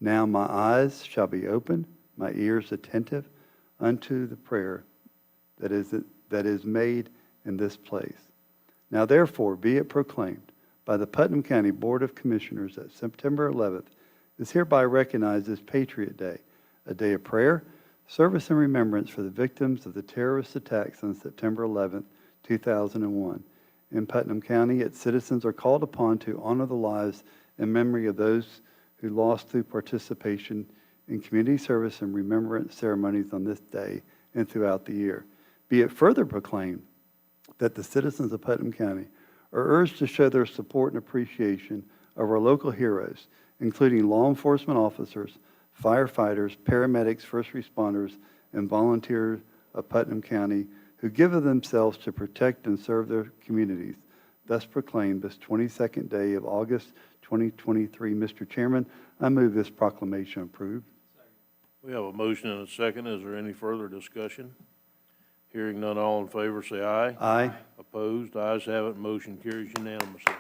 Now my eyes shall be open, my ears attentive unto the prayer that is made in this place. Now therefore be it proclaimed by the Putnam County Board of Commissioners that September 11th is hereby recognized as Patriot Day, a day of prayer, service, and remembrance for the victims of the terrorist attacks on September 11th, 2001. In Putnam County, its citizens are called upon to honor the lives and memory of those who lost through participation in community service and remembrance ceremonies on this day and throughout the year. Be it further proclaimed that the citizens of Putnam County are urged to show their support and appreciation of our local heroes, including law enforcement officers, firefighters, paramedics, first responders, and volunteers of Putnam County who give of themselves to protect and serve their communities, thus proclaimed this 22nd day of August 2023. Mr. Chairman, I move this proclamation approved. We have a motion and a second. Is there any further discussion? Hearing none, all in favor say aye. Aye. Opposed? Ayes have it. Motion carries unanimously.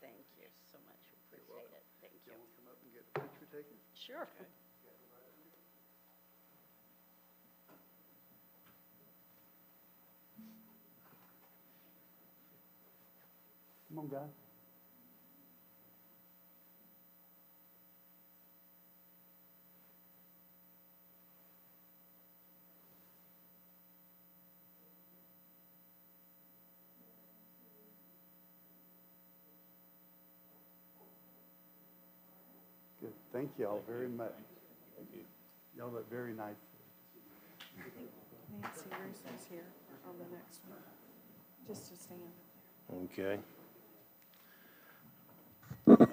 Thank you so much. Appreciate it. Thank you. Come up and get a picture taken? Sure. Come on, guys. Good. Thank you all very much. Thank you. Y'all look very nice. Nancy Russo's here on the next one, just to stand. Okay.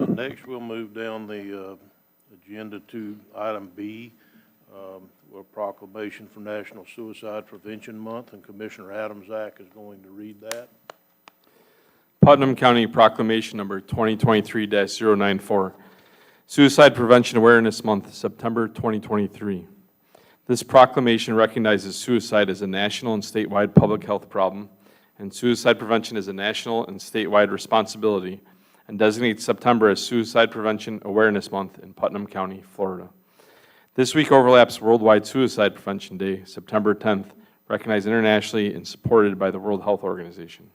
Next, we'll move down the agenda to item B, a proclamation for National Suicide Prevention Month, and Commissioner Adams-Ack is going to read that. Putnam County Proclamation Number 2023-094, Suicide Prevention Awareness Month, September 2023. This proclamation recognizes suicide as a national and statewide public health problem, and suicide prevention is a national and statewide responsibility, and designates September as Suicide Prevention Awareness Month in Putnam County, Florida. This week overlaps Worldwide Suicide Prevention Day, September 10th, recognized internationally and supported by the World Health Organization.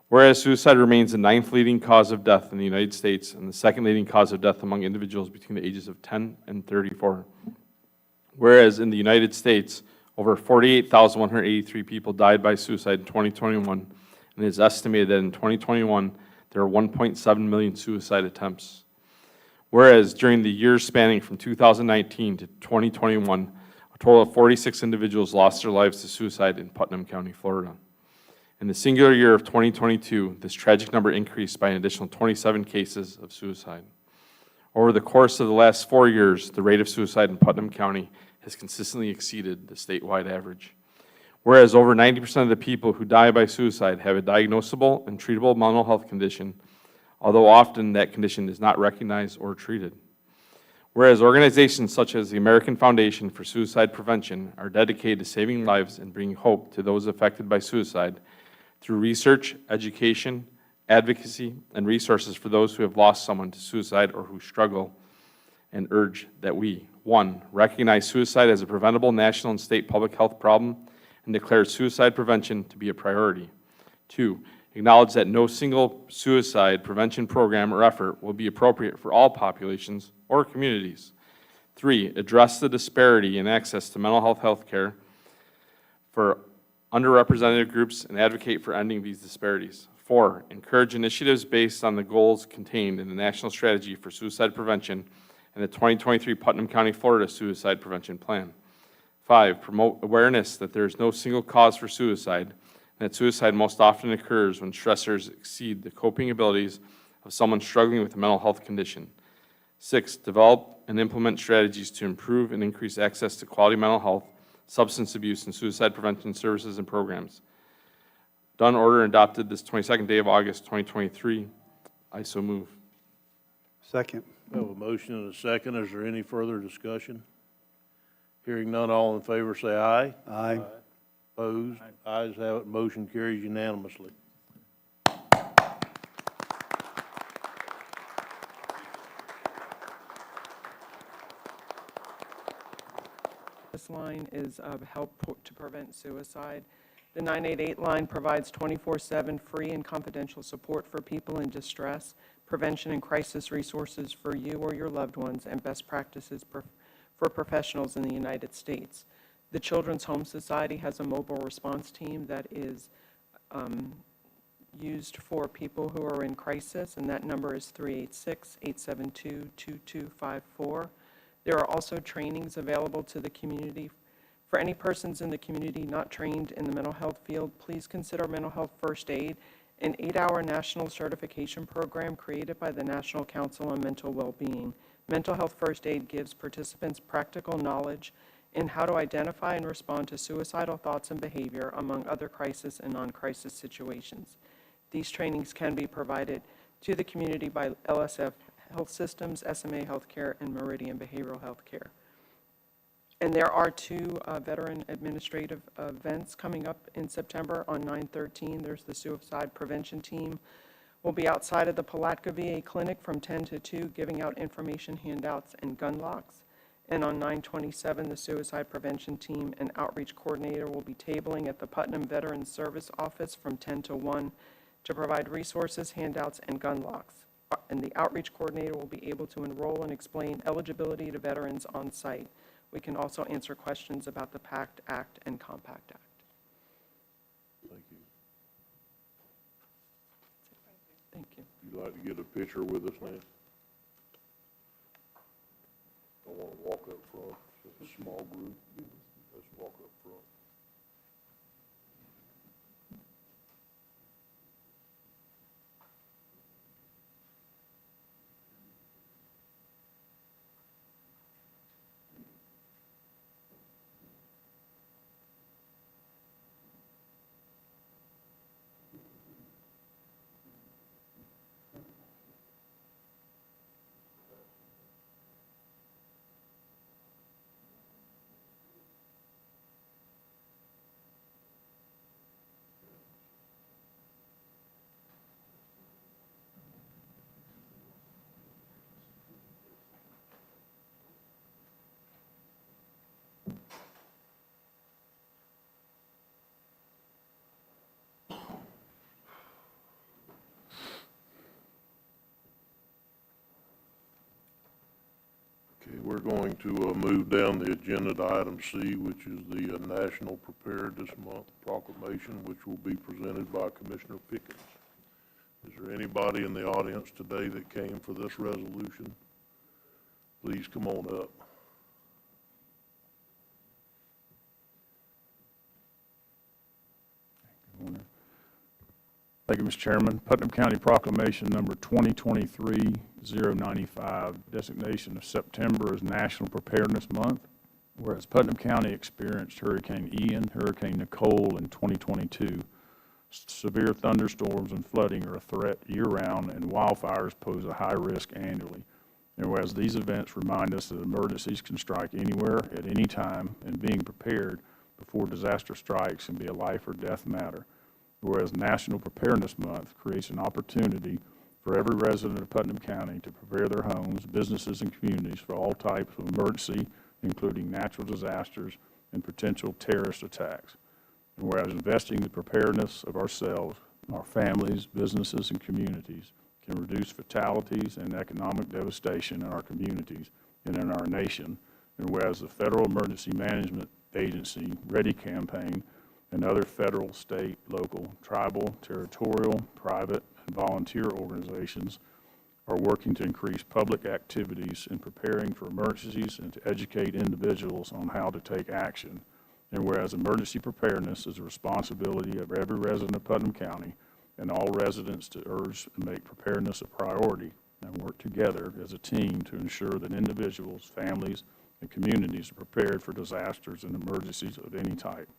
Whereas suicide remains the 9th leading cause of death in the United States and the 2nd leading cause of death among individuals between the ages of 10 and 34. Whereas in the United States, over 48,183 people died by suicide in 2021, and it is estimated that in 2021, there were 1.7 million suicide attempts. Whereas during the years spanning from 2019 to 2021, a total of 46 individuals lost their lives to suicide in Putnam County, Florida. In the singular year of 2022, this tragic number increased by an additional 27 cases of suicide. Over the course of the last 4 years, the rate of suicide in Putnam County has consistently exceeded the statewide average. Whereas over 90% of the people who die by suicide have a diagnosable and treatable mental health condition, although often that condition is not recognized or treated. Whereas organizations such as the American Foundation for Suicide Prevention are dedicated to saving lives and bringing hope to those affected by suicide through research, education, advocacy, and resources for those who have lost someone to suicide or who struggle, and urge that we, 1, recognize suicide as a preventable national and state public health problem and declare suicide prevention to be a priority. 2, acknowledge that no single suicide prevention program or effort will be appropriate for all populations or communities. 3, address the disparity in access to mental health care for underrepresented groups and advocate for ending these disparities. 4, encourage initiatives based on the goals contained in the National Strategy for Suicide Prevention and the 2023 Putnam County, Florida Suicide Prevention Plan. 5, promote awareness that there is no single cause for suicide, and that suicide most often occurs when stressors exceed the coping abilities of someone struggling with a mental health condition. 6, develop and implement strategies to improve and increase access to quality mental health, substance abuse, and suicide prevention services and programs. Done, order, and adopted this 22nd day of August, 2023. I so move. Second. We have a motion and a second. Is there any further discussion? Hearing none, all in favor say aye. Aye. Opposed? Ayes have it, motion carries unanimously. This line is help to prevent suicide. The 988 line provides 24/7 free and confidential support for people in distress, prevention and crisis resources for you or your loved ones, and best practices for professionals in the United States. The Children's Home Society has a mobile response team that is used for people who are in crisis, and that number is 386-872-2254. There are also trainings available to the community. For any persons in the community not trained in the mental health field, please consider Mental Health First Aid, an 8-hour national certification program created by the National Council on Mental Well-Being. Mental Health First Aid gives participants practical knowledge in how to identify and respond to suicidal thoughts and behavior, among other crisis and non-crisis situations. These trainings can be provided to the community by LSF Health Systems, SMA Healthcare, and Meridian Behavioral Healthcare. And there are two veteran administrative events coming up in September. On 9/13, there's the suicide prevention team. We'll be outside of the Palatka VA Clinic from 10 to 2, giving out information handouts and gun locks. And on 9/27, the suicide prevention team and outreach coordinator will be tabling at the Putnam Veterans Service Office from 10 to 1 to provide resources, handouts, and gun locks. And the outreach coordinator will be able to enroll and explain eligibility to veterans on site. We can also answer questions about the PACT Act and Compact Act. Thank you. Thank you. You'd like to get a picture with us, Nancy? Don't want to walk up front, it's just a small group. Let's walk up front. Okay, we're going to move down the agenda to item C, which is the National Preparedness Month proclamation, which will be presented by Commissioner Pickens. Is there anybody in the audience today that came for this resolution? Please come on up. Thank you, Mr. Chairman. Putnam County Proclamation Number 2023-095, designation of September as National Preparedness Month. Whereas Putnam County experienced Hurricane Ian, Hurricane Nicole in 2022, severe thunderstorms and flooding are a threat year-round, and wildfires pose a high risk annually. And whereas these events remind us that emergencies can strike anywhere, at any time, and being prepared before disaster strikes can be a life or death matter. Whereas National Preparedness Month creates an opportunity for every resident of Putnam County to prepare their homes, businesses, and communities for all types of emergency, including natural disasters and potential terrorist attacks. And whereas investing in the preparedness of ourselves, our families, businesses, and communities can reduce fatalities and economic devastation in our communities and in our nation. And whereas the Federal Emergency Management Agency READY campaign and other federal, state, local, tribal, territorial, private, and volunteer organizations are working to increase public activities in preparing for emergencies and to educate individuals on how to take action. And whereas emergency preparedness is a responsibility of every resident of Putnam County and all residents to urge and make preparedness a priority and work together as a team to ensure that individuals, families, and communities are prepared for disasters and emergencies of any type.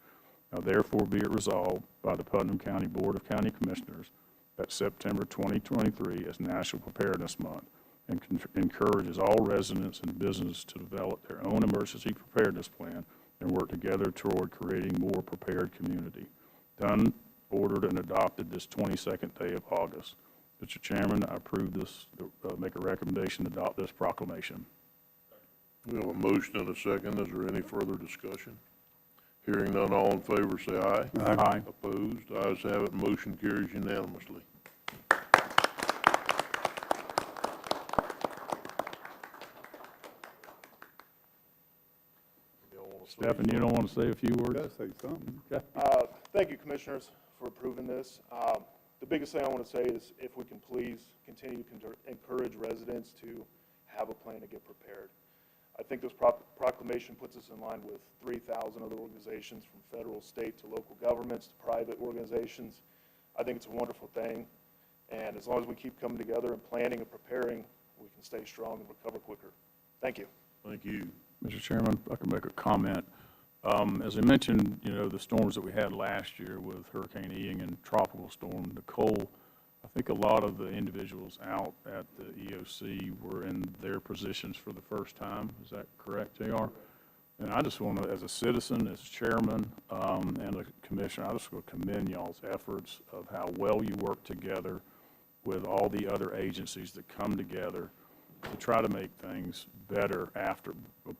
Now therefore be it resolved by the Putnam County Board of County Commissioners that September 2023 is National Preparedness Month, and encourages all residents and businesses to develop their own emergency preparedness plan and work together toward creating more prepared community. Done, ordered, and adopted this 22nd day of August. Mr. Chairman, I approve this, make a recommendation to adopt this proclamation. We have a motion and a second. Is there any further discussion? Hearing none, all in favor say aye. Aye. Opposed? Ayes have it, motion carries unanimously. Stephen, you don't want to say a few words? Gotta say something. Thank you, Commissioners, for approving this. The biggest thing I want to say is if we can please continue to encourage residents to have a plan to get prepared. I think this proclamation puts us in line with 3,000 other organizations, from federal, state, to local governments, to private organizations. I think it's a wonderful thing, and as long as we keep coming together and planning and preparing, we can stay strong and recover quicker. Thank you. Thank you. Mr. Chairman, if I can make a comment. As I mentioned, the storms that we had last year with Hurricane Ian and Tropical Storm Nicole, I think a lot of the individuals out at the EOC were in their positions for the first time. Is that correct, JR? And I just want to, as a citizen, as chairman, and a commissioner, I just want to commend y'all's efforts of how well you work together with all the other agencies that come together to try to make things better after.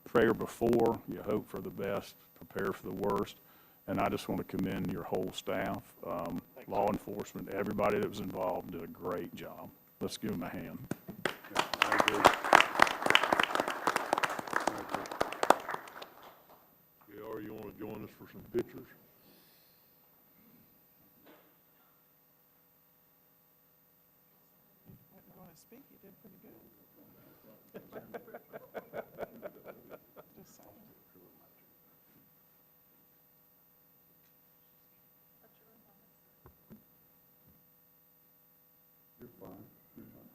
Prayer before, you hope for the best, prepare for the worst. And I just want to commend your whole staff, law enforcement, everybody that was involved did a great job. Let's give them a hand. Yeah, I agree. JR, you want to join us for some pictures? You want to speak? You did pretty good. Just saying. You're fine. You're fine.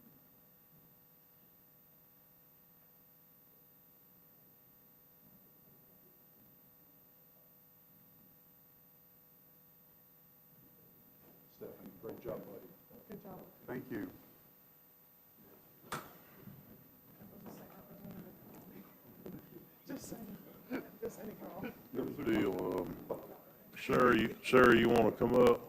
Stephanie, great job, buddy. Good job. Thank you. Just saying. Just saying, girl. Good deal. Sarah, you want to come up?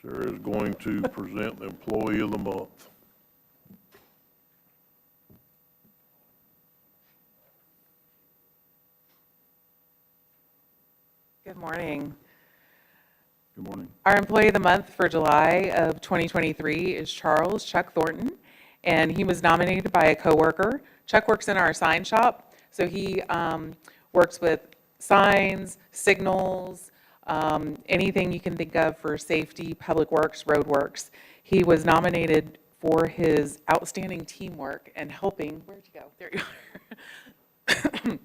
Sarah is going to present the Employee of the Month. Good morning. Good morning. Our Employee of the Month for July of 2023 is Charles Chuck Thornton, and he was nominated by a coworker. Chuck works in our sign shop, so he works with signs, signals, anything you can think of for safety, public works, road works. He was nominated for his outstanding teamwork and helping, where'd you go? There you are.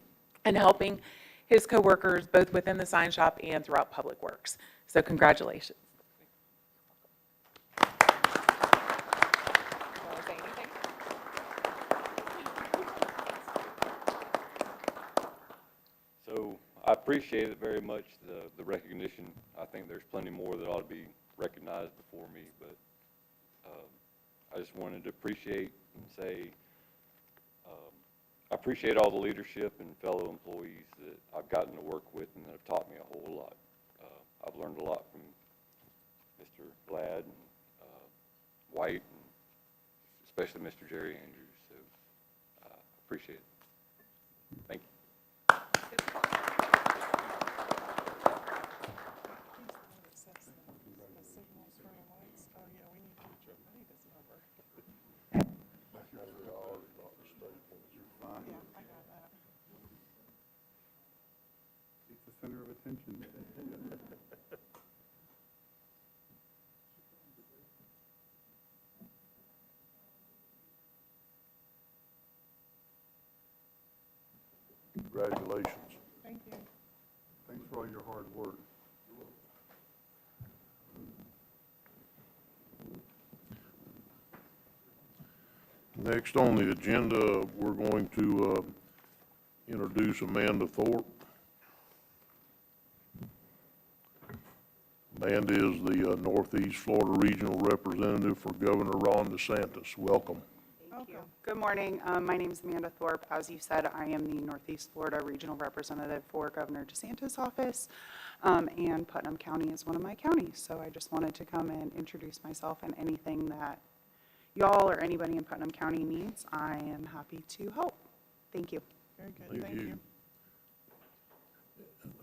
And helping his coworkers both within the sign shop and throughout public works. So congratulations. Want to say anything? So I appreciate it very much, the recognition. I think there's plenty more that ought to be recognized before me, but I just wanted to appreciate and say I appreciate all the leadership and fellow employees that I've gotten to work with and that have taught me a whole lot. I've learned a lot from Mr. Ladd and White, and especially Mr. Jerry Andrews, so I appreciate it. Thank you. It's the center of attention. Congratulations. Thank you. Thanks for all your hard work. Next on the agenda, we're going to introduce Amanda Thorpe. Amanda is the Northeast Florida Regional Representative for Governor Ron DeSantis. Welcome. Thank you. Good morning. My name is Amanda Thorpe. As you said, I am the Northeast Florida Regional Representative for Governor DeSantis' office, and Putnam County is one of my counties. So I just wanted to come and introduce myself, and anything that y'all or anybody in Putnam County needs, I am happy to help. Thank you. Very good, thank you.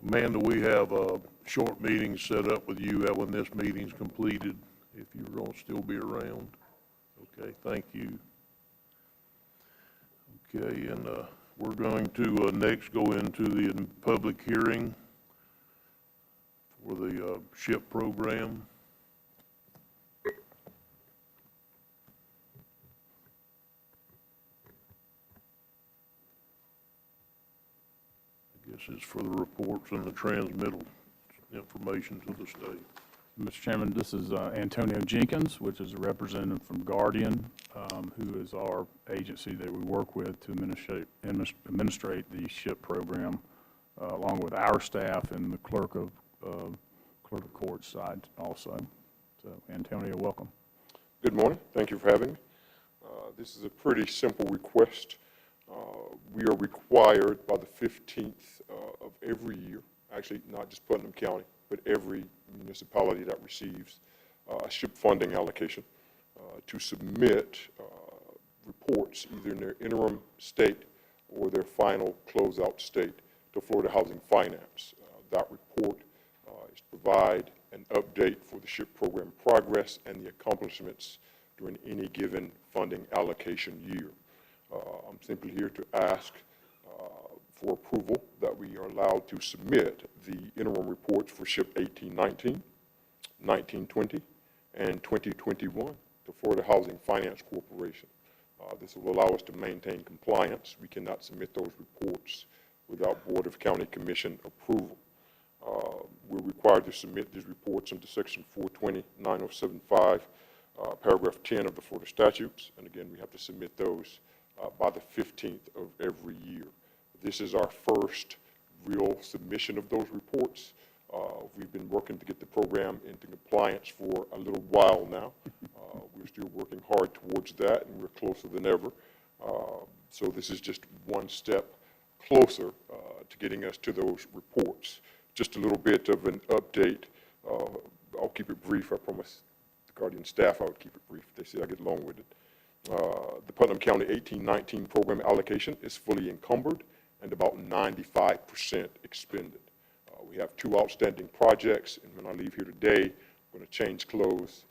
Amanda, we have a short meeting set up with you when this meeting's completed, if you're going to still be around. Okay, thank you. Okay, and we're going to next go into the public hearing for the SHIP program. I guess it's for the reports and the transmittal information to the state. Mr. Chairman, this is Antonio Jenkins, which is a representative from Guardian, who is our agency that we work with to administrate the SHIP program, along with our staff and the clerk of court side also. So, Antonio, welcome. Good morning. Thank you for having me. This is a pretty simple request. We are required by the 15th of every year, actually not just Putnam County, but every municipality that receives a SHIP funding allocation, to submit reports, either in their interim state or their final closeout state, to Florida Housing Finance. That report is to provide an update for the SHIP program progress and the accomplishments during any given funding allocation year. I'm simply here to ask for approval that we are allowed to submit the interim reports for SHIP 1819, 1920, and 2021 to Florida Housing Finance Corporation. This will allow us to maintain compliance. We cannot submit those reports without Board of County Commission approval. We're required to submit these reports under Section 420-9075, paragraph 10 of the Florida statutes, and again, we have to submit those by the 15th of every year. This is our first real submission of those reports. We've been working to get the program into compliance for a little while now. We're still working hard towards that, and we're closer than ever. So this is just one step closer to getting us to those reports. Just a little bit of an update. I'll keep it brief. I promise the Guardian staff I would keep it brief. They say I get long-winded. The Putnam County 1819 program allocation is fully encumbered and about 95% expended. We have 2 outstanding projects, and when I leave here today, I'm going to change clothes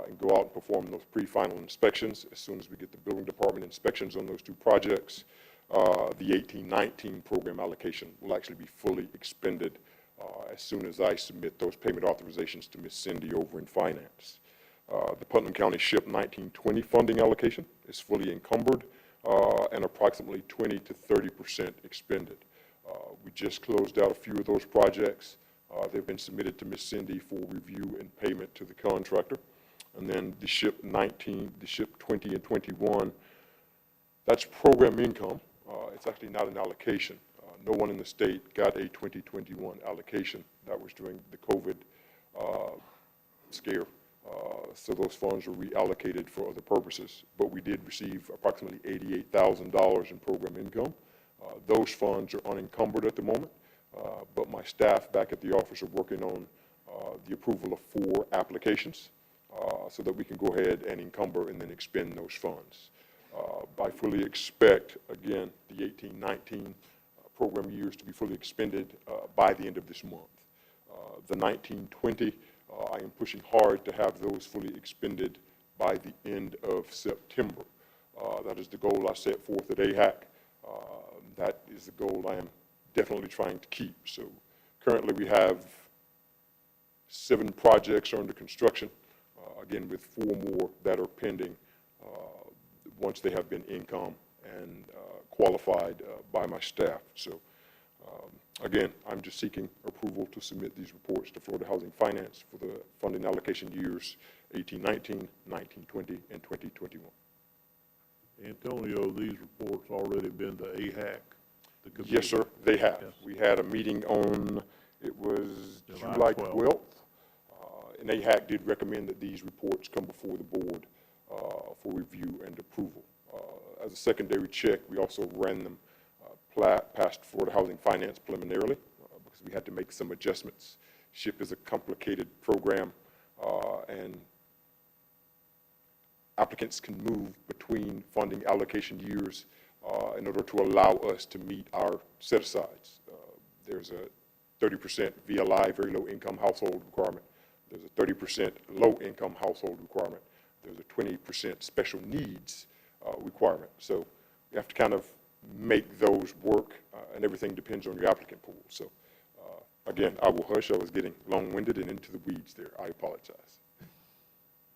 and go out and perform those pre-final inspections. As soon as we get the building department inspections on those 2 projects, the 1819 program allocation will actually be fully expended as soon as I submit those payment authorizations to Ms. Cindy over in finance. The Putnam County SHIP 1920 funding allocation is fully encumbered and approximately 20 to 30% expended. We just closed out a few of those projects. They've been submitted to Ms. Cindy for review and payment to the contractor. And then the SHIP 19, the SHIP 20 and 21, that's program income. It's actually not an allocation. No one in the state got a 2021 allocation. That was during the COVID scare. So those funds were reallocated for other purposes. But we did receive approximately $88,000 in program income. Those funds are unencumbered at the moment, but my staff back at the office are working on the approval of 4 applications so that we can go ahead and encumber and then expend those funds. I fully expect, again, the 1819 program years to be fully expended by the end of this month. The 1920, I am pushing hard to have those fully expended by the end of September. That is the goal I set forth at AHAC. That is the goal I am definitely trying to keep. So currently we have 7 projects under construction, again with 4 more that are pending once they have been income and qualified by my staff. So again, I'm just seeking approval to submit these reports to Florida Housing Finance for the funding allocation years 1819, 1920, and 2021. Antonio, these reports already been to AHAC? Yes, sir, they have. Yes. We had a meeting on, it was July 12th. And AHAC did recommend that these reports come before the board for review and approval. As a secondary check, we also ran them past Florida Housing Finance preliminarily because we had to make some adjustments. SHIP is a complicated program, and applicants can move between funding allocation years in order to allow us to meet our set-asides. There's a 30% VLI, very low-income household requirement. There's a 30% low-income household requirement. There's a 20% special needs requirement. So you have to kind of make those work, and everything depends on your applicant pool. So again, I will hush. I was getting long-winded and into the weeds there. I apologize.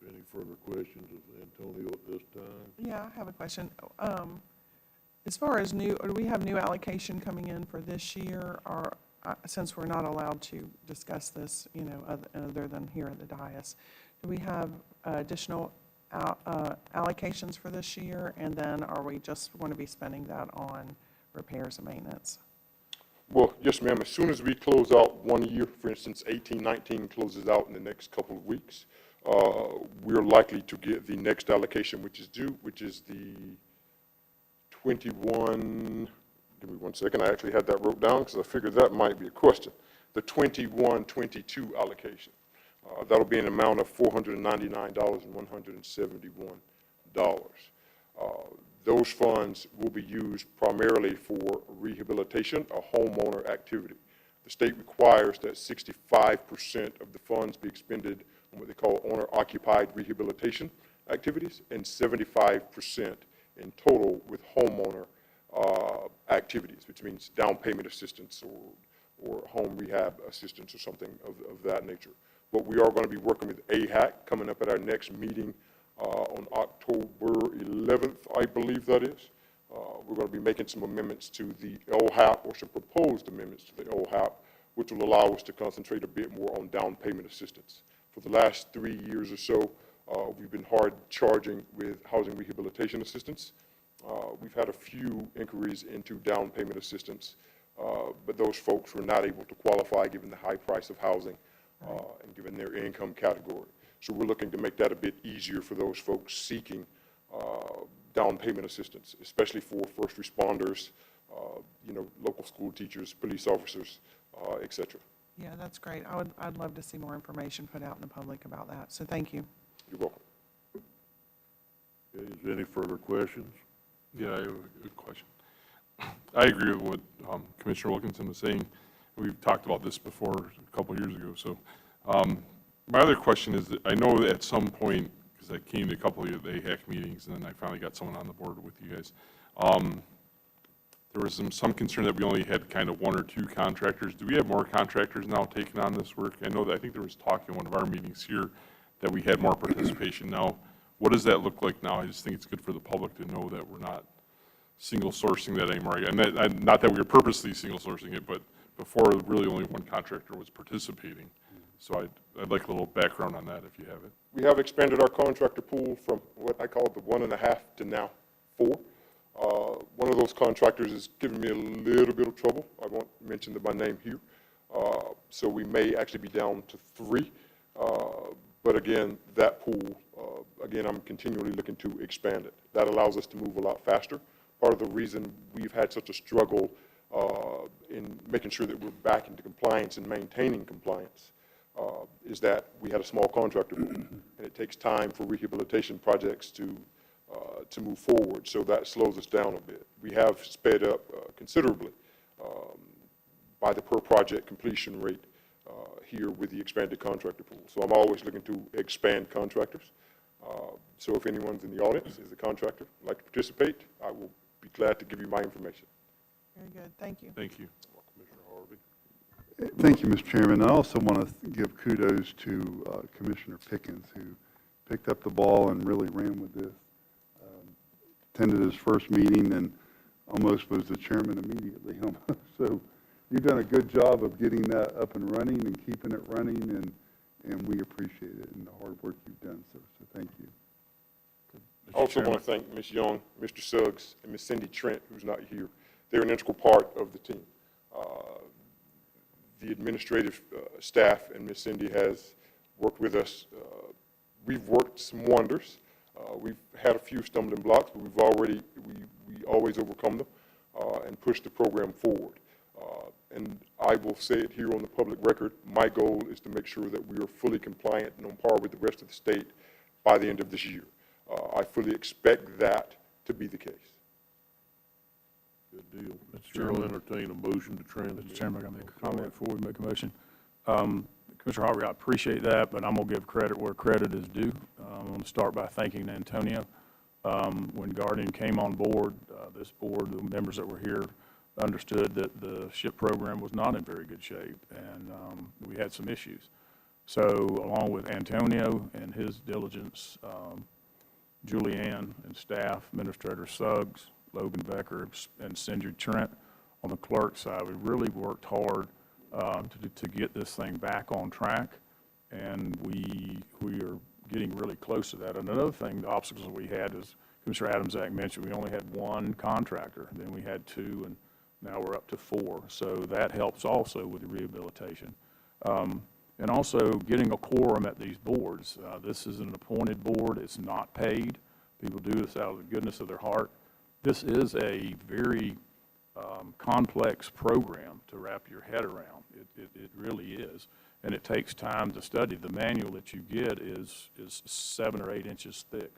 Any further questions of Antonio at this time? Yeah, I have a question. As far as do we have new allocation coming in for this year, or since we're not allowed to discuss this, other than here at the dais, do we have additional allocations for this year, and then are we just going to be spending that on repairs and maintenance? Well, yes, ma'am. As soon as we close out one year, for instance, 18-19 closes out in the next couple of weeks, we're likely to get the next allocation, which is due, which is the 21, give me 1 second, I actually had that wrote down because I figured that might be a question. The 21-22 allocation. That'll be an amount of $499,171. Those funds will be used primarily for rehabilitation, a homeowner activity. The state requires that 65% of the funds be expended on what they call owner-occupied rehabilitation activities, and 75% in total with homeowner activities, which means down payment assistance or home rehab assistance or something of that nature. But we are going to be working with AHAC coming up at our next meeting on October 11th, I believe that is. We're going to be making some amendments to the LHAP, or some proposed amendments to the LHAP, which will allow us to concentrate a bit more on down payment assistance. For the last 3 years or so, we've been hard charging with housing rehabilitation assistance. We've had a few inquiries into down payment assistance, but those folks were not able to qualify given the high price of housing and given their income category. So we're looking to make that a bit easier for those folks seeking down payment assistance, especially for first responders, local school teachers, police officers, et cetera. Yeah, that's great. I'd love to see more information put out in the public about that, so thank you. You're welcome. Okay, is there any further questions? Yeah, I have a good question. I agree with what Commissioner Wilkinson was saying. We've talked about this before a couple of years ago. So my other question is that I know that at some point, because I came to a couple of the AHAC meetings, and then I finally got someone on the board with you guys, there was some concern that we only had kind of 1 or 2 contractors. Do we have more contractors now taking on this work? I think there was talk in one of our meetings here that we had more participation now. What does that look like now? I just think it's good for the public to know that we're not single sourcing that anymore. And not that we were purposely single sourcing it, but before really only one contractor was participating. So I'd like a little background on that if you have it. We have expanded our contractor pool from what I call the 1.5 to now 4. One of those contractors is giving me a little bit of trouble. I won't mention by name here. So we may actually be down to 3. But again, that pool, again, I'm continually looking to expand it. That allows us to move a lot faster. Part of the reason we've had such a struggle in making sure that we're back into compliance and maintaining compliance is that we had a small contractor pool, and it takes time for rehabilitation projects to move forward, so that slows us down a bit. We have sped up considerably by the per project completion rate here with the expanded contractor pool. So I'm always looking to expand contractors. So if anyone's in the audience is a contractor, would like to participate, I will be glad to give you my information. Very good, thank you. Thank you. Commissioner Harvey. Thank you, Mr. Chairman. I also want to give kudos to Commissioner Pickens, who picked up the ball and really ran with this. Attended his first meeting and almost was the chairman immediately. So you've done a good job of getting that up and running and keeping it running, and we appreciate it and the hard work you've done, sir. So thank you. I also want to thank Ms. Young, Mr. Suggs, and Ms. Cindy Trent, who's not here. They're an integral part of the team. The administrative staff and Ms. Cindy has worked with us. We've worked some wonders. We've had a few stumbling blocks, but we always overcome them and push the program forward. And I will say it here on the public record, my goal is to make sure that we are fully compliant and on par with the rest of the state by the end of this year. I fully expect that to be the case. Good deal. Mr. Chair will Chairman. entertain a motion to transmit. Mr. Chairman, I got to make a comment before we make a motion. Commissioner Harvey, I appreciate that, but I'm going to give credit where credit is due. I'm going to start by thanking Antonio. When Guardian came on board, this board, the members that were here, understood that the SHIP program was not in very good shape, and we had some issues. So along with Antonio and his diligence, Julianne and staff, Administrator Suggs, Logan Becker, and Sindri Trent on the clerk side, we really worked hard to get this thing back on track, and we are getting really close to that. And another thing, the obstacles that we had, as Commissioner Adamczak mentioned, we only had one contractor, then we had two, and now we're up to 4. So that helps also with the rehabilitation. And also getting a quorum at these boards. This is an appointed board. It's not paid. People do this out of the goodness of their heart. This is a very complex program to wrap your head around. It really is. And it takes time to study. The manual that you get is 7 or 8 inches thick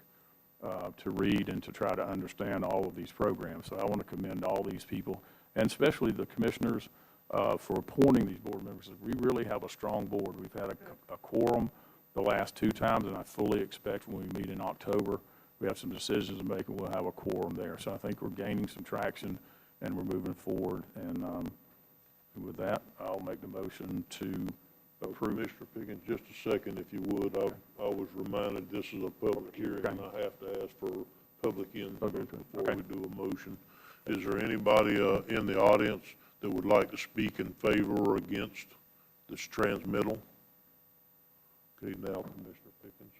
to read and to try to understand all of these programs. So I want to commend all these people, and especially the commissioners for appointing these board members. We really have a strong board. We've had a quorum the last 2 times, and I fully expect when we meet in October, we have some decisions to make, and we'll have a quorum there. So I think we're gaining some traction, and we're moving forward. And with that, I'll make the motion to approve. Mr. Pickens, just a second, if you would. I was reminded this is a public hearing, and I have to ask for public input before we do a motion. Is there anybody in the audience that would like to speak in favor or against this transmittal? Okay, now, Commissioner Pickens.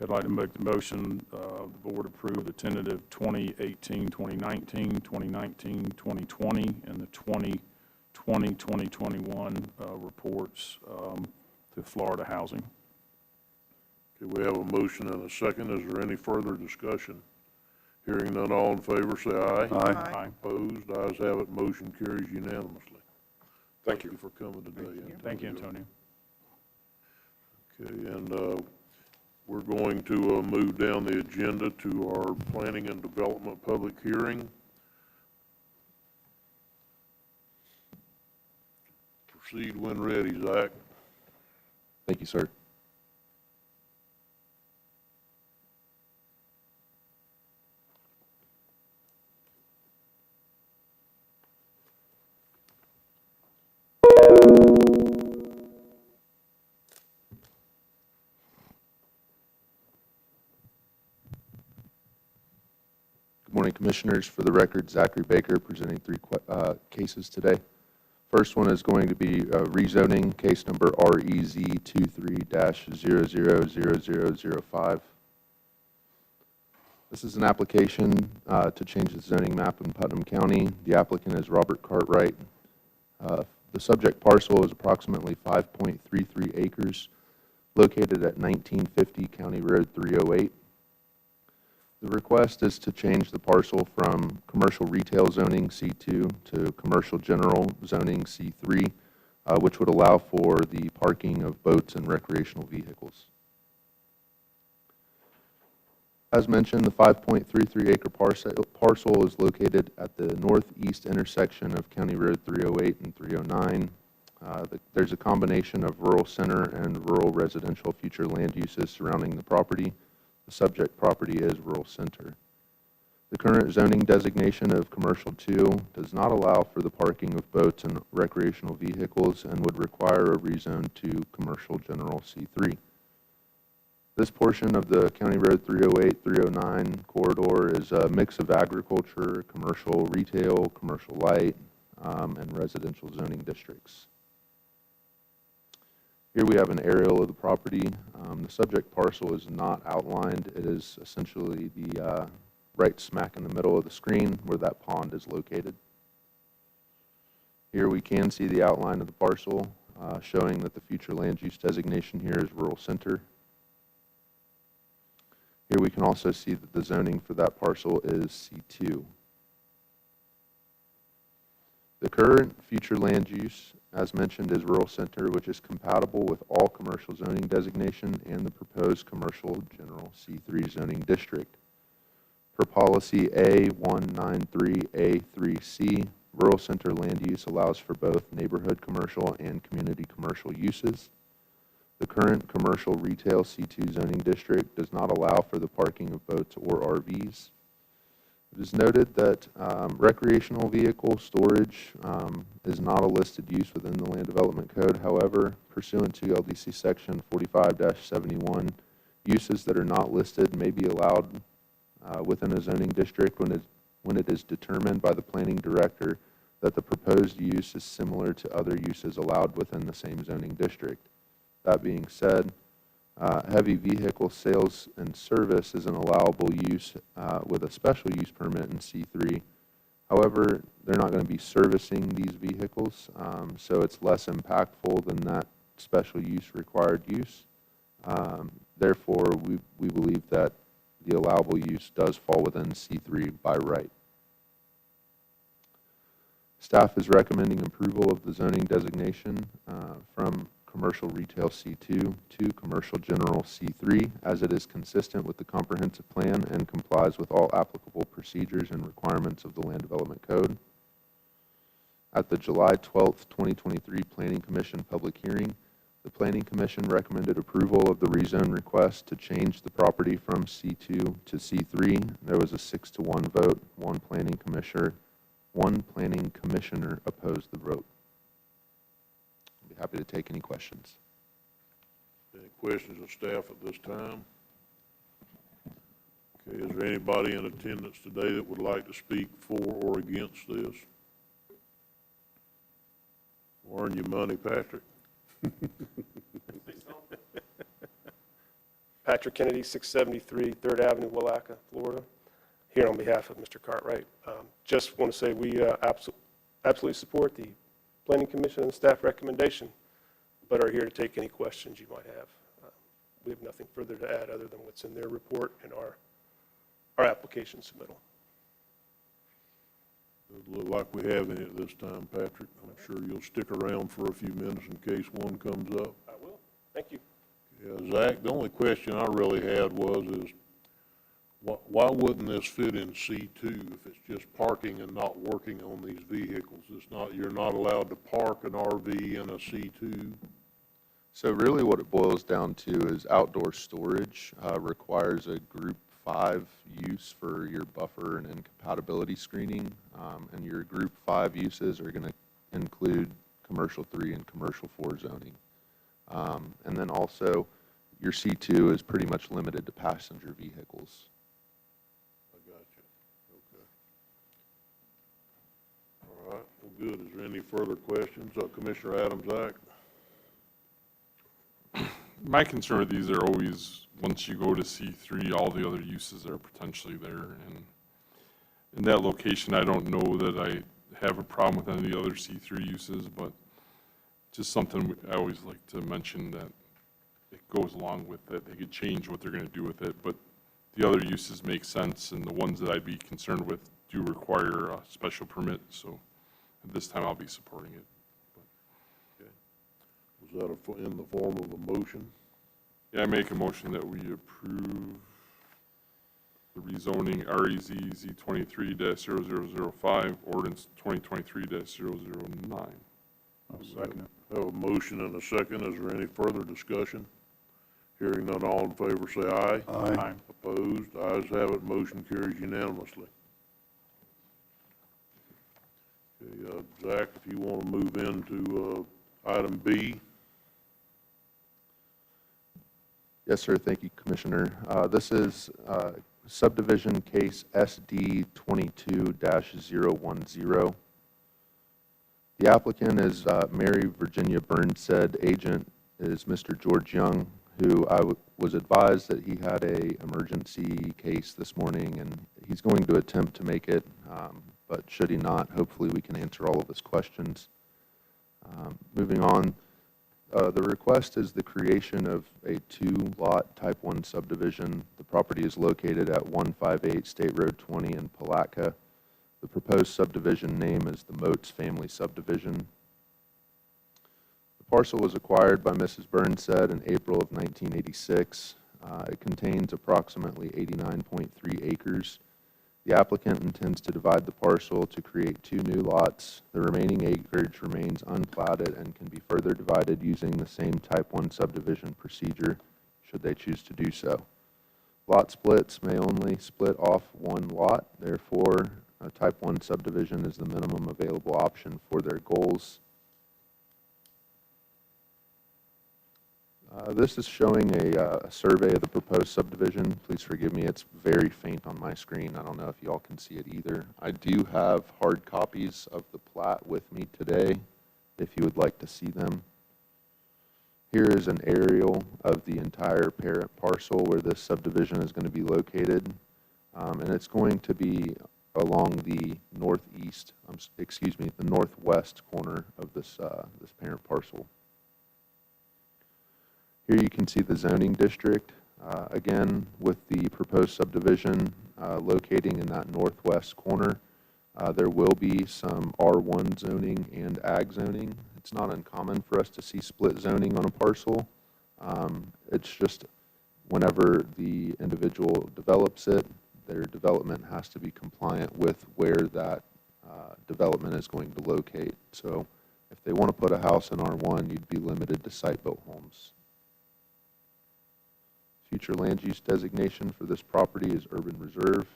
I'd like to make the motion, the board approve the tentative 2018, 2019, 2019, 2020, and the 2020, 2021 reports to Florida Housing. Okay, we have a motion and a second. Is there any further discussion? Hearing none, all in favor, say aye. Aye. Opposed? Ayes have it. Motion carries unanimously. Thank you. For coming today. Thank you, Antonio. Okay, and we're going to move down the agenda to our planning and development public hearing. Proceed when ready, Zach. Thank you, sir. Good morning, Commissioners. For the record, Zachary Baker presenting 3 cases today. First one is going to be rezoning, case number REZ 23-000005. This is an application to change the zoning map in Putnam County. The applicant is Robert Cartwright. The subject parcel is approximately 5.33 acres located at 1950 County Road 308. The request is to change the parcel from commercial retail zoning C2 to commercial general zoning C3, which would allow for the parking of boats and recreational vehicles. As mentioned, the 5.33 acre parcel is located at the northeast intersection of County Road 308 and 309. There's a combination of rural center and rural residential future land uses surrounding the property. The subject property is rural center. The current zoning designation of Commercial 2 does not allow for the parking of boats and recreational vehicles and would require a rezone to Commercial General C3. This portion of the County Road 308-309 corridor is a mix of agriculture, commercial retail, commercial light, and residential zoning districts. Here we have an aerial of the property. The subject parcel is not outlined. It is essentially the right smack in the middle of the screen where that pond is located. Here we can see the outline of the parcel. showing that the future land use designation here is rural center. Here we can also see that the zoning for that parcel is C2. The current future land use, as mentioned, is rural center, which is compatible with all commercial zoning designation and the proposed commercial general C3 zoning district. Per policy A193A3C, rural center land use allows for both neighborhood commercial and community commercial uses. The current commercial retail C2 zoning district does not allow for the parking of boats or RVs. It is noted that recreational vehicle storage is not a listed use within the Land Development Code. However, pursuant to LDC Section 45-71, uses that are not listed may be allowed within a zoning district when it is determined by the planning director that the proposed use is similar to other uses allowed within the same zoning district. That being said, heavy vehicle sales and service is an allowable use with a special use permit in C3. However, they're not going to be servicing these vehicles, so it's less impactful than that special use required use. Therefore, we believe that the allowable use does fall within C3 by right. Staff is recommending approval of the zoning designation from commercial retail C2 to commercial general C3, as it is consistent with the comprehensive plan and complies with all applicable procedures and requirements of the Land Development Code. At the July 12th, 2023 Planning Commission public hearing, the Planning Commission recommended approval of the rezone request to change the property from C2 to C3. There was a 6-to-1 vote. One planning commissioner opposed the vote. I'll be happy to take any questions. Any questions of staff at this time? Okay, is there anybody in attendance today that would like to speak for or against this? Earn your money, Patrick. Patrick Kennedy, 673 3rd Avenue, Willaca, Florida. Here on behalf of Mr. Cartwright. Just want to say we absolutely support the Planning Commission and staff recommendation, but are here to take any questions you might have. We have nothing further to add other than what's in their report and our application submittal. Doesn't look like we have any at this time, Patrick. I'm sure you'll stick around for a few minutes in case one comes up. I will. Thank you. Yeah, Zach, the only question I really had is why wouldn't this fit in C2 if it's just parking and not working on these vehicles? You're not allowed to park an RV in a C2. So really what it boils down to is outdoor storage requires a Group 5 use for your buffer and incompatibility screening, and your Group 5 uses are going to include Commercial 3 and Commercial 4 zoning. And then also your C2 is pretty much limited to passenger vehicles. I got you. Okay. All right, well, good. Is there any further questions? Commissioner Adams, Zach? My concern with these are always, once you go to C3, all the other uses are potentially there. And in that location, I don't know that I have a problem with any of the other C3 uses, but just something I always like to mention that it goes along with it. They could change what they're going to do with it, but the other uses make sense, and the ones that I'd be concerned with do require a special permit, so at this time I'll be supporting it. Was that in the form of a motion? Yeah, I make a motion that we approve the rezoning REZ Z23-0005, ordinance 2023-009. I'll second it. Have a motion and a second. Is there any further discussion? Hearing none, all in favor say aye. Aye. Opposed? Ayes have it. Motion carries unanimously. Okay, Zach, if you want to move into item B. Yes, sir. Thank you, Commissioner. This is subdivision case SD 22-010. The applicant is Mary Virginia Burnstead. Agent is Mr. George Young, who I was advised that he had a emergency case this morning, and he's going to attempt to make it, but should he not, hopefully we can answer all of his questions. Moving on, The request is the creation of a two-lot Type 1 subdivision. The property is located at 158 State Road 20 in Palatka. The proposed subdivision name is the Moats Family Subdivision. The parcel was acquired by Mrs. Burnstead in April of 1986. It contains approximately 89.3 acres. The applicant intends to divide the parcel to create two new lots. The remaining acreage remains unplatted and can be further divided using the same Type 1 subdivision procedure, should they choose to do so. Lot splits may only split off one lot. Therefore, a Type 1 subdivision is the minimum available option for their goals. This is showing a survey of the proposed subdivision. Please forgive me, it's very faint on my screen. I don't know if y'all can see it either. I do have hard copies of the plat with me today, if you would like to see them. Here is an aerial of the entire parent parcel where this subdivision is going to be located. And it's going to be along the the northwest corner of this parent parcel. Here you can see the zoning district. Again, with the proposed subdivision locating in that northwest corner, there will be some R1 zoning and ag zoning. It's not uncommon for us to see split zoning on a parcel. It's just whenever the individual develops it, their development has to be compliant with where that development is going to locate. So if they want to put a house in R1, you'd be limited to site-built homes. Future land use designation for this property is urban reserve.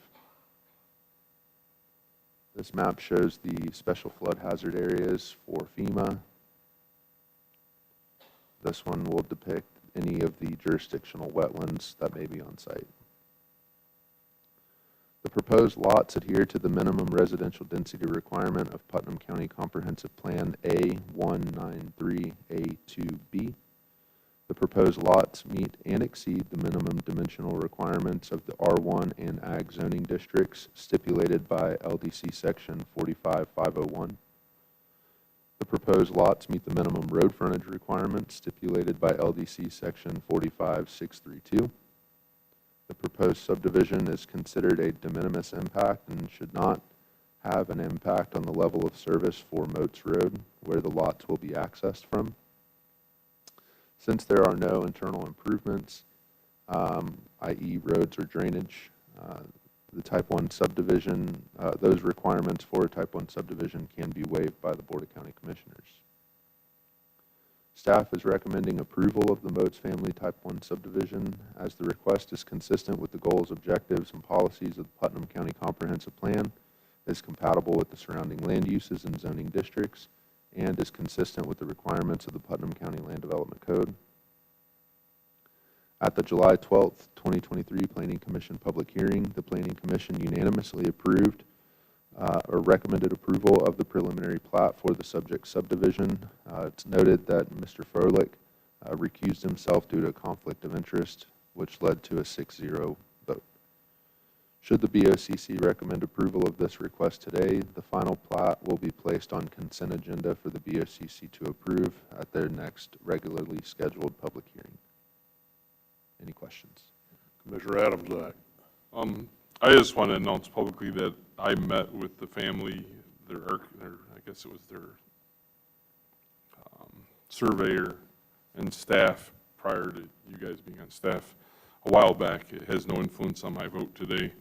This map shows the special flood hazard areas for FEMA. This one will depict any of the jurisdictional wetlands that may be on site. The proposed lots adhere to the minimum residential density requirement of Putnam County Comprehensive Plan A193A2B. The proposed lots meet and exceed the minimum dimensional requirements of the R1 and Ag zoning districts stipulated by LDC Section 45501. The proposed lots meet the minimum road frontage requirements stipulated by LDC Section 45632. The proposed subdivision is considered a de minimis impact and should not have an impact on the level of service for Moats Road, where the lots will be accessed from. Since there are no internal improvements, i.e. roads or drainage, the Type 1 subdivision, those requirements for a Type 1 subdivision can be waived by the Board of County Commissioners. Staff is recommending approval of the Moats Family Type 1 subdivision as the request is consistent with the goals, objectives, and policies of the Putnam County Comprehensive Plan, is compatible with the surrounding land uses and zoning districts, and is consistent with the requirements of the Putnam County Land Development Code. At the July 12th, 2023 Planning Commission public hearing, the Planning Commission unanimously approved or recommended approval of the preliminary plat for the subject subdivision. It's noted that Mr. Froelich recused himself due to a conflict of interest, which led to a 6-0 vote. Should the BOCC recommend approval of this request today, the final plat will be placed on consent agenda for the BOCC to approve at their next regularly scheduled public hearing. Any questions? Commissioner Adams, aye. I just want to announce publicly that I met with the family, I guess it was their surveyor and staff prior to you guys being on staff a while back. It has no influence on my vote today.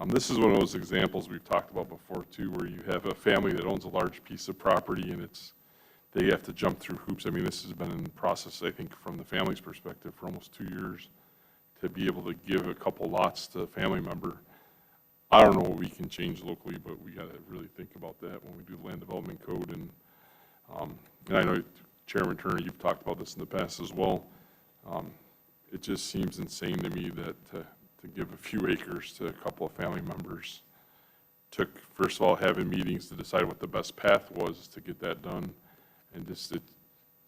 This is one of those examples we've talked about before too, where you have a family that owns a large piece of property and they have to jump through hoops. I mean, this has been in process, I think, from the family's perspective for almost 2 years to be able to give a couple lots to a family member. I don't know what we can change locally, but we got to really think about that when we do the land development code. And I know Chairman Turner, you've talked about this in the past as well. It just seems insane to me that to give a few acres to a couple of family members took, first of all, having meetings to decide what the best path was to get that done. And just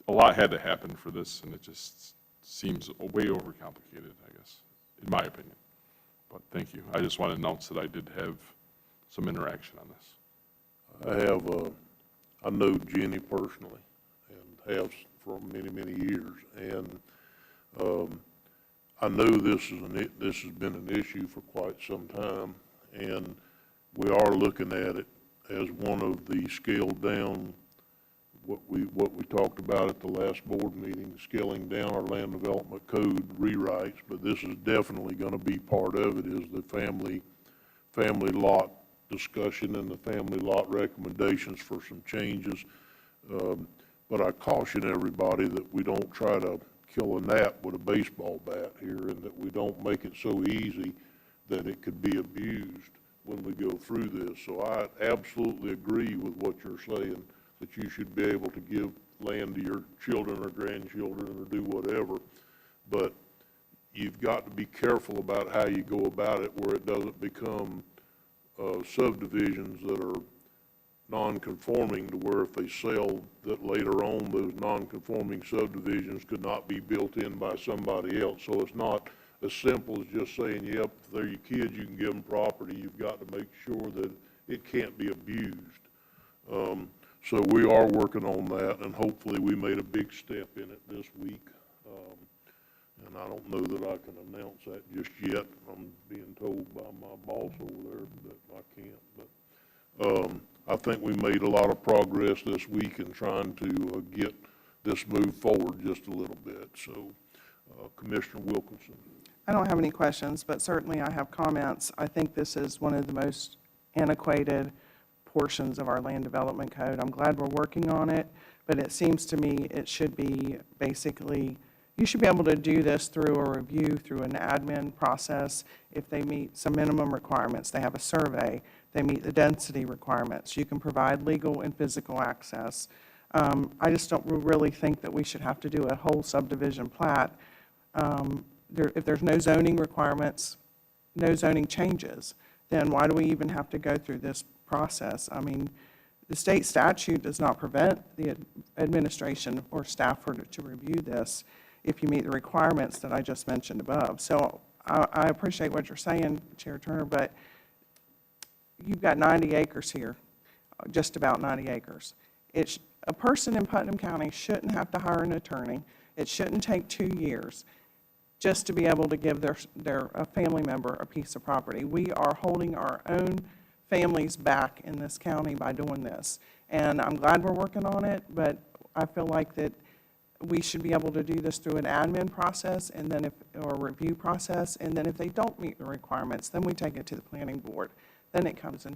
a lot had to happen for this, and it just seems way overcomplicated, I guess, in my opinion. But thank you. I just want to announce that I did have some interaction on this. I know Jenny personally and have for many, many years. And I know this has been an issue for quite some time, and we are looking at it as one of the scaled down, what we talked about at the last board meeting, scaling down our land development code rewrites, but this is definitely going to be part of it, is the family lot discussion and the family lot recommendations for some changes. But I caution everybody that we don't try to kill a gnat with a baseball bat here, and that we don't make it so easy that it could be abused when we go through this. So I absolutely agree with what you're saying, that you should be able to give land to your children or grandchildren or do whatever. But you've got to be careful about how you go about it, where it doesn't become subdivisions that are non-conforming, to where if they sell, that later on those non-conforming subdivisions could not be built in by somebody else. So it's not as simple as just saying, yep, if they're your kids, you can give them property. You've got to make sure that it can't be abused. So we are working on that, and hopefully we made a big step in it this week. And I don't know that I can announce that just yet. I'm being told by my boss over there that I can't. But I think we made a lot of progress this week in trying to get this moved forward just a little bit. So, Commissioner Wilkinson. I don't have any questions, but certainly I have comments. I think this is one of the most antiquated portions of our land development code. I'm glad we're working on it, but it seems to me it should be basically, you should be able to do this through a review, through an admin process. If they meet some minimum requirements, they have a survey, they meet the density requirements, you can provide legal and physical access. I just don't really think that we should have to do a whole subdivision plat. If there's no zoning requirements, no zoning changes, then why do we even have to go through this process? I mean, the state statute does not prevent the administration or staff to review this if you meet the requirements that I just mentioned above. So I appreciate what you're saying, Chair Turner, but you've got 90 acres here, just about 90 acres. A person in Putnam County shouldn't have to hire an attorney. It shouldn't take 2 years just to be able to give a family member a piece of property. We are holding our own families back in this county by doing this. And I'm glad we're working on it, but I feel like that we should be able to do this through an admin process and then or a review process, and then if they don't meet the requirements, then we take it to the planning board. Then it comes in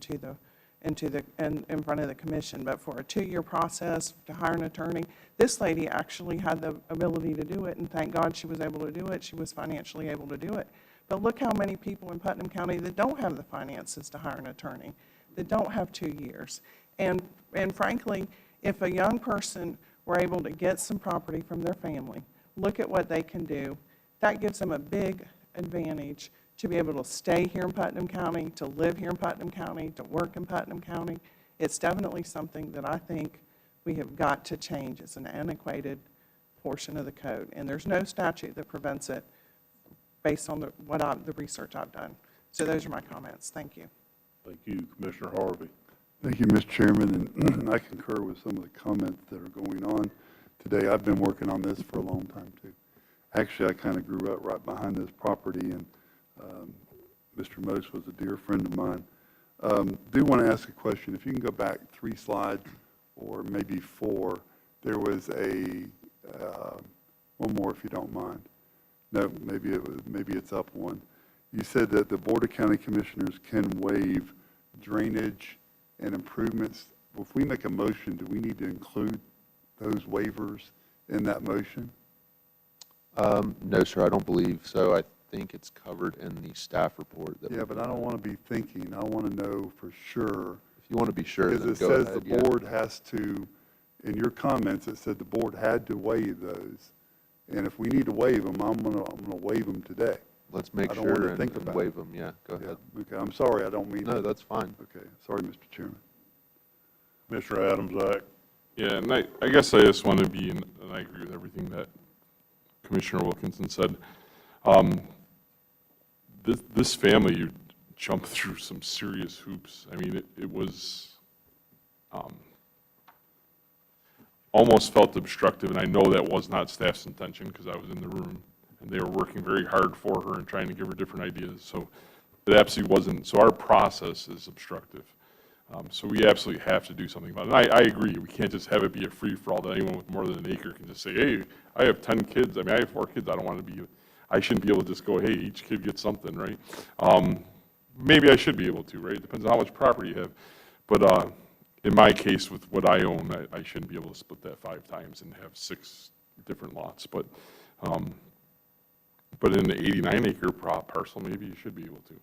front of the commission. But for a 2-year process to hire an attorney, this lady actually had the ability to do it, and thank God she was able to do it. She was financially able to do it. But look how many people in Putnam County that don't have the finances to hire an attorney, that don't have 2 years. And frankly, if a young person were able to get some property from their family, look at what they can do, that gives them a big advantage to be able to stay here in Putnam County, to live here in Putnam County, to work in Putnam County. It's definitely something that I think we have got to change. It's an antiquated portion of the code, and there's no statute that prevents it based on the research I've done. So those are my comments. Thank you. Thank you, Commissioner Harvey. Thank you, Mr. Chairman, and I concur with some of the comments that are going on today. I've been working on this for a long time, too. Actually, I kind of grew up right behind this property, and Mr. Mose was a dear friend of mine. Do want to ask a question. If you can go back 3 slides, or maybe 4, there was one more, if you don't mind. No, maybe it's up 1. You said that the Board of County Commissioners can waive drainage and improvements. If we make a motion, do we need to include those waivers in that motion? No, sir, I don't believe so. I think it's covered in the staff report. Yeah, but I don't want to be thinking. I want to know for sure. If you want to be sure, then Because it go says ahead, the yeah. board has to, in your comments, it said the board had to waive those. And if we need to waive them, I'm gonna waive them today. Let's make I don't want sure to and think about waive it. them, yeah, go ahead. Okay, I'm sorry, I don't mean No, to. that's fine. Okay, sorry, Mr. Chairman. Commissioner Adams, Yeah, and I guess I just want to be, and I agree with everything that Commissioner Wilkinson said. This family, you jumped through some serious hoops. I mean, it was, almost felt obstructive, and I know that was not staff's intention because I was in the room, and they were working very hard for her and trying to give her different ideas. So it absolutely wasn't, so our process is obstructive. So we absolutely have to do something about it. And I agree, we can't just have it be a free-for-all that anyone with more than an acre can just say, hey, I have 10 kids, I mean, I have 4 kids, I don't want to be, I shouldn't be able to just go, hey, each kid gets something, right? Maybe I should be able to, right? It depends on how much property you have. But in my case, with what I own, I shouldn't be able to split that 5 times and have 6 different lots. But in the 89-acre parcel, maybe you should be able to.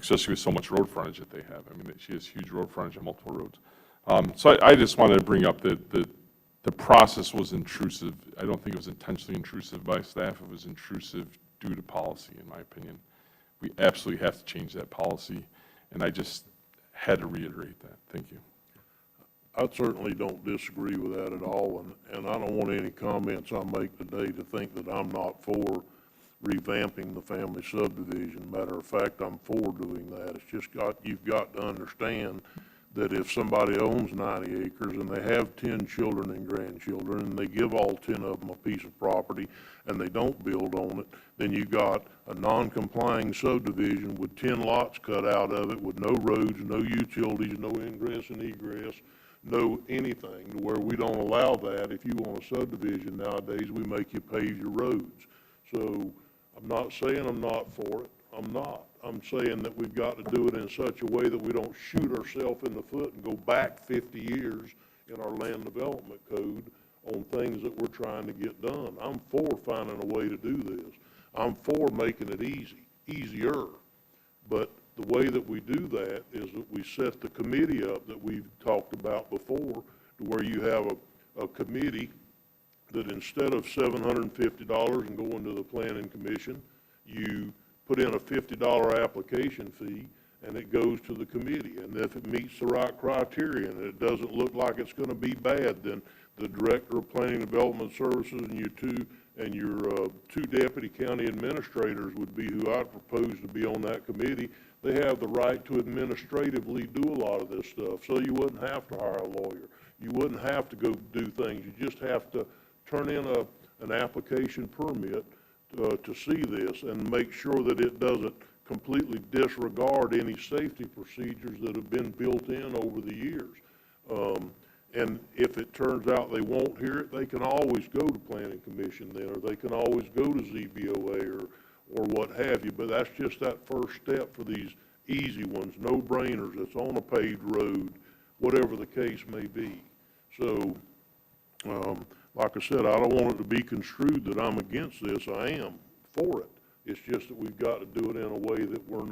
Especially with so much road frontage that they have. I mean, she has huge road frontage on multiple roads. So I just wanted to bring up that the process was intrusive. I don't think it was intentionally intrusive by staff. It was intrusive due to policy, in my opinion. We absolutely have to change that policy, and I just had to reiterate that. Thank you. I certainly don't disagree with that at all, and I don't want any comments I make today to think that I'm not for revamping the family subdivision. Matter of fact, I'm for doing that. It's just you've got to understand that if somebody owns 90 acres and they have 10 children and grandchildren, and they give all 10 of them a piece of property and they don't build on it, then you got a non-complying subdivision with 10 lots cut out of it with no roads, no utilities, no ingress and egress, no anything, to where we don't allow that. If you want a subdivision nowadays, we make you pave your roads. So I'm not saying I'm not for it. I'm not. I'm saying that we've got to do it in such a way that we don't shoot ourselves in the foot and go back 50 years in our land development code on things that we're trying to get done. I'm for finding a way to do this. I'm for making it easier. But the way that we do that is that we set the committee up that we've talked about before, to where you have a committee that instead of $750 and going to the planning commission, you put in a $50 application fee, and it goes to the committee. And if it meets the right criteria and it doesn't look like it's going to be bad, then the director of planning and development services and your two deputy county administrators would be who I'd propose to be on that committee. They have the right to administratively do a lot of this stuff, so you wouldn't have to hire a lawyer. You wouldn't have to go do things. You just have to turn in an application permit to see this and make sure that it doesn't completely disregard any safety procedures that have been built in over the years. And if it turns out they won't hear it, they can always go to planning commission then, or they can always go to ZBOA or what have you. But that's just that first step for these easy ones, no-brainers, that's on a paved road, whatever the case may be. So, like I said, I don't want it to be construed that I'm against this. I am for it. It's just that we've got to do it in a way that we're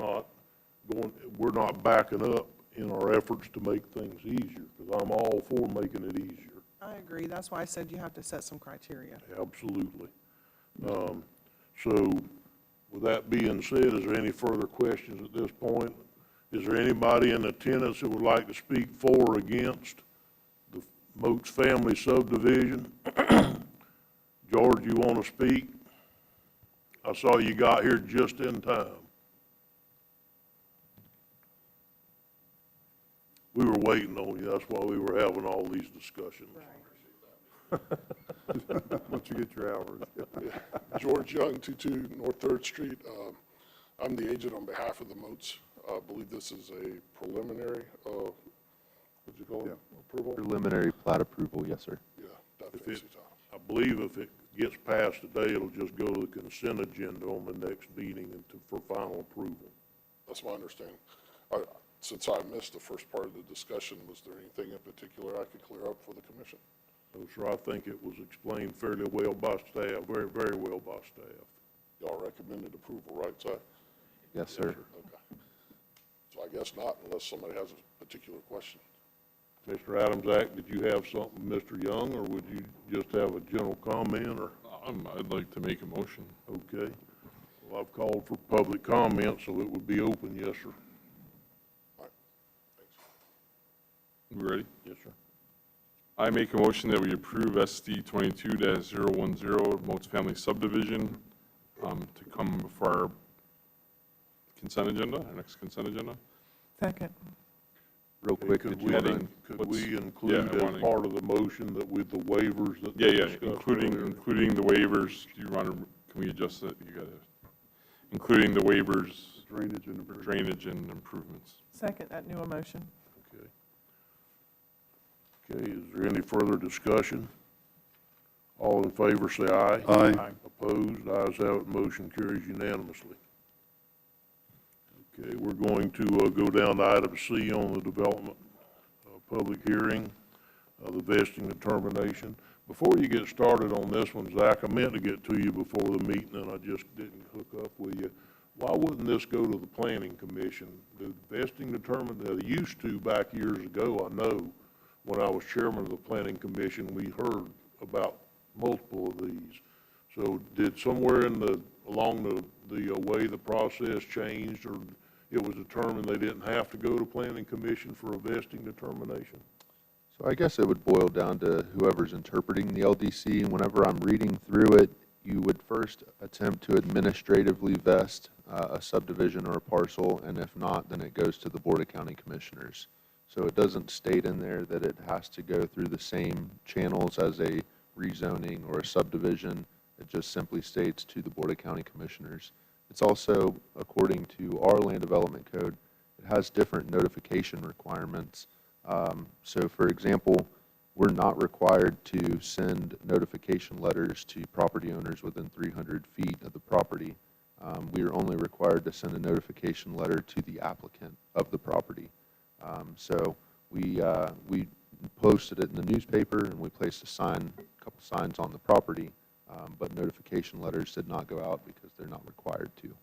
not backing up in our efforts to make things easier, because I'm all for making it easier. I agree. That's why I said you have to set some criteria. Absolutely. So with that being said, is there any further questions at this point? Is there anybody in attendance that would like to speak for or against the Moats family subdivision? George, you want to speak? I saw you got here just in time. We were waiting on you. That's why we were having all these discussions. Once you get your hours. George Young, 22 North 3rd Street. I'm the agent on behalf of the Moats. I believe this is a preliminary, what'd you call it, approval? Preliminary plat approval, yes, sir. Yeah, that fancy time. I believe if it gets passed today, it'll just go to the consent agenda on the next meeting for final approval. That's my understanding. Since I missed the first part of the discussion, was there anything in particular I could clear up for the commission? So, sir, I think it was explained fairly well by staff, very, very well by staff. Y'all recommended approval, right, Si? Yes, sir. Okay. So I guess not, unless somebody has a particular question. Mr. Adamsack, did you have something, Mr. Young, or would you just have a general comment, or? I'd like to make a motion. Okay. Well, I've called for public comment, so it would be open, yes, sir. All right, thanks. We ready? Yes, sir. I make a motion that we approve SD 22-010 Moats Family Subdivision to come before our consent agenda, our next consent agenda. Second. real quick, Could did we, you Heading. mind? could we Yeah, include I as wanna- part of the motion that with the waivers that Yeah, we yeah, discussed including, earlier? including the waivers, do you want to, can we adjust it? You gotta, including the waivers Drainage and for improvement. drainage and improvements. Second that new motion. Okay. Okay, is there any further discussion? All in favor, say aye. Aye. Opposed, ayes have it, motion carries unanimously. Okay, we're going to go down to item C on the development public hearing, the vesting determination. Before you get started on this one, Zach, I meant to get to you before the meeting, and I just didn't hook up with you. Why wouldn't this go to the planning commission? The vesting determination, they used to back years ago, I know, when I was chairman of the planning commission, we heard about multiple of these. So did somewhere along the way the process changed, or it was determined they didn't have to go to planning commission for a vesting determination? So I guess it would boil down to whoever's interpreting the LDC. Whenever I'm reading through it, you would first attempt to administratively vest a subdivision or a parcel, and if not, then it goes to the Board of County Commissioners. So it doesn't state in there that it has to go through the same channels as a rezoning or a subdivision. It just simply states to the Board of County Commissioners. It's also, according to our land development code, it has different notification requirements. So for example, we're not required to send notification letters to property owners within 300 feet of the property. We are only required to send a notification letter to the applicant of the property. So we posted it in the newspaper, and we placed a couple signs on the property, but notification letters did not go out because they're not required to.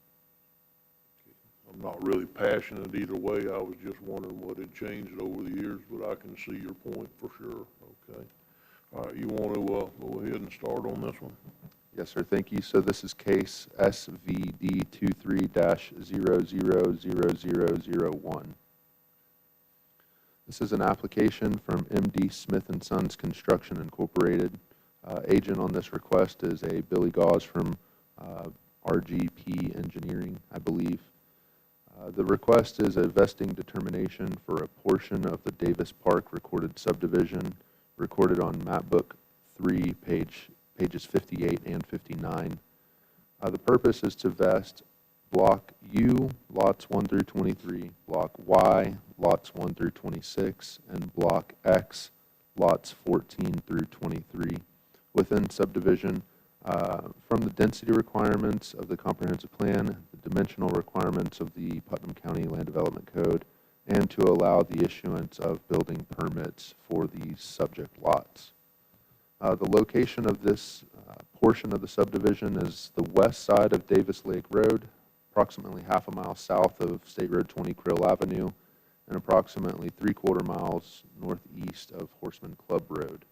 I'm not really passionate either way. I was just wondering what had changed over the years, but I can see your point for sure. Okay. All right, you want to go ahead and start on this one? Yes, sir. Thank you. So this is case SVD 23-000001. This is an application from MD Smith & Sons Construction Incorporated. Agent on this request is a Billy Gauze from RGP Engineering, I believe. The request is a vesting determination for a portion of the Davis Park recorded subdivision recorded on map book 3, pages 58 and 59. The purpose is to vest Block U, lots 1 through 23, Block Y, lots 1 through 26, and Block X, lots 14 through 23, within subdivision from the density requirements of the comprehensive plan, the dimensional requirements of the Putnam County Land Development Code, and to allow the issuance of building permits for these subject lots. The location of this portion of the subdivision is the west side of Davis Lake Road, approximately half a mile south of State Road 20 Krill Avenue, and approximately 3/4 miles northeast of Horseman Club Road.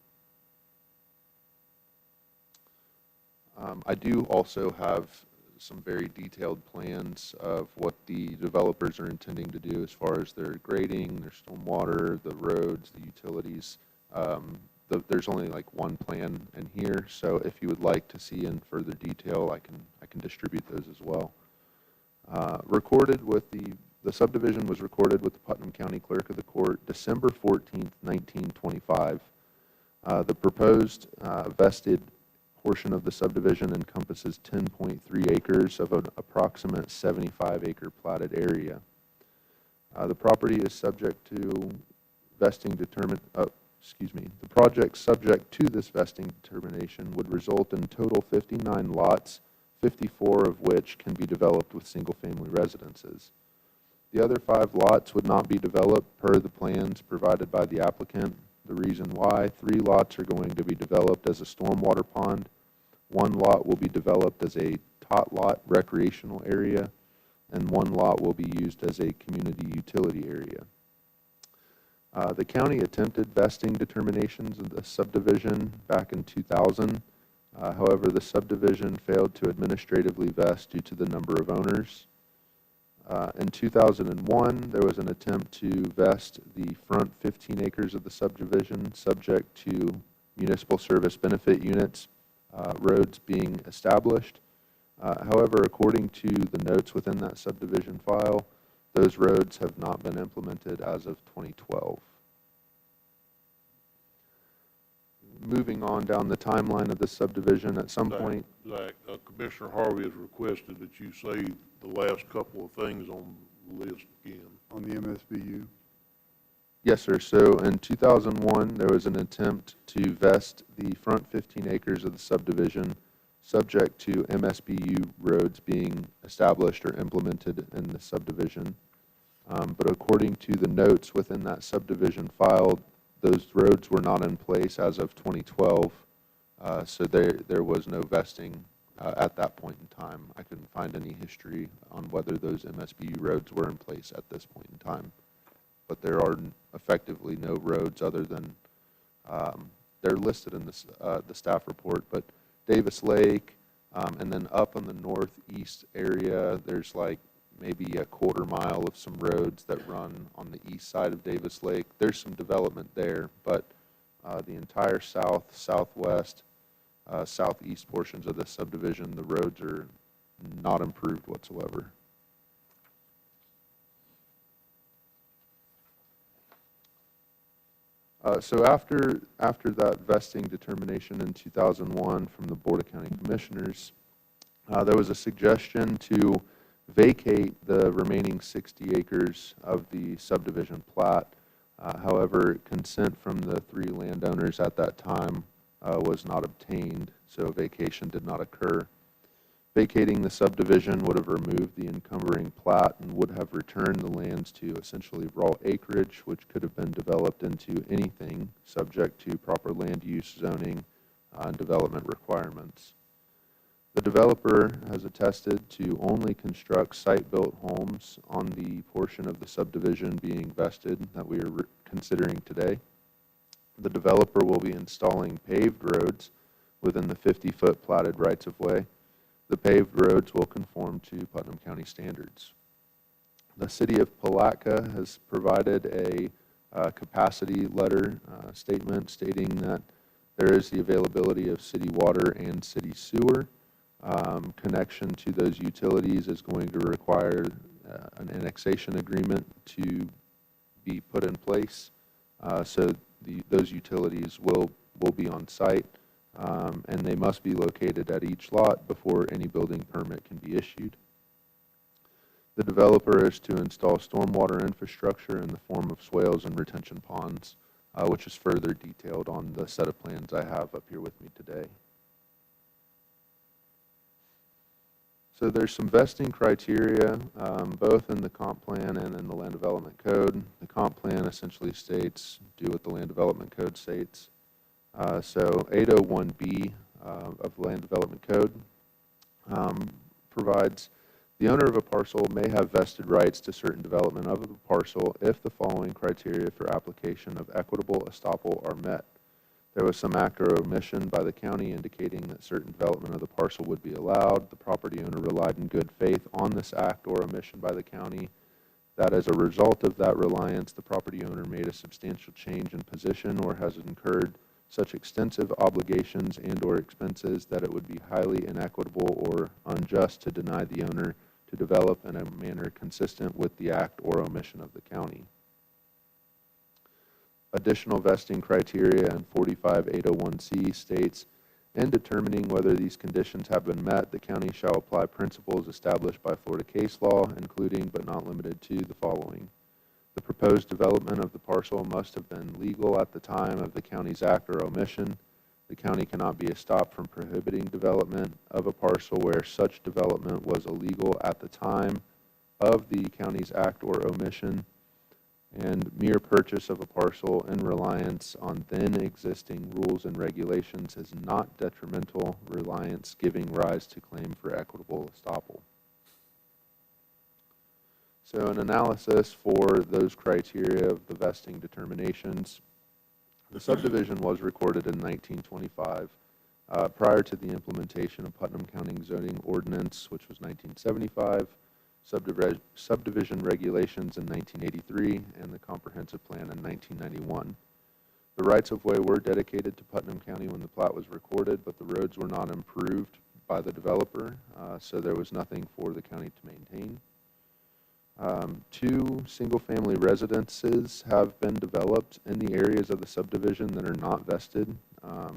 I do also have some very detailed plans of what the developers are intending to do as far as their grading, their stormwater, the roads, the utilities. There's only like one plan in here, so if you would like to see in further detail, I can distribute those as well. Recorded with the subdivision was recorded with the Putnam County Clerk of the Court December 14th, 1925. The proposed vested portion of the subdivision encompasses 10.3 acres of an approximate 75-acre platted area. The property is subject to vesting the project subject to this vesting determination would result in total 59 lots, 54 of which can be developed with single-family residences. The other 5 lots would not be developed per the plans provided by the applicant. The reason why: 3 lots are going to be developed as a stormwater pond, 1 lot will be developed as a tot lot recreational area, and 1 lot will be used as a community utility area. The county attempted vesting determinations of the subdivision back in 2000. However, the subdivision failed to administratively vest due to the number of owners. In 2001, there was an attempt to vest the front 15 acres of the subdivision subject to municipal service benefit units, roads being established. However, according to the notes within that subdivision file, Those roads have not been implemented as of 2012. Moving on down the timeline of this subdivision, at some point, Zach, Commissioner Harvey has requested that you say the last couple of things on the list again. On the MSBU? yes, sir. So in 2001, there was an attempt to vest the front 15 acres of the subdivision subject to MSBU roads being established or implemented in the subdivision. But according to the notes within that subdivision file, those roads were not in place as of 2012, so there was no vesting at that point in time. I couldn't find any history on whether those MSBU roads were in place at this point in time. But there are effectively no roads other than, they're listed in the staff report, but Davis Lake, and then up in the northeast area, there's like maybe a quarter-mile of some roads that run on the east side of Davis Lake. There's some development there, but the entire south, southwest, southeast portions of the subdivision, the roads are not improved whatsoever. So after that vesting determination in 2001 from the Board of County Commissioners, there was a suggestion to vacate the remaining 60 acres of the subdivision plat. However, consent from the 3 landowners at that time was not obtained, so vacation did not occur. Vacating the subdivision would have removed the encumbering plat and would have returned the lands to essentially raw acreage, which could have been developed into anything subject to proper land use, zoning, and development requirements. The developer has attested to only construct site-built homes on the portion of the subdivision being vested that we are considering today. The developer will be installing paved roads within the 50-foot platted rights-of-way. The paved roads will conform to Putnam County standards. The City of Palatka has provided a capacity letter statement stating that there is the availability of city water and city sewer. Connection to those utilities is going to require an annexation agreement to be put in place. So those utilities will be on site. And they must be located at each lot before any building permit can be issued. The developer is to install stormwater infrastructure in the form of swales and retention ponds, which is further detailed on the set of plans I have up here with me today. So there's some vesting criteria, both in the comp plan and in the land development code. The comp plan essentially states, do what the land development code states. So 801B of the Land Development Code provides the owner of a parcel may have vested rights to certain development of the parcel if the following criteria for application of equitable estoppel are met. There was some act or omission by the county indicating that certain development of the parcel would be allowed. The property owner relied in good faith on this act or omission by the county. That as a result of that reliance, the property owner made a substantial change in position or has incurred such extensive obligations and or expenses that it would be highly inequitable or unjust to deny the owner to develop in a manner consistent with the act or omission of the county. Additional vesting criteria in 45801C states, in determining whether these conditions have been met, the county shall apply principles established by Florida case law, including but not limited to the following. The proposed development of the parcel must have been legal at the time of the county's act or omission. The county cannot be stopped from prohibiting development of a parcel where such development was illegal at the time of the county's act or omission. And mere purchase of a parcel in reliance on then existing rules and regulations is not detrimental reliance giving rise to claim for equitable estoppel. So an analysis for those criteria of the vesting determinations. The subdivision was recorded in 1925 prior to the implementation of Putnam County Zoning Ordinance, which was 1975, subdivision regulations in 1983, and the comprehensive plan in 1991. The rights-of-way were dedicated to Putnam County when the plat was recorded, but the roads were not improved by the developer, so there was nothing for the county to maintain. Two single-family residences have been developed in the areas of the subdivision that are not vested.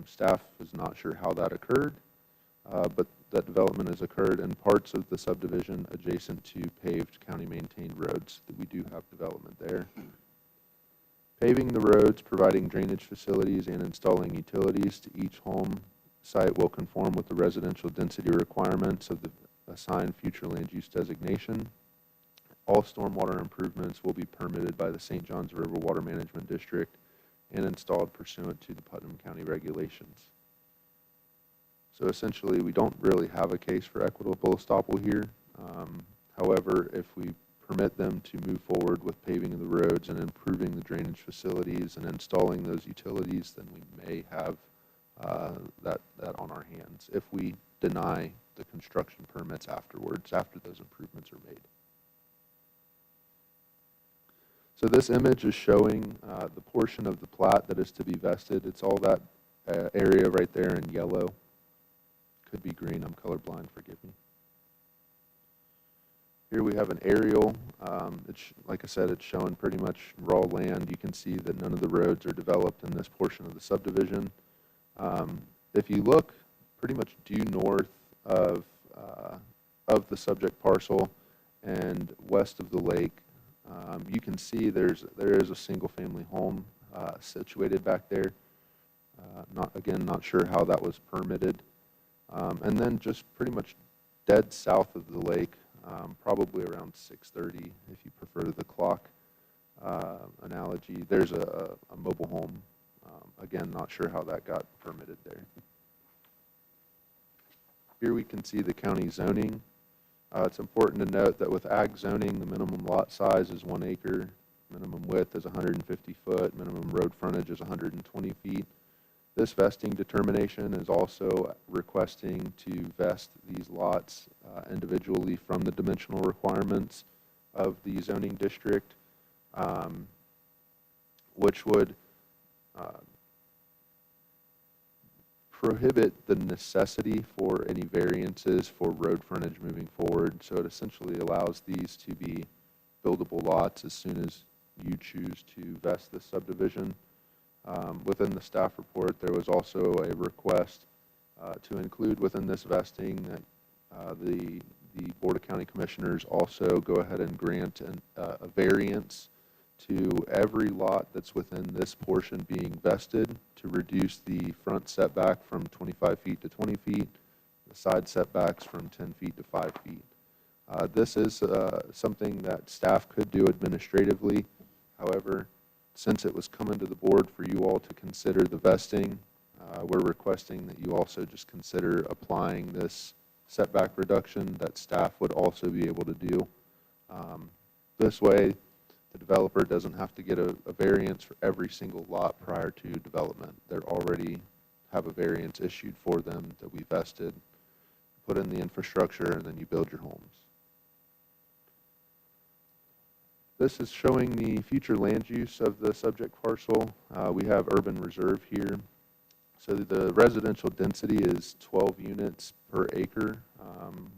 Staff is not sure how that occurred, but that development has occurred in parts of the subdivision adjacent to paved county-maintained roads. That we do have development there. Paving the roads, providing drainage facilities, and installing utilities to each home site will conform with the residential density requirements of the assigned future land use designation. All stormwater improvements will be permitted by the St. Johns River Water Management District and installed pursuant to the Putnam County regulations. So essentially, we don't really have a case for equitable estoppel here. However, if we permit them to move forward with paving of the roads and improving the drainage facilities and installing those utilities, then we may have that on our hands if we deny the construction permits afterwards, after those improvements are made. So this image is showing the portion of the plat that is to be vested. It's all that area right there in yellow. Could be green, I'm colorblind, forgive me. Here we have an aerial. Like I said, it's showing pretty much raw land. You can see that none of the roads are developed in this portion of the subdivision. If you look pretty much due north of the subject parcel and west of the lake, you can see there is a single-family home situated back there. Not sure how that was permitted. And then just pretty much dead south of the lake, probably around 6:30, if you prefer the clock analogy, there's a mobile home. Again, not sure how that got permitted there. Here we can see the county zoning. It's important to note that with ag zoning, the minimum lot size is 1 acre, minimum width is 150 foot, minimum road frontage is 120 feet. This vesting determination is also requesting to vest these lots individually from the dimensional requirements of the zoning district, which would prohibit the necessity for any variances for road frontage moving forward. So it essentially allows these to be buildable lots as soon as you choose to vest this subdivision. Within the staff report, there was also a request to include within this vesting that the Board of County Commissioners also go ahead and grant a variance to every lot that's within this portion being vested to reduce the front setback from 25 feet to 20 feet, the side setbacks from 10 feet to 5 feet. This is something that staff could do administratively. However, since it was coming to the board for you all to consider the vesting, we're requesting that you also just consider applying this setback reduction that staff would also be able to do. This way, the developer doesn't have to get a variance for every single lot prior to development. They already have a variance issued for them that we vested, put in the infrastructure, and then you build your homes. This is showing the future land use of the subject parcel. We have urban reserve here. So the residential density is 12 units per acre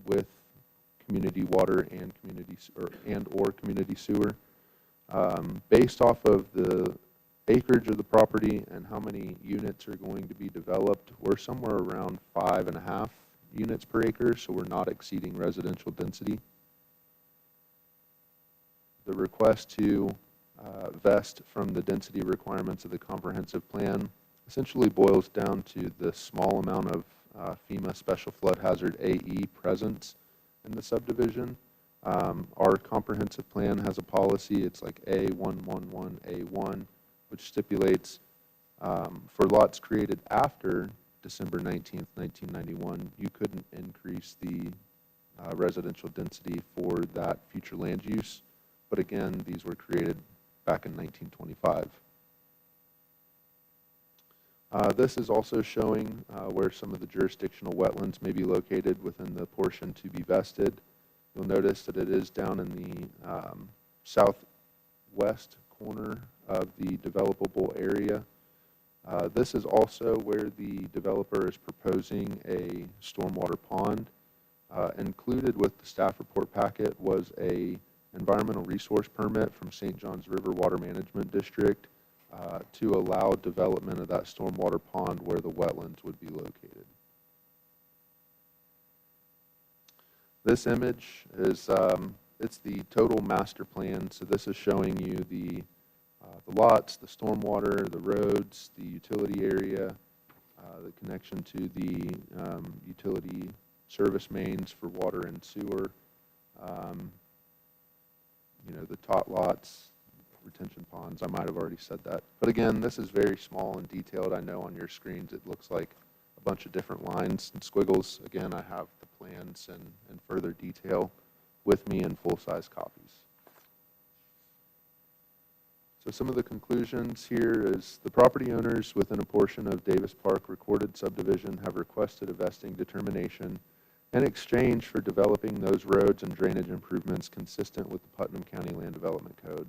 with community water and community sewer. Based off of the acreage of the property and how many units are going to be developed, we're somewhere around 5.5 units per acre, so we're not exceeding residential density. The request to vest from the density requirements of the comprehensive plan essentially boils down to the small amount of FEMA Special Flood Hazard AE presence in the subdivision. Our comprehensive plan has a policy, it's like A111A1, which stipulates for lots created after December 19th, 1991, you couldn't increase the residential density for that future land use. But again, these were created back in 1925. This is also showing where some of the jurisdictional wetlands may be located within the portion to be vested. You'll notice that it is down in the southwest corner of the developable area. This is also where the developer is proposing a stormwater pond. Included with the staff report packet was a environmental resource permit from St. Johns River Water Management District to allow development of that stormwater pond where the wetlands would be located. This image is, it's the total master plan. So this is showing you the lots, the stormwater, the roads, the utility area, the connection to the utility service mains for water and sewer, you know, the tot lots, retention ponds. I might have already said that. But again, this is very small and detailed. I know on your screens it looks like a bunch of different lines and squiggles. Again, I have the plans and further detail with me in full-size copies. So some of the conclusions here is the property owners within a portion of Davis Park recorded subdivision have requested a vesting determination in exchange for developing those roads and drainage improvements consistent with the Putnam County Land Development Code.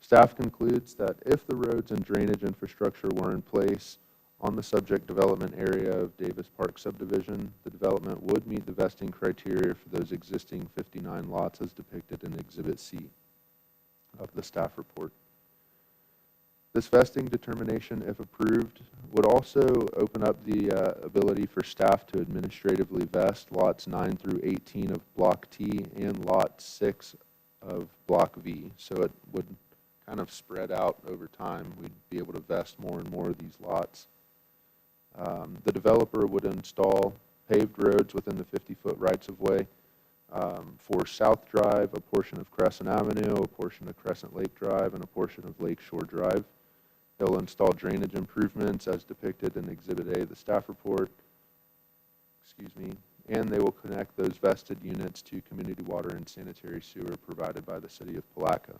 Staff concludes that if the roads and drainage infrastructure were in place on the subject development area of Davis Park subdivision, the development would meet the vesting criteria for those existing 59 lots as depicted in Exhibit C of the staff report. This vesting determination, if approved, would also open up the ability for staff to administratively vest lots 9 through 18 of Block T and Lot 6 of Block V. So it would kind of spread out over time. We'd be able to vest more and more of these lots. The developer would install paved roads within the 50-foot rights-of-way for South Drive, a portion of Crescent Avenue, a portion of Crescent Lake Drive, and a portion of Lakeshore Drive. They'll install drainage improvements as depicted in Exhibit A of the staff report, and they will connect those vested units to community water and sanitary sewer provided by the City of Palatka.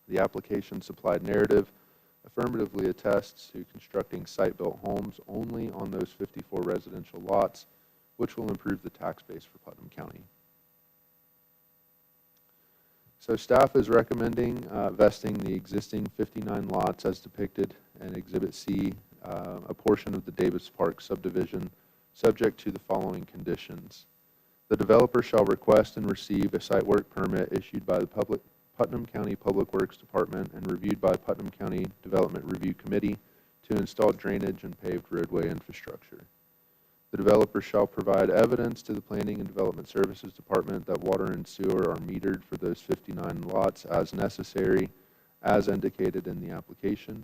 The application supplied narrative affirmatively attests to constructing site-built homes only on those 54 residential lots, which will improve the tax base for Putnam County. So staff is recommending vesting the existing 59 lots as depicted in Exhibit C, a portion of the Davis Park subdivision, subject to the following conditions. The developer shall request and receive a site work permit issued by the Putnam County Public Works Department and reviewed by Putnam County Development Review Committee to install drainage and paved roadway infrastructure. The developer shall provide evidence to the Planning and Development Services Department that water and sewer are metered for those 59 lots as necessary, as indicated in the application.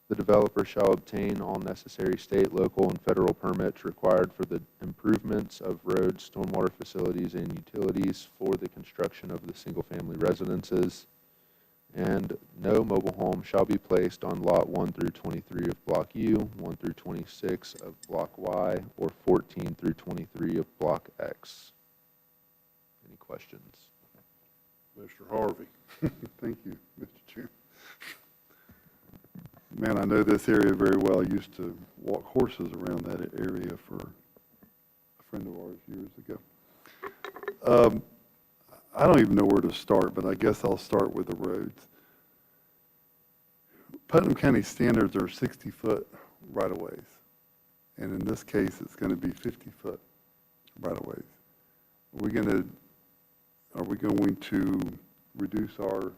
The developer shall obtain all necessary state, local, and federal permits required for the improvements of roads, stormwater facilities, and utilities for the construction of the single-family residences. And no mobile home shall be placed on Lot 1 through 23 of Block U, 1 through 26 of Block Y, or 14 through 23 of Block X. Any questions? Mr. Harvey. Thank you, Mr. Chair. Man, I know this area very well. I used to walk horses around that area for a friend of ours years ago. I don't even know where to start, but I guess I'll start with the roads. Putnam County standards are 60-foot right-of-ways, and in this case, it's going to be 50-foot right-of-ways. Are we going to reduce our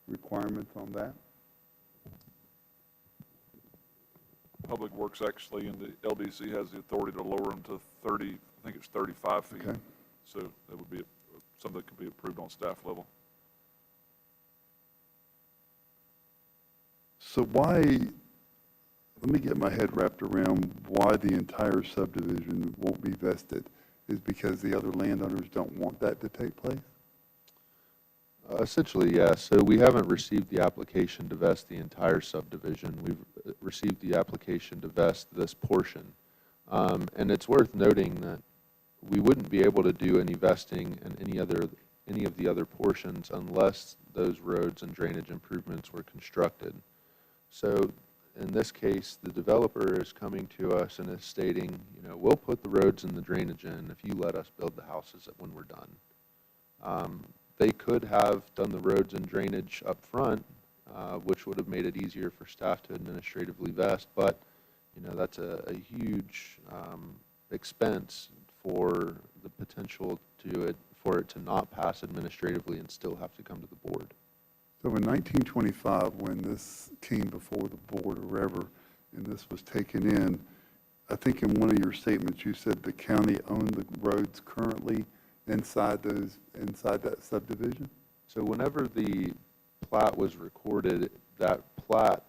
requirements on that? Public Works actually, and the LDC has the authority to lower them to 30, I think it's 35 feet. Okay. So that would be something that could be approved on staff level. So why, let me get my head wrapped around why the entire subdivision won't be vested. Is because the other landowners don't want that to take place? Essentially, yes. So we haven't received the application to vest the entire subdivision. We've received the application to vest this portion. And it's worth noting that we wouldn't be able to do any vesting in any of the other portions unless those roads and drainage improvements were constructed. So in this case, the developer is coming to us and is stating, you know, we'll put the roads and the drainage in if you let us build the houses when we're done. They could have done the roads and drainage up front, which would have made it easier for staff to administratively vest, but you know, that's a huge expense for the potential for it to not pass administratively and still have to come to the board. So in 1925, when this came before the board or wherever, and this was taken in, I think in one of your statements, you said the county owned the roads currently inside that subdivision? So whenever the plat was recorded, that plat,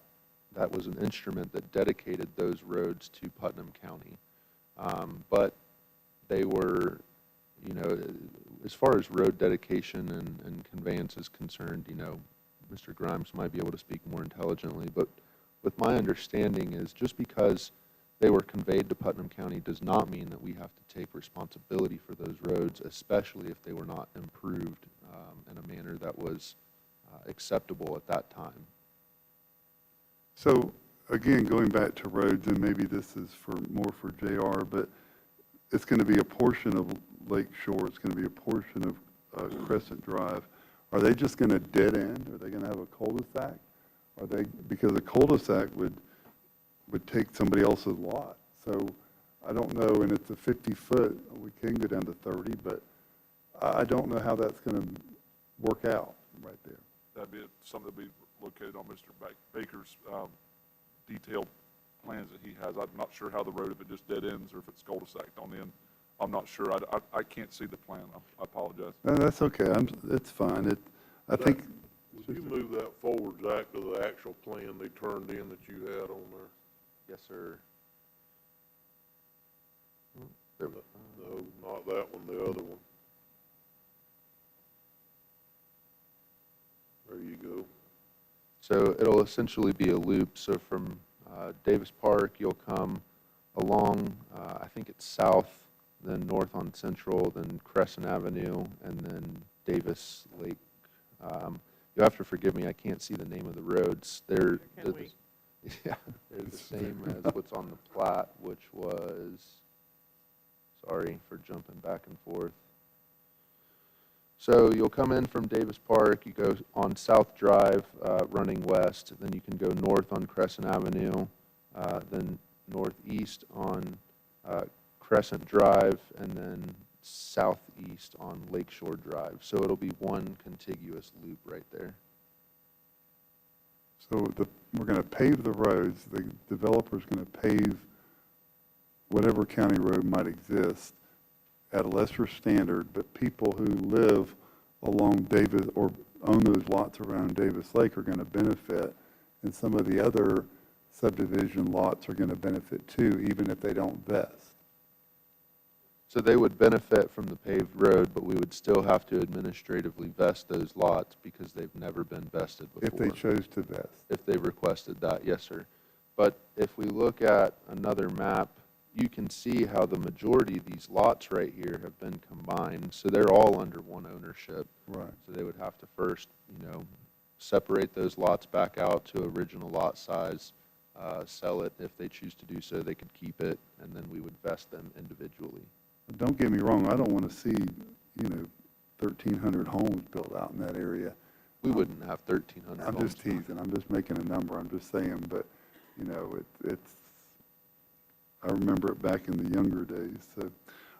that was an instrument that dedicated those roads to Putnam County. But they were, you know, as far as road dedication and conveyance is concerned, you know, Mr. Grimes might be able to speak more intelligently, but with my understanding is just because they were conveyed to Putnam County does not mean that we have to take responsibility for those roads, especially if they were not improved in a manner that was acceptable at that time. So again, going back to roads, and maybe this is more for JR, but it's going to be a portion of Lake Shore, it's going to be a portion of Crescent Drive. Are they just going to dead end? Are they going to have a cul-de-sac? Because a cul-de-sac would take somebody else's lot. So I don't know, and it's a 50-foot, we can go down to 30, but I don't know how that's going to work out right there. That'd be something that'd be located on Mr. Baker's detailed plans that he has. I'm not sure how the road, if it just dead ends or if it's cul-de-sac on the end. I'm not sure. I can't see the plan. I apologize. No, that's okay. It's fine. I think. Would you move that forward, Zach, to the actual plan they turned in that you had on there? Yes, sir. No, not that one, the other one. There you go. So it'll essentially be a loop. So from Davis Park, you'll come along, I think it's south, then north on Central, then Crescent Avenue, and then Davis Lake. You'll have to forgive me, I can't see the name of the roads. They're the same as what's on the plat, which was, sorry for jumping back and forth. So you'll come in from Davis Park, you go on South Drive, running west, then you can go north on Crescent Avenue, then northeast on Crescent Drive, and then southeast on Lakeshore Drive. So it'll be one contiguous loop right there. So we're going to pave the roads. The developer's going to pave whatever county road might exist at a lesser standard, but people who live along Davis or own those lots around Davis Lake are going to benefit, and some of the other subdivision lots are going to benefit too, even if they don't vest. So they would benefit from the paved road, but we would still have to administratively vest those lots because they've never been vested before. If they chose to vest. If they requested that, yes, sir. But if we look at another map, you can see how the majority of these lots right here have been combined. So they're all under one ownership. Right. So they would have to first, separate those lots back out to original lot size, sell it. If they choose to do so, they could keep it, and then we would vest them individually. Don't get me wrong, I don't want to see, 1,300 homes built out in that area. We wouldn't have 1,300 homes. I'm just teasing, I'm just making a number, I'm just saying, but, it's, I remember it back in the younger days, so.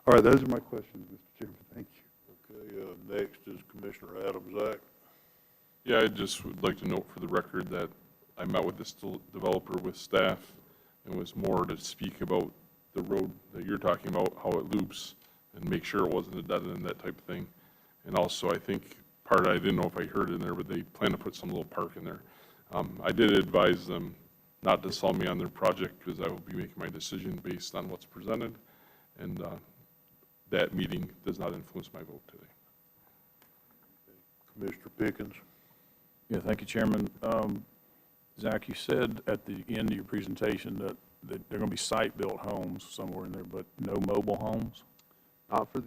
All right, those are my questions, Mr. Chairman, thank you. Okay, next is Commissioner Adams. Zach? Yeah, I just would like to note for the record that I met with this developer with staff, and was more to speak about the road that you're talking about, how it loops, and make sure it wasn't a dead end, that type of thing. And also, I think I didn't know if I heard in there, but they plan to put some little park in there. I did advise them not to sell me on their project, because I will be making my decision based on what's presented, and that meeting does not influence my vote today. Commissioner Pickens? Yeah, thank you, Chairman. Zach, you said at the end of your presentation that they're going to be site-built homes somewhere in there, but no mobile homes? Not for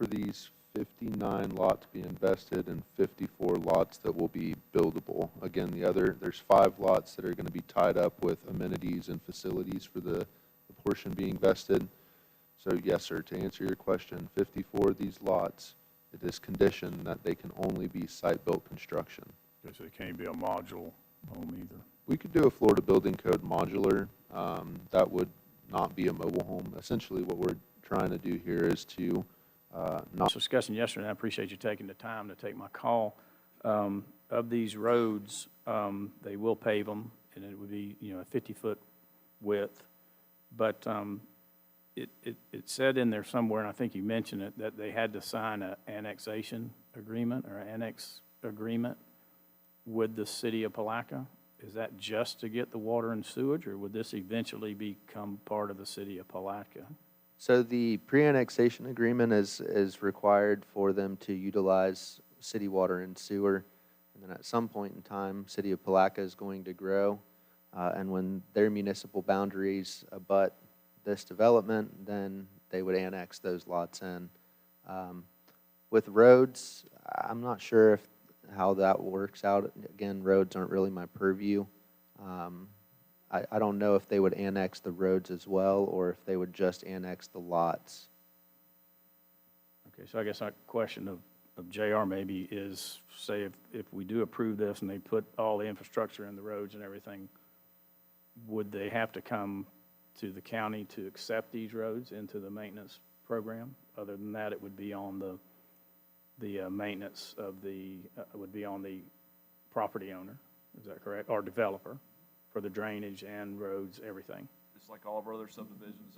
these 59 lots being invested and 54 lots that will be buildable. Again, there's 5 lots that are going to be tied up with amenities and facilities for the portion being vested. So yes, sir, to answer your question, 54 of these lots, it is conditioned that they can only be site-built construction. Okay, so it can't be a module home either. We could do a Florida Building Code modular. That would not be a mobile home. Essentially, what we're trying to do here is to not Discussing yesterday, and I appreciate you taking the time to take my call. Of these roads, they will pave them, and it would be, a 50-foot width. But it said in there somewhere, and I think you mentioned it, that they had to sign an annexation agreement or annex agreement with the city of Palaca. Is that just to get the water and sewage, or would this eventually become part of the city of Palaca? So the pre-annexation agreement is required for them to utilize city water and sewer. And then at some point in time, city of Palaca is going to grow. And when their municipal boundaries abut this development, then they would annex those lots in. With roads, I'm not sure how that works out. Again, roads aren't really my purview. I don't know if they would annex the roads as well, or if they would just annex the lots. Okay, so I guess our question of JR maybe is, say if we do approve this and they put all the infrastructure in the roads and everything, would they have to come to the county to accept these roads into the maintenance program? Other than that, it would be on the maintenance of would be on the property owner, is that correct? Or developer, for the drainage and roads, everything. It's like all of our other subdivisions,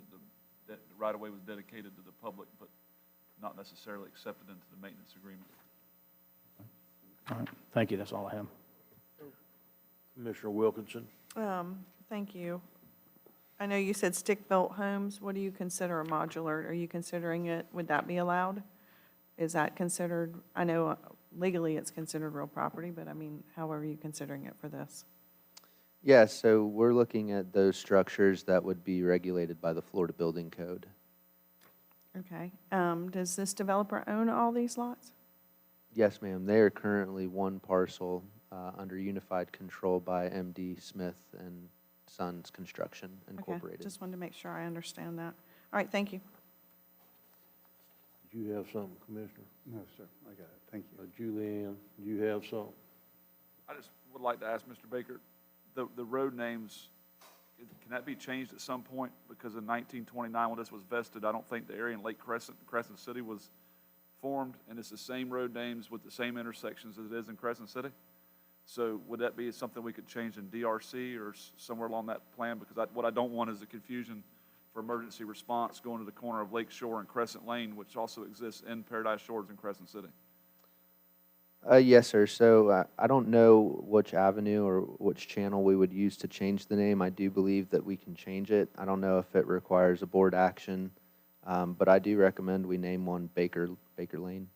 that the right-of-way was dedicated to the public, but not necessarily accepted into the maintenance agreement. All right, thank you, that's all I have. Commissioner Wilkinson? Thank you. I know you said stick-built homes. What do you consider a modular? Are you considering it, would that be allowed? Is that considered, I know legally it's considered real property, but I mean, how are you considering it for this? Yeah, so we're looking at those structures that would be regulated by the Florida Building Code. Okay. Does this developer own all these lots? Yes, ma'am. They are currently one parcel under unified control by MD Smith and Sons Construction Incorporated. Okay, just wanted to make sure I understand that. All right, thank you. Did you have something, Commissioner? No, sir, I got it, thank you. Julianne, do you have something? I just would like to ask Mr. Baker, the road names, can that be changed at some point? Because in 1929, when this was vested, I don't think the area in Lake Crescent City was formed, and it's the same road names with the same intersections as it is in Crescent City. So would that be something we could change in DRC or somewhere along that plan? Because what I don't want is a confusion for emergency response going to the corner of Lake Shore and Crescent Lane, which also exists in Paradise Shores and Crescent City. Yes, sir. So I don't know which avenue or which channel we would use to change the name. I do believe that we can change it. I don't know if it requires a board action, but I do recommend we name one Baker Lane.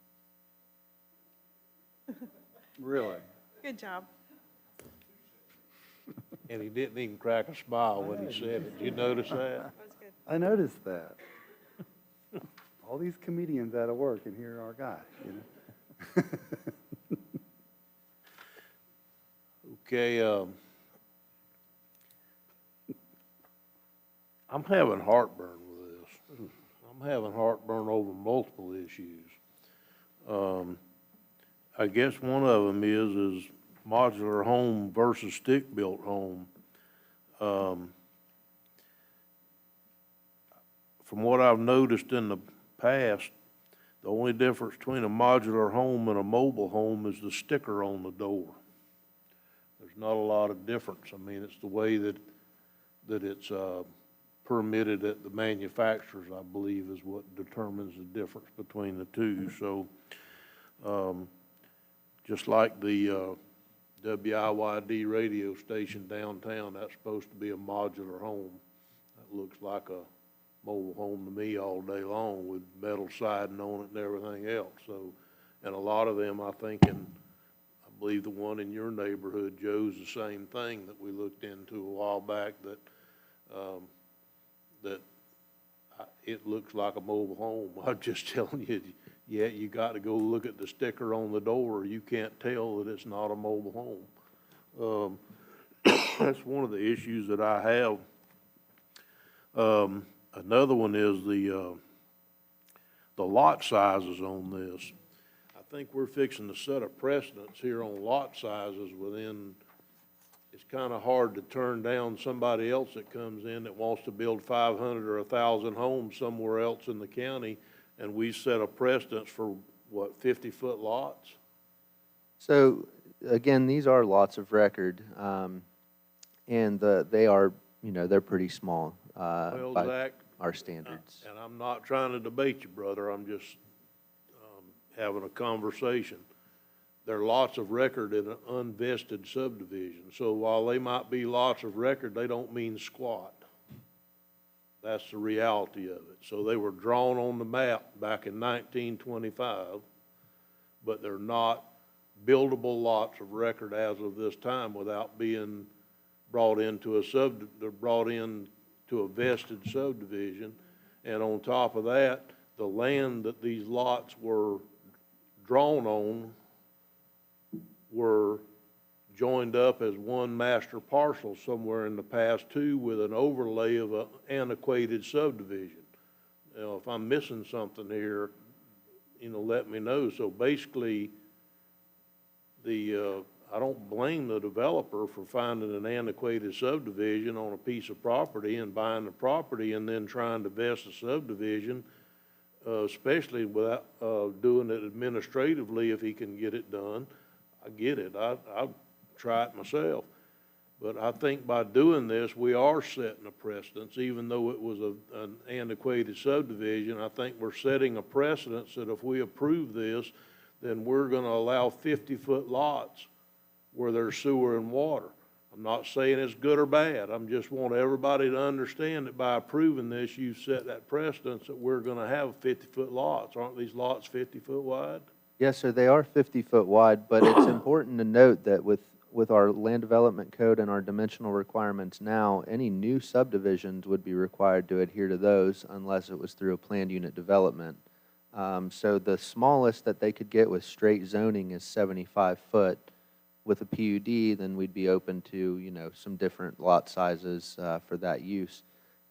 Really? Good job. And he didn't even crack a smile when he said it. Did you notice that? I noticed that. All these comedians out of work, and here our guy, you know? Okay, I'm having heartburn with this. I'm having heartburn over multiple issues. I guess one of them is modular home versus stick-built home. From what I've noticed in the past, the only difference between a modular home and a mobile home is the sticker on the door. There's not a lot of difference. I mean, it's the way that it's permitted at the manufacturers, I believe, is what determines the difference between the two. So, just like the WIYD radio station downtown, that's supposed to be a modular home. That looks like a mobile home to me all day long with metal siding on it and everything else. So, and a lot of them, I think, I believe the one in your neighborhood, Joe's, the same thing that we looked into a while back, that it looks like a mobile home. I'm just telling you, yeah, you got to go look at the sticker on the door, or you can't tell that it's not a mobile home. That's one of the issues that I have. Another one is the lot sizes on this. I think we're fixing to set a precedence here on lot sizes within, it's kind of hard to turn down somebody else that comes in that wants to build 500 or 1,000 homes somewhere else in the county and we set a precedence for, what, 50-foot lots? So, again, these are lots of record, and they are, they're pretty small Well, by Zach, our standards. and I'm not trying to debate you, brother, I'm just having a conversation. There are lots of record in an unvested subdivision, so while they might be lots of record, they don't mean squat. That's the reality of it. So they were drawn on the map back in 1925, but they're not buildable lots of record as of this time without being brought into they're brought into a vested subdivision. And on top of that, the land that these lots were drawn on were joined up as one master parcel somewhere in the past too, with an overlay of an antiquated subdivision. Now, if I'm missing something here, let me know. So basically, I don't blame the developer for finding an antiquated subdivision on a piece of property and buying the property and then trying to vest the subdivision, especially without doing it administratively if he can get it done. I get it. I'll try it myself. But I think by doing this, we are setting a precedence, even though it was an antiquated subdivision. I think we're setting a precedence that if we approve this, then we're going to allow 50-foot lots where there's sewer and water. I'm not saying it's good or bad. I'm just want everybody to understand that by approving this, you set that precedence that we're going to have 50-foot lots. Aren't these lots 50-foot wide? Yes, sir, they are 50-foot wide, but it's important to note that with our land development code and our dimensional requirements now, any new subdivisions would be required to adhere to those unless it was through a planned unit development. So the smallest that they could get with straight zoning is 75 foot. With a PUD, then we'd be open to, some different lot sizes for that use.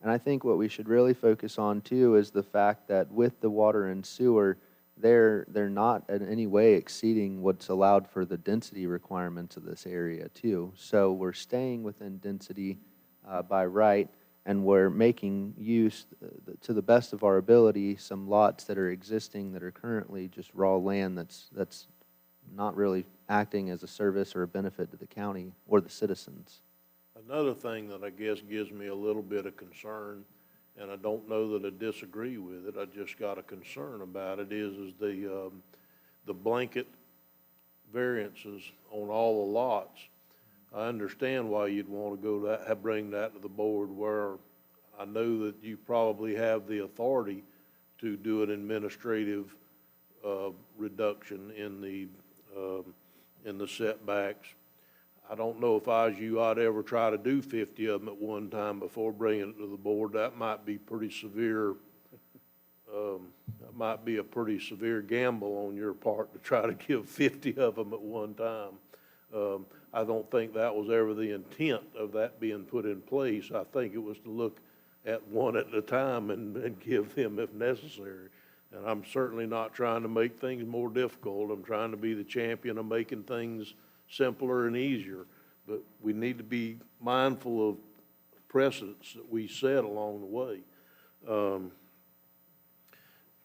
And I think what we should really focus on too is the fact that with the water and sewer, they're not in any way exceeding what's allowed for the density requirements of this area too. So we're staying within density by right, and we're making use, to the best of our ability, some lots that are existing that are currently just raw land that's not really acting as a service or a benefit to the county or the citizens. Another thing that I guess gives me a little bit of concern, and I don't know that I disagree with it, I just got a concern about it, is the blanket variances on all the lots. I understand why you'd want to go bring that to the board, where I know that you probably have the authority to do an administrative reduction in the setbacks. I don't know if I was you, I'd ever try to do 50 of them at one time before bringing it to the board. That might be pretty severe. That might be a pretty severe gamble on your part to try to give 50 of them at one time. I don't think that was ever the intent of that being put in place. I think it was to look at one at a time and give them if necessary. And I'm certainly not trying to make things more difficult. I'm trying to be the champion of making things simpler and easier. But we need to be mindful of precedents that we set along the way. The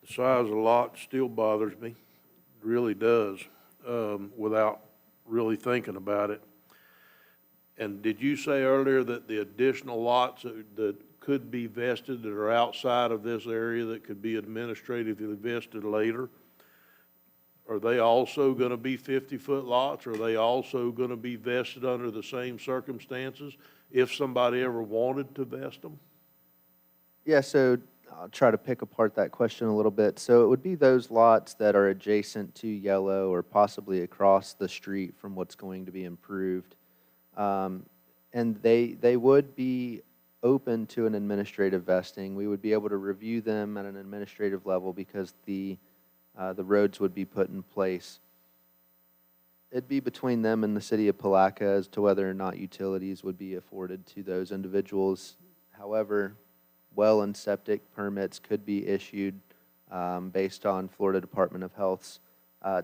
size of the lot still bothers me, it really does, without really thinking about it. And did you say earlier that the additional lots that could be vested that are outside of this area that could be administratively vested later, are they also going to be 50-foot lots? Are they also going to be vested under the same circumstances if somebody ever wanted to vest them? Yeah, so I'll try to pick apart that question a little bit. So it would be those lots that are adjacent to Yellow or possibly across the street from what's going to be improved. And they would be open to an administrative vesting. We would be able to review them at an administrative level because the roads would be put in place. It'd be between them and the city of Palaca as to whether or not utilities would be afforded to those individuals. However, well and septic permits could be issued based on Florida Department of Health's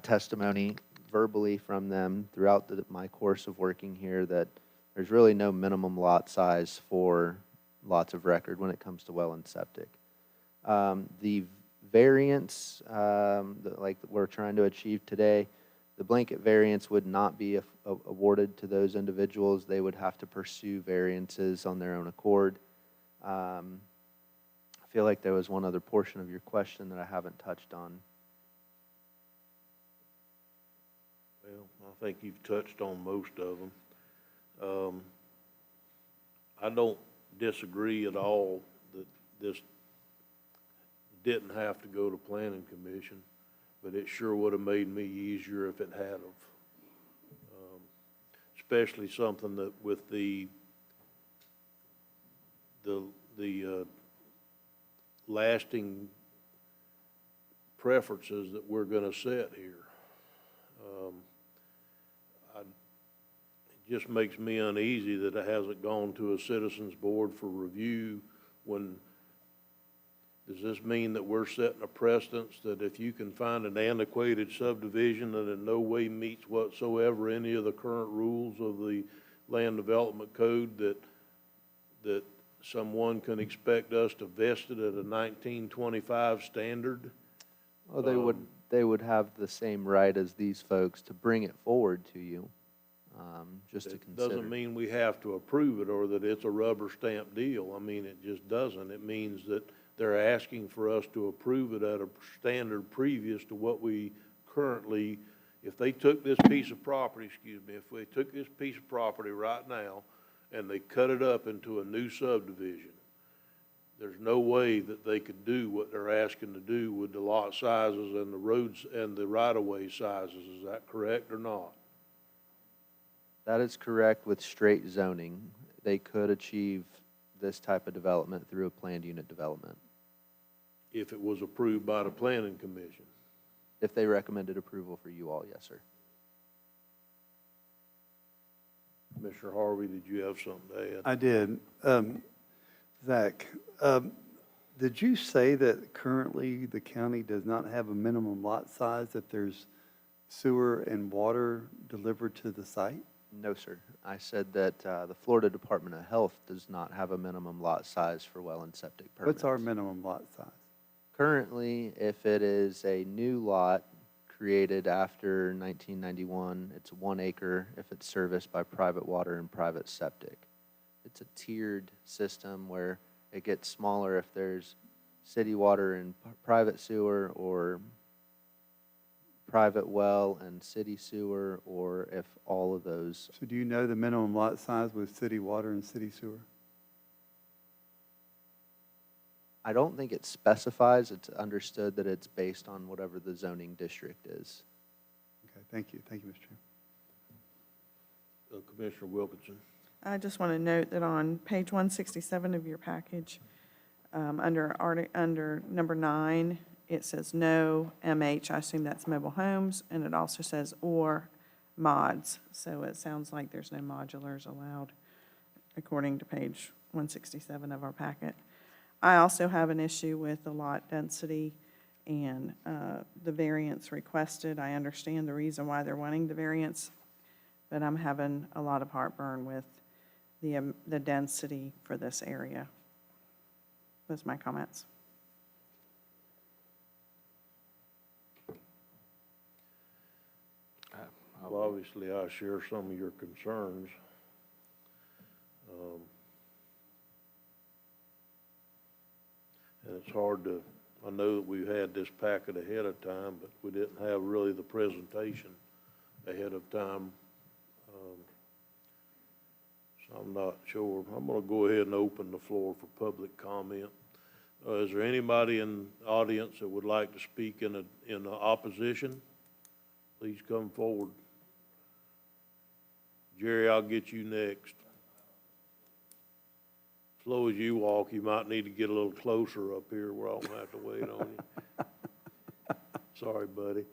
testimony verbally from them throughout my course of working here that there's really no minimum lot size for lots of record when it comes to well and septic. The variance, like we're trying to achieve today, the blanket variance would not be awarded to those individuals. They would have to pursue variances on their own accord. I feel like there was one other portion of your question that I haven't touched on. Well, I think you've touched on most of them. I don't disagree at all that this didn't have to go to planning commission, but it sure would have made me easier if it had of. Especially something that with the lasting preferences that we're going to set here. It just makes me uneasy that it hasn't gone to a citizens board for review. When does this mean that we're setting a precedence that if you can find an antiquated subdivision that in no way meets whatsoever any of the current rules of the land development code, that someone can expect us to vest it at a 1925 standard? Well, they would have the same right as these folks to bring it forward to you, just to consider. Doesn't mean we have to approve it or that it's a rubber stamp deal. I mean, it just doesn't. It means that they're asking for us to approve it at a standard previous to what we currently, if they took this piece of property, if they took this piece of property right now and they cut it up into a new subdivision, there's no way that they could do what they're asking to do with the lot sizes and the roads and the right-of-way sizes. Is that correct or not? That is correct with straight zoning. They could achieve this type of development through a planned unit development. If it was approved by the planning commission. If they recommended approval for you all, yes, sir. Commissioner Harvey, did you have something to add? I did. Zach, did you say that currently the county does not have a minimum lot size if there's sewer and water delivered to the site? No, sir. I said that the Florida Department of Health does not have a minimum lot size for well and septic permits. What's our minimum lot size? Currently, if it is a new lot created after 1991, it's 1 acre if it's serviced by private water and private septic. It's a tiered system where it gets smaller if there's city water and private sewer, or private well and city sewer, or if all of those. So do you know the minimum lot size with city water and city sewer? I don't think it specifies. It's understood that it's based on whatever the zoning district is. Okay, thank you. Thank you, Mr. Chairman. Commissioner Wilkinson. I just want to note that on page 167 of your package, under number 9, it says no MH. I assume that's mobile homes, and it also says or mods. So it sounds like there's no modulars allowed, according to page 167 of our packet. I also have an issue with the lot density and the variance requested. I understand the reason why they're wanting the variance, but I'm having a lot of heartburn with the density for this area. Those are my comments. Well, obviously, I share some of your concerns. And it's hard to, I know that we've had this packet ahead of time, but we didn't have really the presentation ahead of time. So I'm not sure. I'm going to go ahead and open the floor for public comment. Is there anybody in the audience that would like to speak in opposition? Please come forward. Jerry, I'll get you next. Slow as you walk, you might need to get a little closer up here where I don't have to wait on you. Sorry, buddy.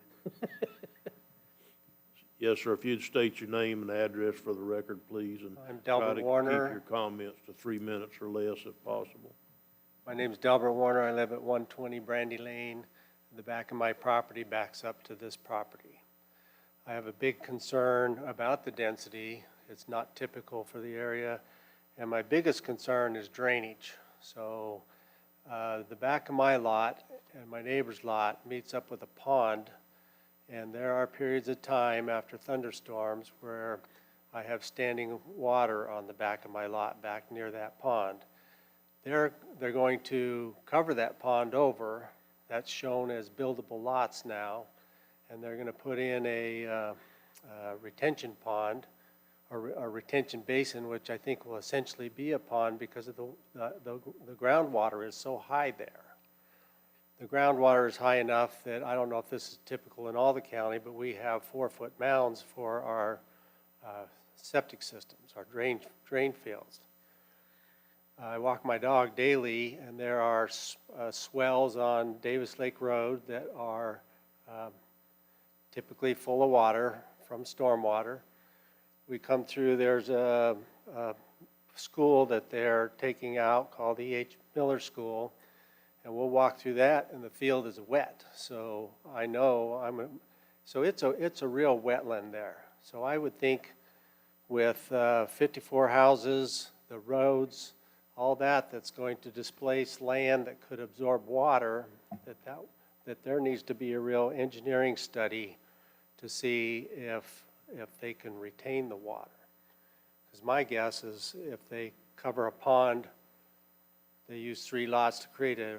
Yes, sir, if you'd state your name and address for the record, please, and I'm try Delbert to Warner. keep your comments to 3 minutes or less if possible. My name is Delbert Warner. I live at 120 Brandy Lane. The back of my property backs up to this property. I have a big concern about the density. It's not typical for the area. And my biggest concern is drainage. So the back of my lot and my neighbor's lot meets up with a pond, and there are periods of time after thunderstorms where I have standing water on the back of my lot, back near that pond. They're going to cover that pond over. That's shown as buildable lots now, and they're going to put in a retention pond, or a retention basin, which I think will essentially be a pond because of the groundwater is so high there. The groundwater is high enough that, I don't know if this is typical in all the county, but we have 4-foot mounds for our septic systems, our drain fields. I walk my dog daily, and there are swells on Davis Lake Road that are typically full of water from stormwater. We come through, there's a school that they're taking out called the E.H. Miller School, and we'll walk through that, and the field is wet. So I know so it's a real wetland there. So I would think with 54 houses, the roads, all that's going to displace land that could absorb water, that there needs to be a real engineering study to see if they can retain the water. Because my guess is if they cover a pond, they use 3 lots to create a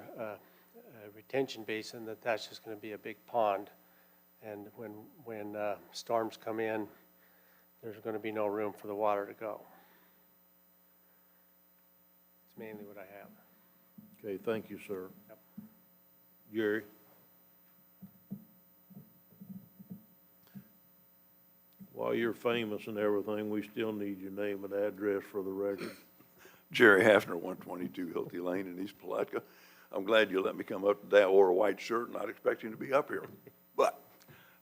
retention basin, that's just going to be a big pond. And when storms come in, there's going to be no room for the water to go. It's mainly what I have. Okay, thank you, sir. Yep. Jerry? While you're famous and everything, we still need your name and address for the record. Jerry Hafner, 122 Hilty Lane in East Palatka. I'm glad you let me come up today. I wore a white shirt, not expecting to be up here. But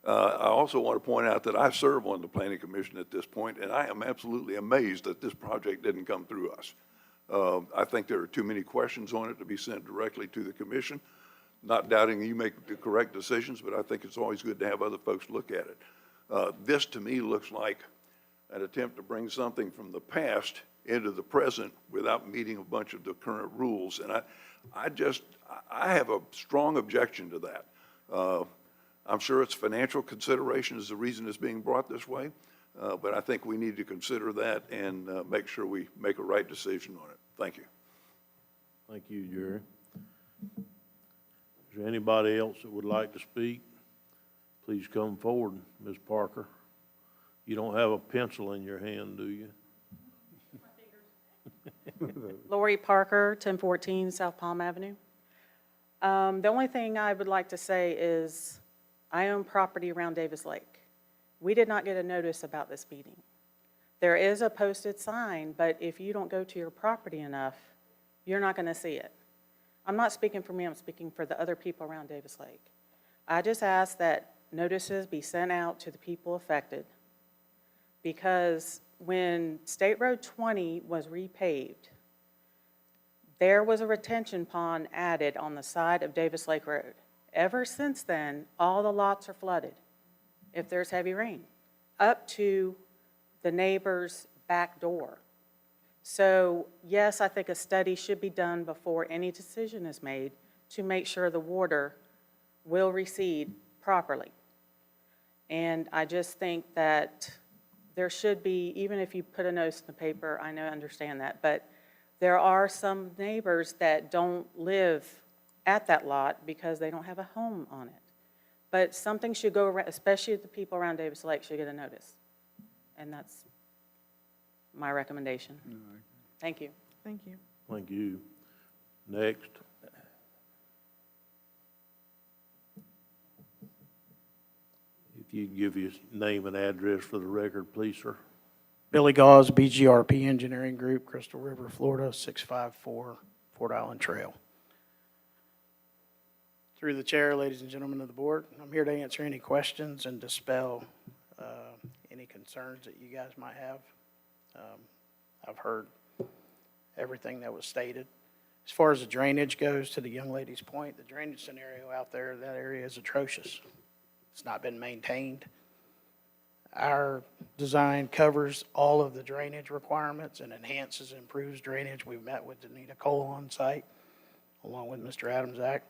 I also want to point out that I serve on the Planning Commission at this point, and I am absolutely amazed that this project didn't come through us. I think there are too many questions on it to be sent directly to the commission. Not doubting you make the correct decisions, but I think it's always good to have other folks look at it. This, to me, looks like an attempt to bring something from the past into the present without meeting a bunch of the current rules. And I have a strong objection to that. I'm sure it's financial consideration is the reason it's being brought this way, but I think we need to consider that and make sure we make a right decision on it. Thank you. Thank you, Jerry. Is there anybody else that would like to speak? Please come forward, Ms. Parker. You don't have a pencil in your hand, do you? Lori Parker, 1014 South Palm Avenue. The only thing I would like to say is I own property around Davis Lake. We did not get a notice about this meeting. There is a posted sign, but if you don't go to your property enough, you're not going to see it. I'm not speaking for me, I'm speaking for the other people around Davis Lake. I just ask that notices be sent out to the people affected, because when State Road 20 was repaved, there was a retention pond added on the side of Davis Lake Road. Ever since then, all the lots are flooded if there's heavy rain, up to the neighbor's back door. So yes, I think a study should be done before any decision is made to make sure the water will recede properly. And I just think that there should be, even if you put a notice in the paper, I understand that, but there are some neighbors that don't live at that lot because they don't have a home on it. But something should go around, especially the people around Davis Lake should get a notice. And that's my recommendation. Thank you. Thank you. Thank you. Next. If you'd give your name and address for the record, please, sir. Billy Gauze, BGRP Engineering Group, Crystal River, Florida, 654 Fort Island Trail. Through the chair, ladies and gentlemen of the board, I'm here to answer any questions and dispel any concerns that you guys might have. I've heard everything that was stated. As far as the drainage goes, to the young lady's point, the drainage scenario out there, that area is atrocious. It's not been maintained. Our design covers all of the drainage requirements and enhances and improves drainage. We've met with Danita Cole on site, along with Mr. Adamsack.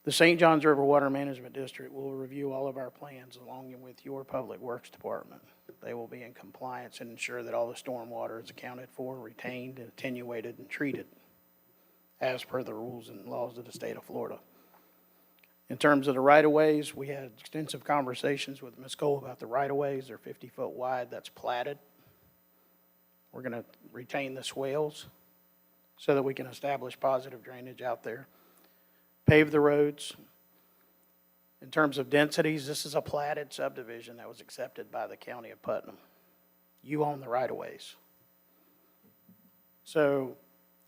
The St. Johns River Water Management District will review all of our plans along with your Public Works Department. They will be in compliance and ensure that all the stormwater is accounted for, retained, and attenuated and treated as per the rules and laws of the state of Florida. In terms of the right-of-ways, we had extensive conversations with Ms. Cole about the right-of-ways. They're 50-foot wide. That's platted. We're going to retain the swales so that we can establish positive drainage out there. Pave the roads. In terms of densities, this is a platted subdivision that was accepted by the county of Putnam. You own the right-of-ways. So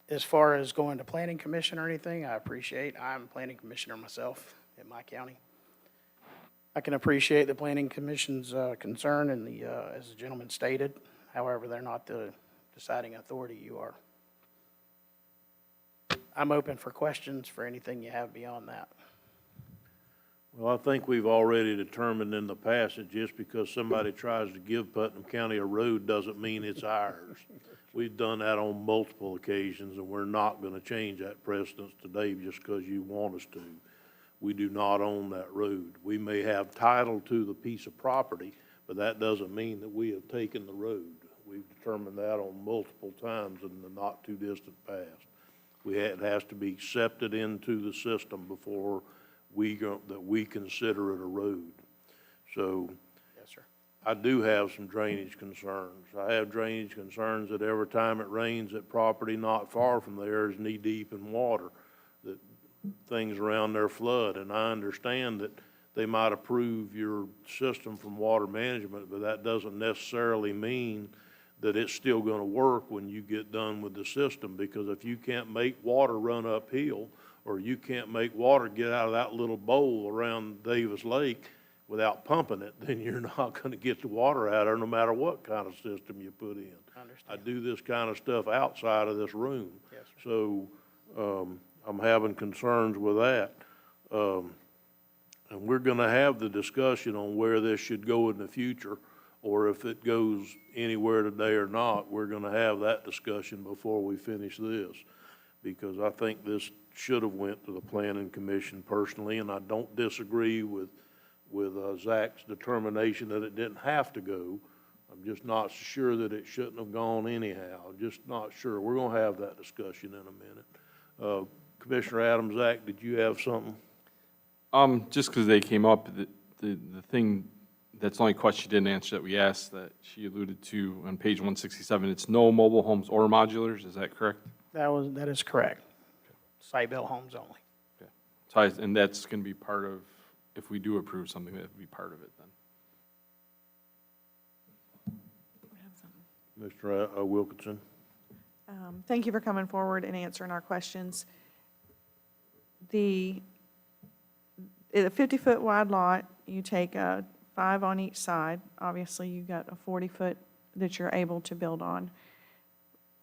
as far as going to planning commission or anything, I appreciate, I'm planning commissioner myself in my county. I can appreciate the planning commission's concern and as the gentleman stated. However, they're not the deciding authority, you are. I'm open for questions for anything you have beyond that. Well, I think we've already determined in the past that just because somebody tries to give Putnam County a road doesn't mean it's ours. We've done that on multiple occasions, and we're not going to change that precedence today just because you want us to. We do not own that road. We may have title to the piece of property, but that doesn't mean that we have taken the road. We've determined that on multiple times in the not-too-distant past. It has to be accepted into the system before that we consider it a road. So Yes, sir. I do have some drainage concerns. I have drainage concerns that every time it rains, that property not far from there is knee-deep in water, that things around there flood. And I understand that they might approve your system from water management, but that doesn't necessarily mean that it's still going to work when you get done with the system, because if you can't make water run uphill, or you can't make water get out of that little bowl around Davis Lake without pumping it, then you're not going to get the water out of there no matter what kind of system you put in. I do this kind of stuff outside of this room. Yes, sir. So I'm having concerns with that. And we're going to have the discussion on where this should go in the future, or if it goes anywhere today or not. We're going to have that discussion before we finish this, because I think this should have went to the planning commission personally, and I don't disagree with Zach's determination that it didn't have to go. I'm just not sure that it shouldn't have gone anyhow. I'm just not sure. We're going to have that discussion in a minute. Commissioner Adams, Zach, did you have something? Just because they came up, the thing, that's the only question she didn't answer that we asked, that she alluded to on page 167, it's no mobile homes or modulars, is that correct? That is correct. Site-built homes only. So and that's going to be part of, if we do approve something, that would be part of it then. Mr. Wilkinson? Thank you for coming forward and answering our questions. The 50-foot wide lot, you take 5 on each side. Obviously, you've got a 40-foot that you're able to build on.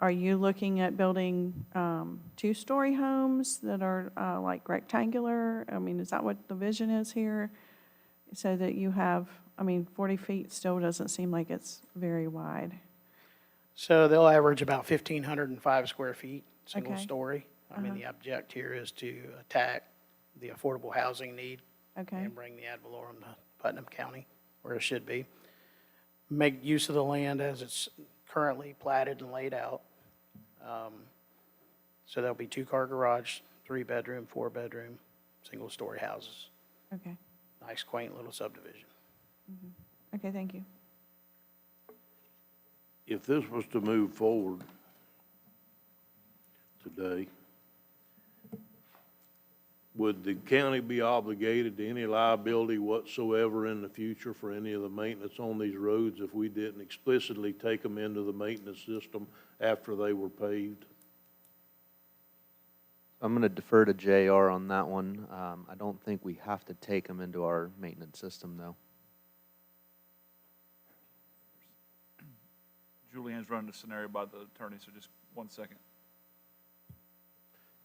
Are you looking at building 2-story homes that are like rectangular? I mean, is that what the vision is here? So that you have, 40 feet still doesn't seem like it's very wide. So they'll average about 1,505 square feet, single Okay. story. The object here is to attack the affordable housing need Okay. and bring the ad valorem to Putnam County, where it should be. Make use of the land as it's currently platted and laid out. So there'll be 2-car garage, 3-bedroom, 4-bedroom, single-story houses. Okay. Nice, quaint little subdivision. Okay, thank you. If this was to move forward today, would the county be obligated to any liability whatsoever in the future for any of the maintenance on these roads if we didn't explicitly take them into the maintenance system after they were paved? I'm going to defer to JR on that one. I don't think we have to take them into our maintenance system, though. Julianne's running the scenario by the attorney, so just 1 second.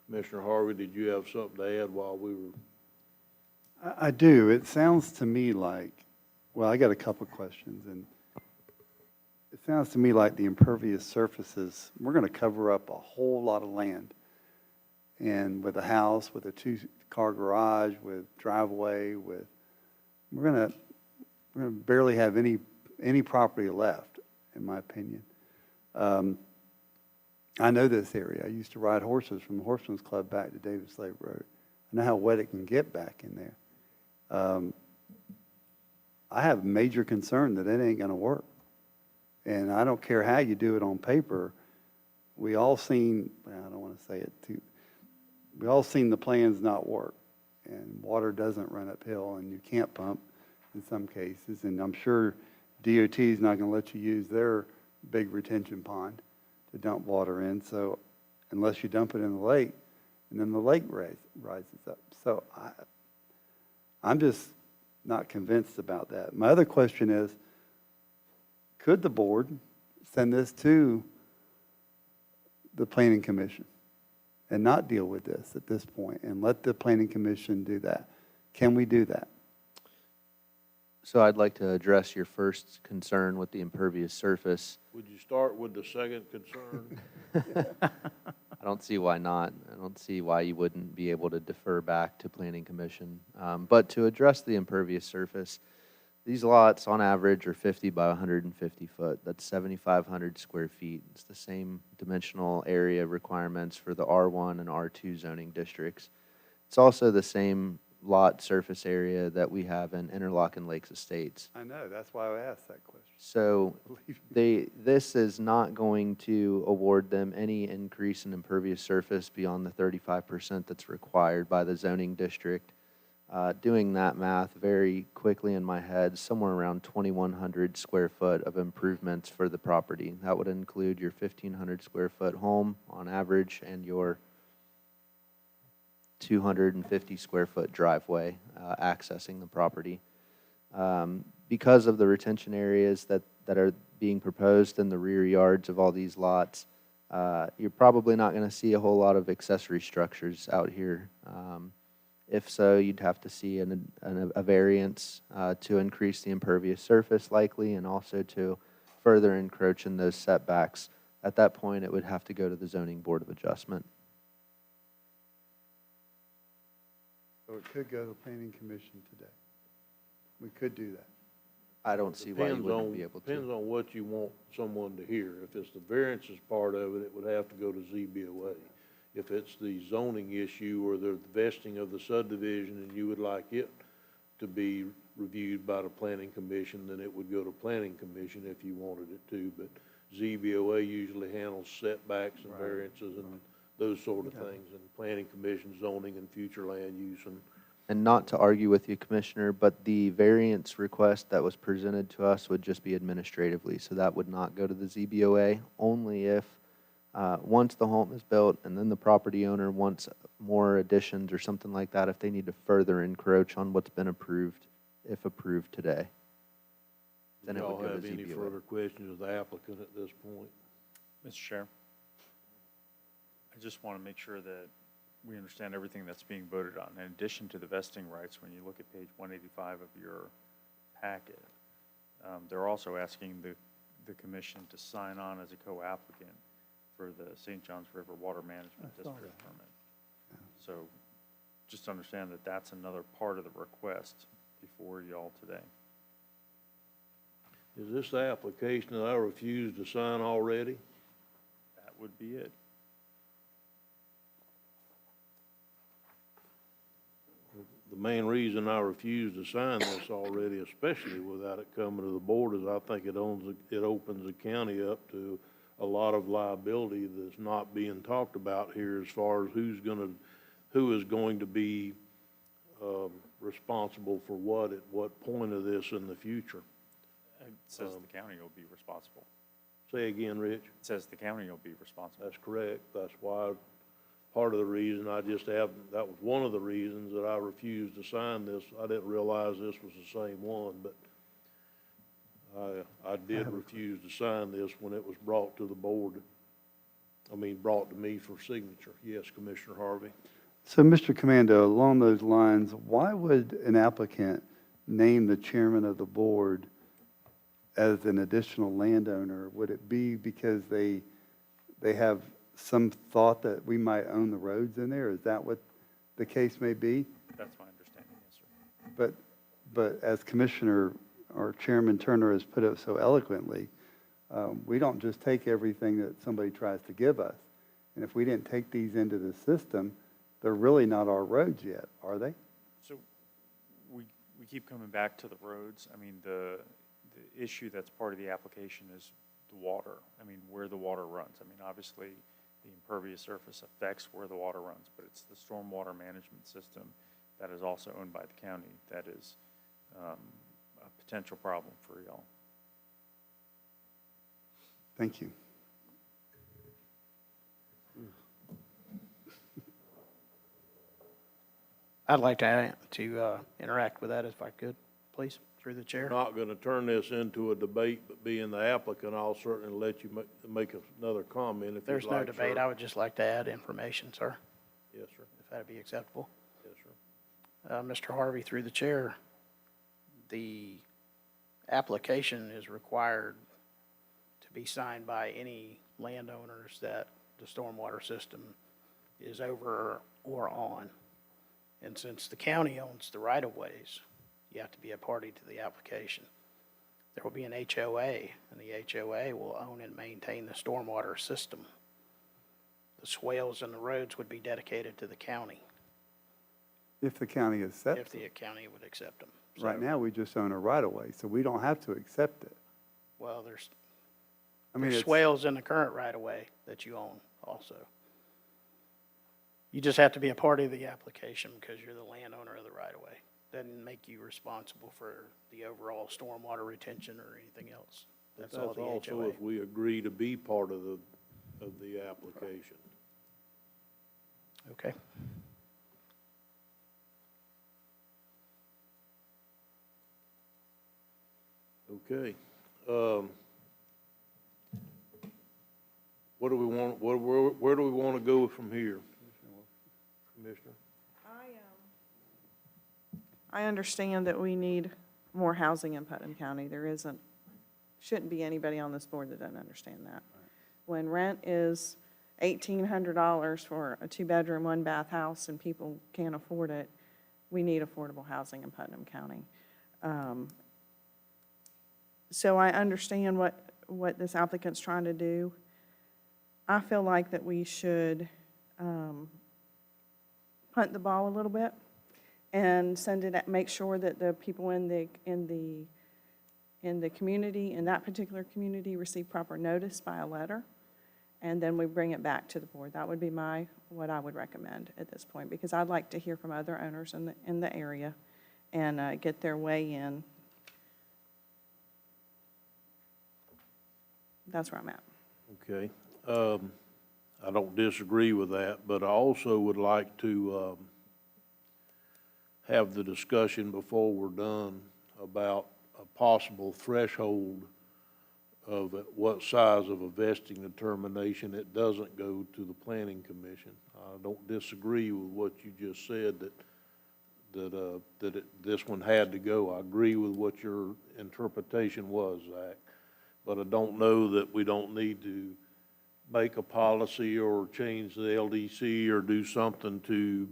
Commissioner Harvey, did you have something to add while we were? I do. It sounds to me like, well, I got a couple questions, and it sounds to me like the impervious surfaces, we're going to cover up a whole lot of land. and with a house, with a two-car garage, with driveway, with, we're gonna barely have any property left, in my opinion. I know this area. I used to ride horses from the Horsemen's Club back to Davis Lake Road. I know how wet it can get back in there. I have major concern that it ain't gonna work. And I don't care how you do it on paper. We all seen, well, I don't want to say it too, we all seen the plans not work. And water doesn't run uphill, and you can't pump in some cases. And I'm sure DOT is not going to let you use their big retention pond to dump water in. So unless you dump it in the lake, and then the lake rises up. So I'm just not convinced about that. My other question is, could the board send this to the Planning Commission and not deal with this at this point and let the Planning Commission do that? Can we do that? So I'd like to address your first concern with the impervious surface. Would you start with the second concern? I don't see why not. I don't see why you wouldn't be able to defer back to Planning Commission. But to address the impervious surface, these lots on average are 50 by 150 foot. That's 7,500 square feet. It's the same dimensional area requirements for the R1 and R2 zoning districts. It's also the same lot surface area that we have in Interlochen Lakes Estates. I know, that's why I asked that question. So this is not going to award them any increase in impervious surface beyond the 35% that's required by the zoning district. Doing that math very quickly in my head, somewhere around 2,100 square foot of improvements for the property. That would include your 1,500 square foot home on average and your 250 square foot driveway accessing the property. Because of the retention areas that are being proposed in the rear yards of all these lots, you're probably not going to see a whole lot of accessory structures out here. If so, you'd have to see a variance to increase the impervious surface likely, and also to further encroach in those setbacks. At that point, it would have to go to the Zoning Board of Adjustment. So it could go to the Planning Commission today. We could do that. I don't see why you wouldn't be able to. Depends on what you want someone to hear. If it's the variances part of it, it would have to go to ZBOA. If it's the zoning issue or the vesting of the subdivision and you would like it to be reviewed by the Planning Commission, then it would go to Planning Commission if you wanted it to. But ZBOA usually handles setbacks and variances and those sort of things, and Planning Commission zoning and future land use. And not to argue with you, Commissioner, but the variance request that was presented to us would just be administratively. So that would not go to the ZBOA, only if once the home is built and then the property owner wants more additions or something like that, if they need to further encroach on what's been approved, if approved today, then it would go to ZBOA. Do y'all have any further questions of the applicant at this point? Mr. Chair, I just want to make sure that we understand everything that's being voted on. In addition to the vesting rights, when you look at page 185 of your packet, they're also asking the commission to sign on as a co-applicant for the St. Johns River Water Management District permit. So just understand that that's another part of the request before y'all today. Is this the application that I refused to sign already? That would be it. The main reason I refused to sign this already, especially without it coming to the board, is I think it opens the county up to a lot of liability that's not being talked about here as far as who is going to be responsible for what at what point of this in the future. It says the county will be responsible. Say again, Rich? It says the county will be responsible. That's correct. That's why part of the reason that was one of the reasons that I refused to sign this. I didn't realize this was the same one, but I did refuse to sign this when it was brought to the board. Brought to me for signature. Yes, Commissioner Harvey. So, Mr. Commando, along those lines, why would an applicant name the chairman of the board as an additional landowner? Would it be because they have some thought that we might own the roads in there? Is that what the case may be? That's my understanding, yes, sir. But as Commissioner or Chairman Turner has put it so eloquently, we don't just take everything that somebody tries to give us. And if we didn't take these into the system, they're really not our roads yet, are they? So we keep coming back to the roads. I mean, the issue that's part of the application is the water. I mean, where the water runs. I mean, obviously, the impervious surface affects where the water runs, but it's the stormwater management system that is also owned by the county that is a potential problem for y'all. Thank you. I'd like to interact with that if I could, please, through the We're chair. not going to turn this into a debate, but being the applicant, I'll certainly let you make another comment if you'd There's like, no debate. sir. I would just like to add information, sir, Yes, sir. if that'd be acceptable. Yes, sir. Mr. Harvey, through the chair, the application is required to be signed by any landowners that the stormwater system is over or on. And since the county owns the right-of-ways, you have to be a party to the application. There will be an HOA, and the HOA will own and maintain the stormwater system. The swales and the roads would be dedicated to the county, If the county accepts if the it. county would accept them. Right So, now, we just own a right-of-way, so we don't have to accept it. well, I mean, there's it's, swales in the current right-of-way that you own also. You just have to be a party to the application because you're the landowner of the right-of-way. Doesn't make you responsible for the overall stormwater retention or anything else. But That's all the also HOA. if we agree to be part of the application. Okay. Okay. What do we want, where do we want to go from here? Commissioner? I understand that we need more housing in Putnam County. There shouldn't be anybody on this board that doesn't understand that. When rent is $1,800 for a 2-bedroom, 1-bath house and people can't afford it, we need affordable housing in Putnam County. So I understand what this applicant's trying to do. I feel like that we should punt the ball a little bit and make sure that the people in the community, in that particular community, receive proper notice by a letter, and then we bring it back to the board. That would be what I would recommend at this point, because I'd like to hear from other owners in the area and get their way in. That's where I'm at. Okay. I don't disagree with that, but I also would like to have the discussion before we're done about a possible threshold of at what size of a vesting determination it doesn't go to the planning commission. I don't disagree with what you just said this one had to go. I agree with what your interpretation was, Zach. But I don't know that we don't need to make a policy or change the LDC or do something to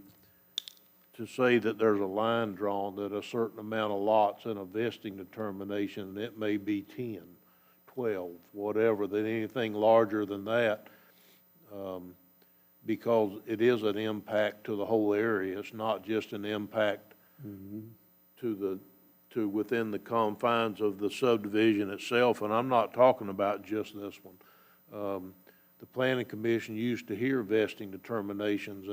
say that there's a line drawn that a certain amount of lots in a vesting determination, and it may be 10, 12, whatever, that anything larger than that, because it is an impact to the whole area. It's not just an impact to within the confines of the subdivision itself, and I'm not talking about just this one. The Planning Commission used to hear vesting determinations,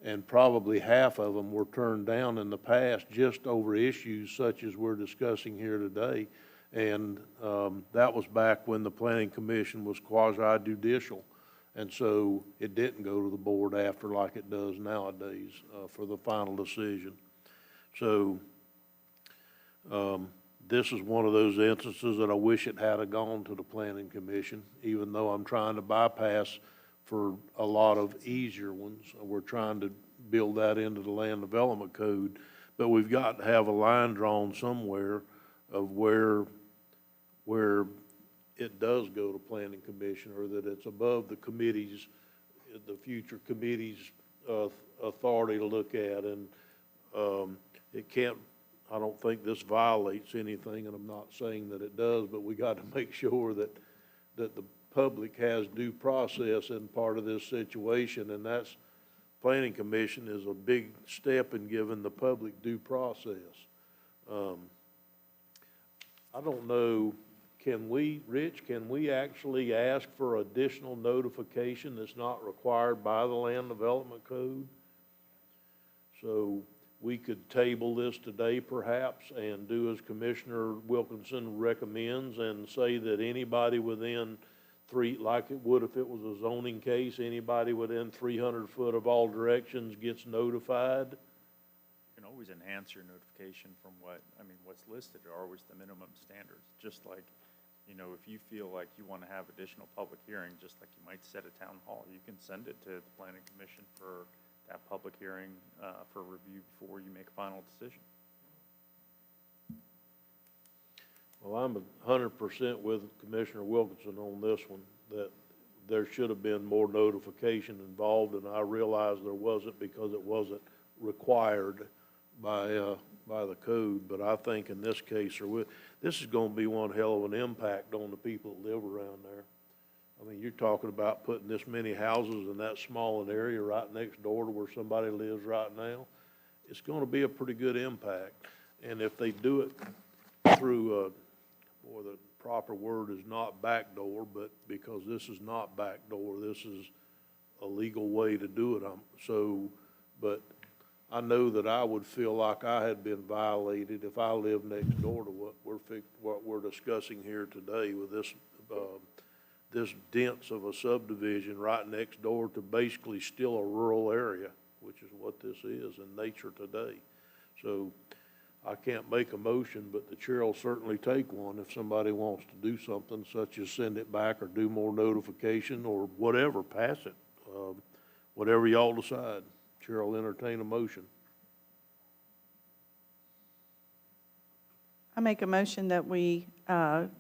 and probably half of them were turned down in the past just over issues such as we're discussing here today. And that was back when the Planning Commission was quasi-judicial. And so it didn't go to the board after like it does nowadays for the final decision. So this is one of those instances that I wish it had gone to the Planning Commission, even though I'm trying to bypass for a lot of easier ones. We're trying to build that into the Land Development Code, but we've got to have a line drawn somewhere of where it does go to Planning Commission, or that it's above the committee's the future committee's authority to look at, and it can't, I don't think this violates anything, and I'm not saying that it does, but we got to make sure that the public has due process in part of this situation, and that's, Planning Commission is a big step in giving the public due process. I don't know, Rich, can we actually ask for additional notification that's not required by the Land Development Code? So we could table this today perhaps and do as Commissioner Wilkinson recommends and say that anybody within like it would if it was a zoning case, anybody within 300 foot of all directions gets notified. You can always enhance your notification from what's listed are always the minimum standards. Just like, if you feel like you want to have additional public hearing, just like you might set a town hall, you can send it to the Planning Commission for that public hearing for review before you make a final decision. Well, I'm 100% with Commissioner Wilkinson on this one, that there should have been more notification involved, and I realize there wasn't because it wasn't required by the code. But I think in this case, this is going to be one hell of an impact on the people that live around there. I mean, you're talking about putting this many houses in that small an area right next door to where somebody lives right now. It's going to be a pretty good impact. And if they do it through the proper word is not backdoor, but because this is not backdoor, this is a legal way to do it. But I know that I would feel like I had been violated if I lived next door to what we're discussing here today with this dense of a subdivision right next door to basically still a rural area, which is what this is in nature today. So I can't make a motion, but the chair will certainly take one if somebody wants to do something such as send it back or do more notification or whatever, pass it. Whatever y'all decide, chair will entertain a motion. I make a motion that we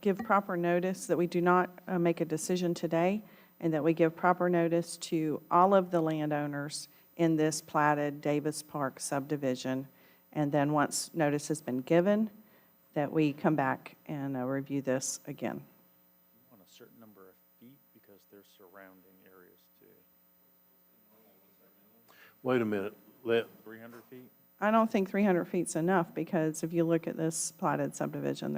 give proper notice, that we do not make a decision today, and that we give proper notice to all of the landowners in this platted Davis Park subdivision. And then once notice has been given, that we come back and review this again. You want a certain number of feet because there's surrounding areas too. Wait a minute. 300 feet? I don't think 300 feet's enough, because if you look at this platted subdivision,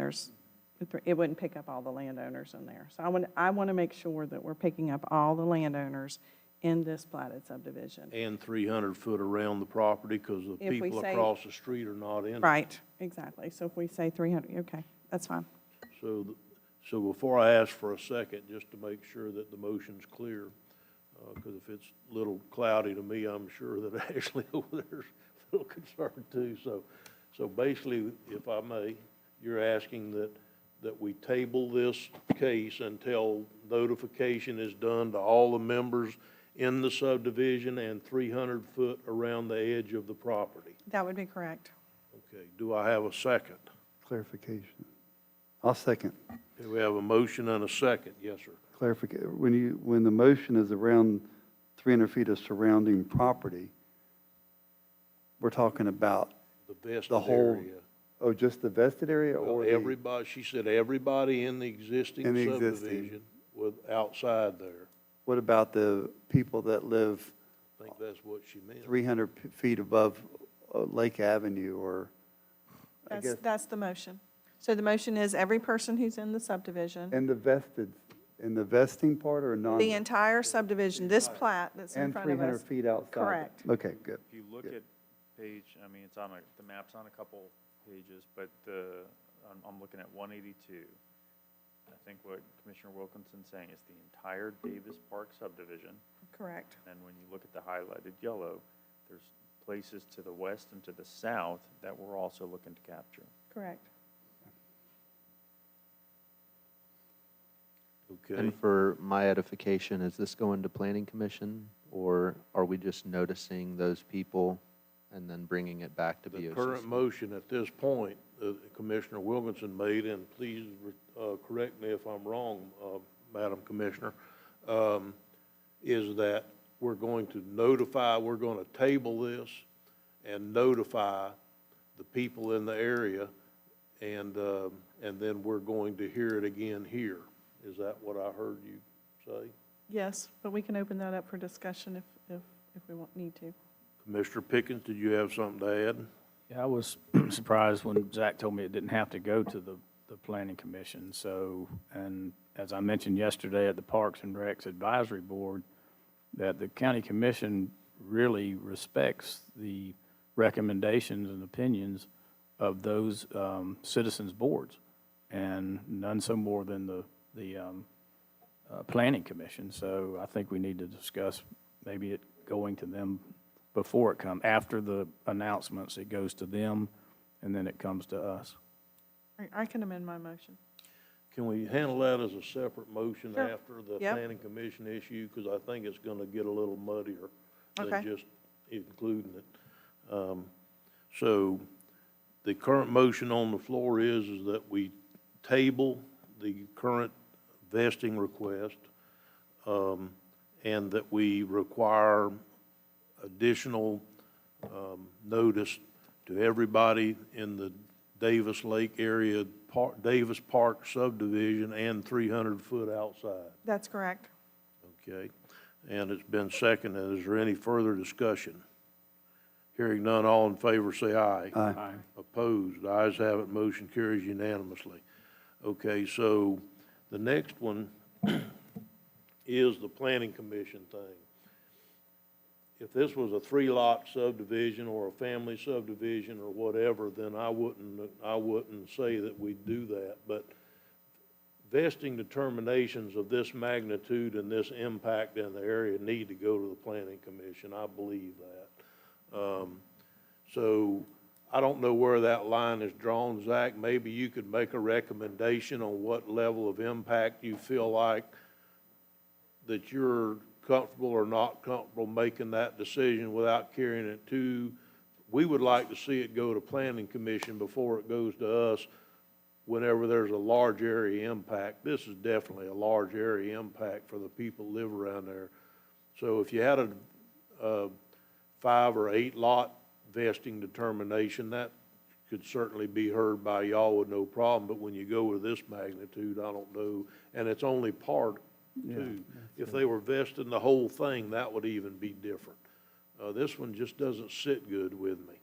it wouldn't pick up all the landowners in there. So I want to make sure that we're picking up all the landowners in this platted subdivision. And 300 foot around the property because the If we people say- across the street are not in it. Right, exactly. So if we say 300, okay, that's fine. So before I ask for a second, just to make sure that the motion's clear, because if it's a little cloudy to me, I'm sure that Ashley over there's a little concerned too. So basically, if I may, you're asking that we table this case until notification is done to all the members in the subdivision and 300 foot around the edge of the property. That would be correct. Okay, do I have a second? Clarification. I'll second. Okay, we have a motion and a second. Yes, sir. Clarification. When the motion is around 300 feet of surrounding property, we're talking about The vested the whole, area. oh, just the vested area Well, or everybody, she said everybody in the existing In the existing. subdivision with outside there. what about the people that live I think that's what she meant. 300 feet above Lake Avenue or, I guess, That's the motion. So the motion is every person who's in the subdivision, in the vesting part or non? the entire subdivision, this plat that's in And front of 300 us. feet outside? Correct. Okay, good. If you look Good. at page, it's on the map's on a couple pages, but I'm looking at 182. I think what Commissioner Wilkinson's saying is the entire Davis Park subdivision. Correct. And when you look at the highlighted yellow, there's places to the west and to the south that we're also looking to capture. Correct. Okay. And for my edification, is this going to Planning Commission, or are we just noticing those people and then bringing it back to The BOCC? current motion at this point, Commissioner Wilkinson made, and please correct me if I'm wrong, Madam Commissioner, is that we're going to notify, we're going to table this and notify the people in the area, and then we're going to hear it again here. Is that what I heard you say? Yes, but we can open that up for discussion if we need to. Commissioner Pickens, did you have something to add? Yeah, I was surprised when Zach told me it didn't have to go to the Planning Commission. So, and as I mentioned yesterday at the Parks and Recs Advisory Board, that the county commission really respects the recommendations and opinions of those citizens' boards, and none so more than the Planning Commission. So I think we need to discuss maybe it going to them before it comes. After the announcements, it goes to them, and then it comes to us. I can amend my motion. Can we handle that as a separate motion Sure. after the Yep. planning commission issue? Because I think it's going to get a little muddier than Okay. just including it. So the current motion on the floor is that we table the current vesting request, and that we require additional notice to everybody in the Davis Lake area, Davis Park subdivision, and 300-foot outside. That's correct. Okay, and it's been seconded. Is there any further discussion? Hearing none, all in favor say aye. Aye. Opposed, ayes have it, motion carries unanimously. Okay, so the next one is the planning commission thing. If this was a 3-lot subdivision or a family subdivision or whatever, then I wouldn't say that we'd do that. But vesting determinations of this magnitude and this impact in the area need to go to the planning commission. I believe that. So I don't know where that line is drawn, Zach. Maybe you could make a recommendation on what level of impact you feel like that you're comfortable or not comfortable making that decision without carrying it to. We would like to see it go to planning commission before it goes to us whenever there's a large area impact. This is definitely a large area impact for the people who live around there. So if you had a 5 or 8 lot vesting determination, that could certainly be heard by y'all with no problem. But when you go with this magnitude, I don't know. And it's only part too. If they were vesting the whole thing, that would even be different. This one just doesn't sit good with me.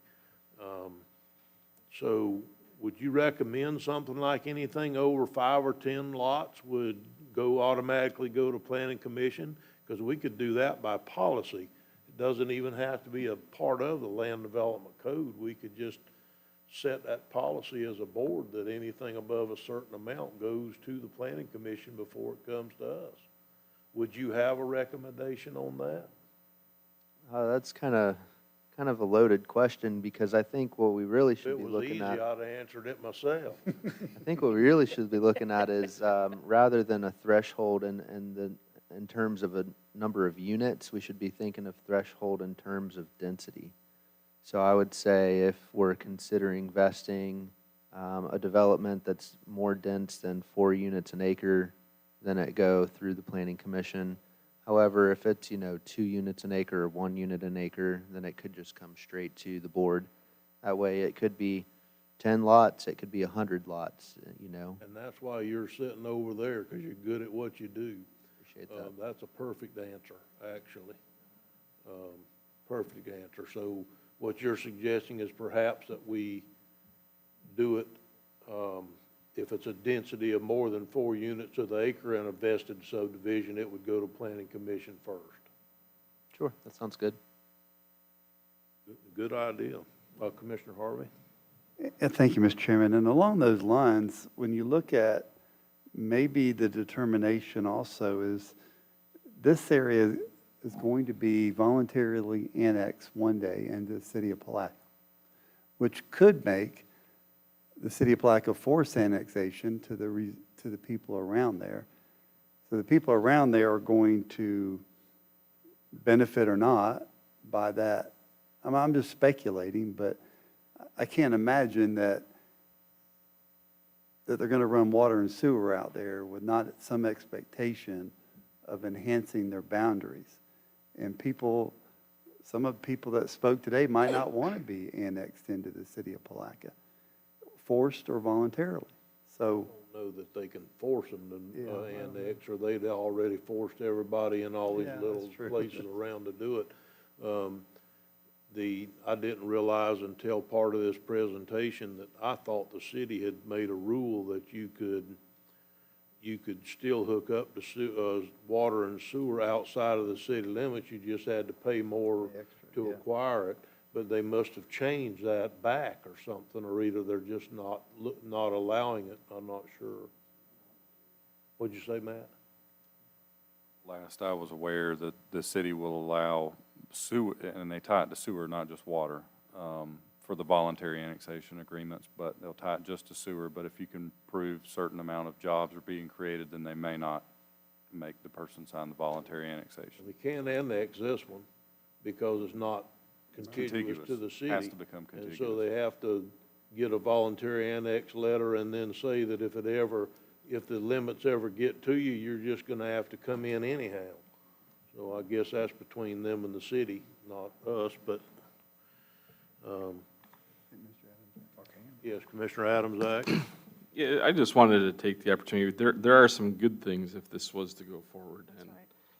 So would you recommend something like anything over 5 or 10 lots would automatically go to planning commission? Because we could do that by policy. It doesn't even have to be a part of the land development code. We could just set that policy as a board that anything above a certain amount goes to the planning commission before it comes to us. Would you have a recommendation on that? That's kind of a loaded question, because I think what we really should be looking If it was at. easy, I'd have answered it myself. I think what we really should be looking at is, rather than a threshold in terms of a number of units, we should be thinking of threshold in terms of density. So I would say if we're considering vesting a development that's more dense than 4 units an acre, then it go through the planning commission. However, if it's, 2 units an acre or 1 unit an acre, then it could just come straight to the board. That way it could be 10 lots, it could be 100 lots, And that's why you're sitting over there, because you're good at what you do. Appreciate that. That's a perfect answer, actually. Perfect answer. So what you're suggesting is perhaps that we do it, if it's a density of more than 4 units of the acre and a vested subdivision, it would go to planning commission first. Sure, that sounds good. Good idea. Commissioner Harvey? Thank you, Mr. Chairman. And along those lines, when you look at maybe the determination also is this area is going to be voluntarily annexed one day into the city of Palatka, which could make the city of Palatka force annexation to the people around there. So the people around there are going to benefit or not by that. I'm just speculating, but I can't imagine that they're going to run water and sewer out there with not some expectation of enhancing their boundaries. And people, some of the people that spoke today might not want to be annexed into the city of Palatka, forced or voluntarily. So, I don't know that they can force them to Yeah. annex, or they'd already forced everybody in all these Yeah, little that's true. places around to do it. I didn't realize until part of this presentation that I thought the city had made a rule that you could still hook up to water and sewer outside of the city limits. You just had to pay more to acquire it. But they must have changed that back or something, or either they're just not allowing it. I'm not sure. What'd you say, Matt? Last I was aware that the city will allow sewer, and they tie it to sewer, not just water, for the voluntary annexation agreements, but they'll tie it just to sewer. But if you can prove certain amount of jobs are being created, then they may not make the person sign the voluntary annexation. They can't annex this one because it's not contiguous to the city. Has to become And contiguous. so they have to get a voluntary annex letter and then say that if the limits ever get to you, you're just gonna have to come in anyhow. So I guess that's between them and the city, not us, but, yes, Commissioner Adams, Act. Yeah, I just wanted to take the opportunity. There are some good things if this was to go forward. And,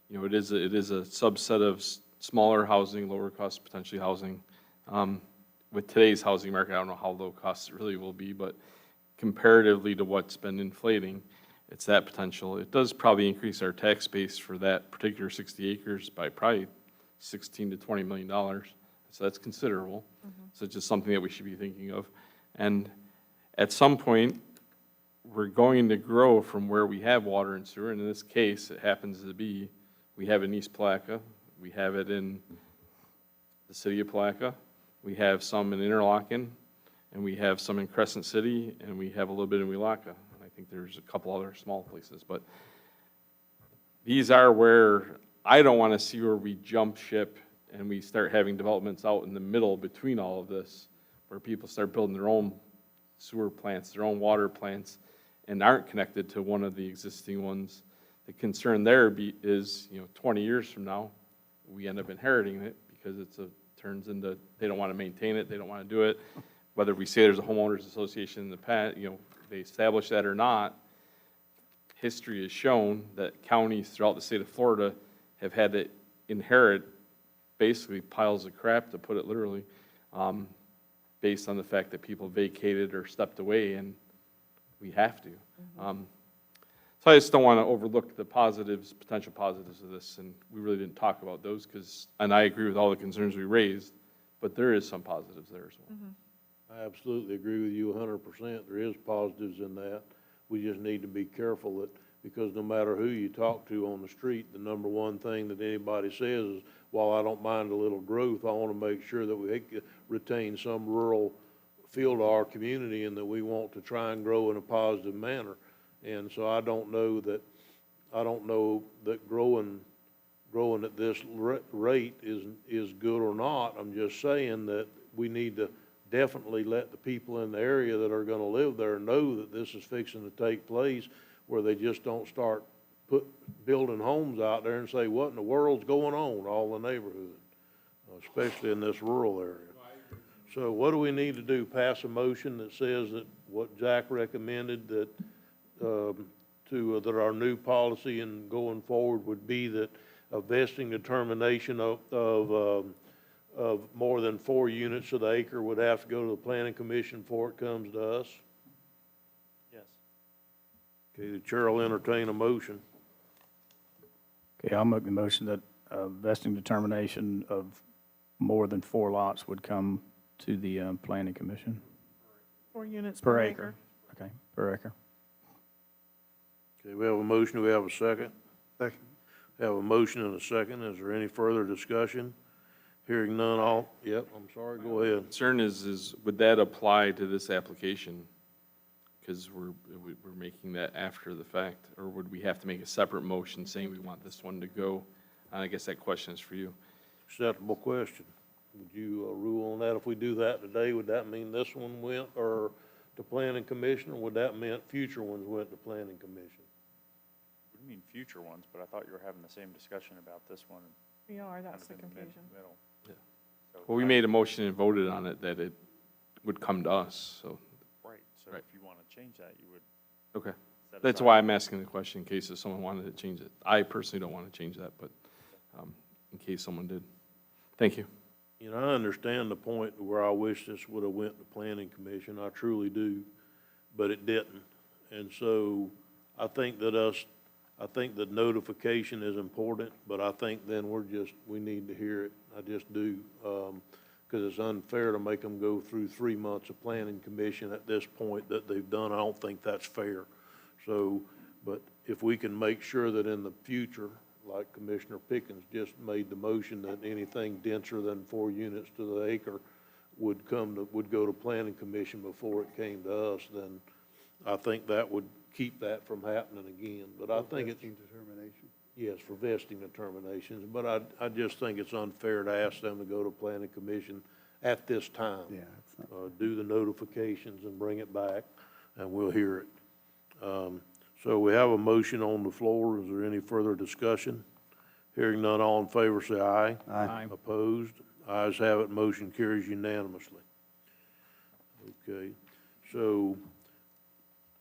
you know, it is a subset of smaller housing, lower cost potentially housing. With today's housing market, I don't know how low cost it really will be, but comparatively to what's been inflating, it's that potential. It does probably increase our tax base for that particular 60 acres by probably $16 to $20 million. So that's considerable. So it's just something that we should be thinking of. And at some point, we're going to grow from where we have water and sewer. And in this case, it happens to be, we have it in East Palatka, we have it in the city of Palatka, we have some in Interlochen, and we have some in Crescent City, and we have a little bit in Welaka. And I think there's a couple other small places, but these are where I don't want to see where we jump ship and we start having developments out in the middle between all of this, where people start building their own sewer plants, their own water plants, and aren't connected to one of the existing ones. The concern there is, 20 years from now, we end up inheriting it because turns into, they don't want to maintain it, they don't want to do it. Whether we say there's a homeowners association in the past, they establish that or not, history has shown that counties throughout the state of Florida have had to inherit basically piles of crap, to put it literally, based on the fact that people vacated or stepped away, and we have to. So I just don't want to overlook the positives, potential positives of this, and we really didn't talk about those and I agree with all the concerns we raised, but there is some positives there as well. I absolutely agree with you 100%. There is positives in that. We just need to be careful that, because no matter who you talk to on the street, the number one thing that anybody says is, while I don't mind a little growth, I want to make sure that we retain some rural feel to our community and that we want to try and grow in a positive manner. And so I don't know that growing at this rate is good or not. I'm just saying that we need to definitely let the people in the area that are going to live there know that this is fixing to take place, where they just don't start building homes out there and say, what in the world's going on, all the neighborhood, especially in this rural area. So what do we need to do? Pass a motion that says that what Zach recommended, that that our new policy and going forward would be that a vesting determination of more than 4 units of the acre would have to go to the planning commission before it comes to us? Yes. Okay, the chair will entertain a motion. Okay, I'll make the motion that vesting determination of more than 4 lots would come to the planning commission. 4 units Per per acre. acre. Okay, per acre. Okay, we have a motion. Do we have a second? Second. We have a motion and a second. Is there any further discussion? Hearing none, yep, I'm sorry, go ahead. Concern is would that apply to this application? Because we're making that after the fact, or would we have to make a separate motion saying we want this one to go? I guess that question is for you. Acceptable question. Would you rule on that? If we do that today, would that mean this one went or to planning commission, or would that mean future ones went to planning commission? What do you mean future ones? But I thought you were having the same discussion about this one. We are, kind that's the of in the confusion. middle. Yeah. So Well, we I- made a motion and voted on it that it would come to us, so, Right, so Right. if you want to change that, you would okay. set That's aside- why I'm asking the question, in case if someone wanted to change it. I personally don't want to change that, but in case someone did. Thank you. You know, I understand the point where I wish this would have went to planning commission, I truly do, but it didn't. And so I think that notification is important, but I think then we need to hear it. I just do, because it's unfair to make them go through 3 months of planning commission at this point that they've done. I don't think that's fair. So, but if we can make sure that in the future, like Commissioner Pickens just made the motion, that anything denser than 4 units to the acre would go to planning commission before it came to us, then I think that would keep that from happening again. But I think it's, Vesting determination. yes, for vesting determinations, but I just think it's unfair to ask them to go to planning commission at this time. Yeah, it's not. Do the notifications and bring it back, and we'll hear it. So we have a motion on the floor. Is there any further discussion? Hearing none, all in favor say aye. Aye. Opposed? Ayes have it, motion carries unanimously. Okay, so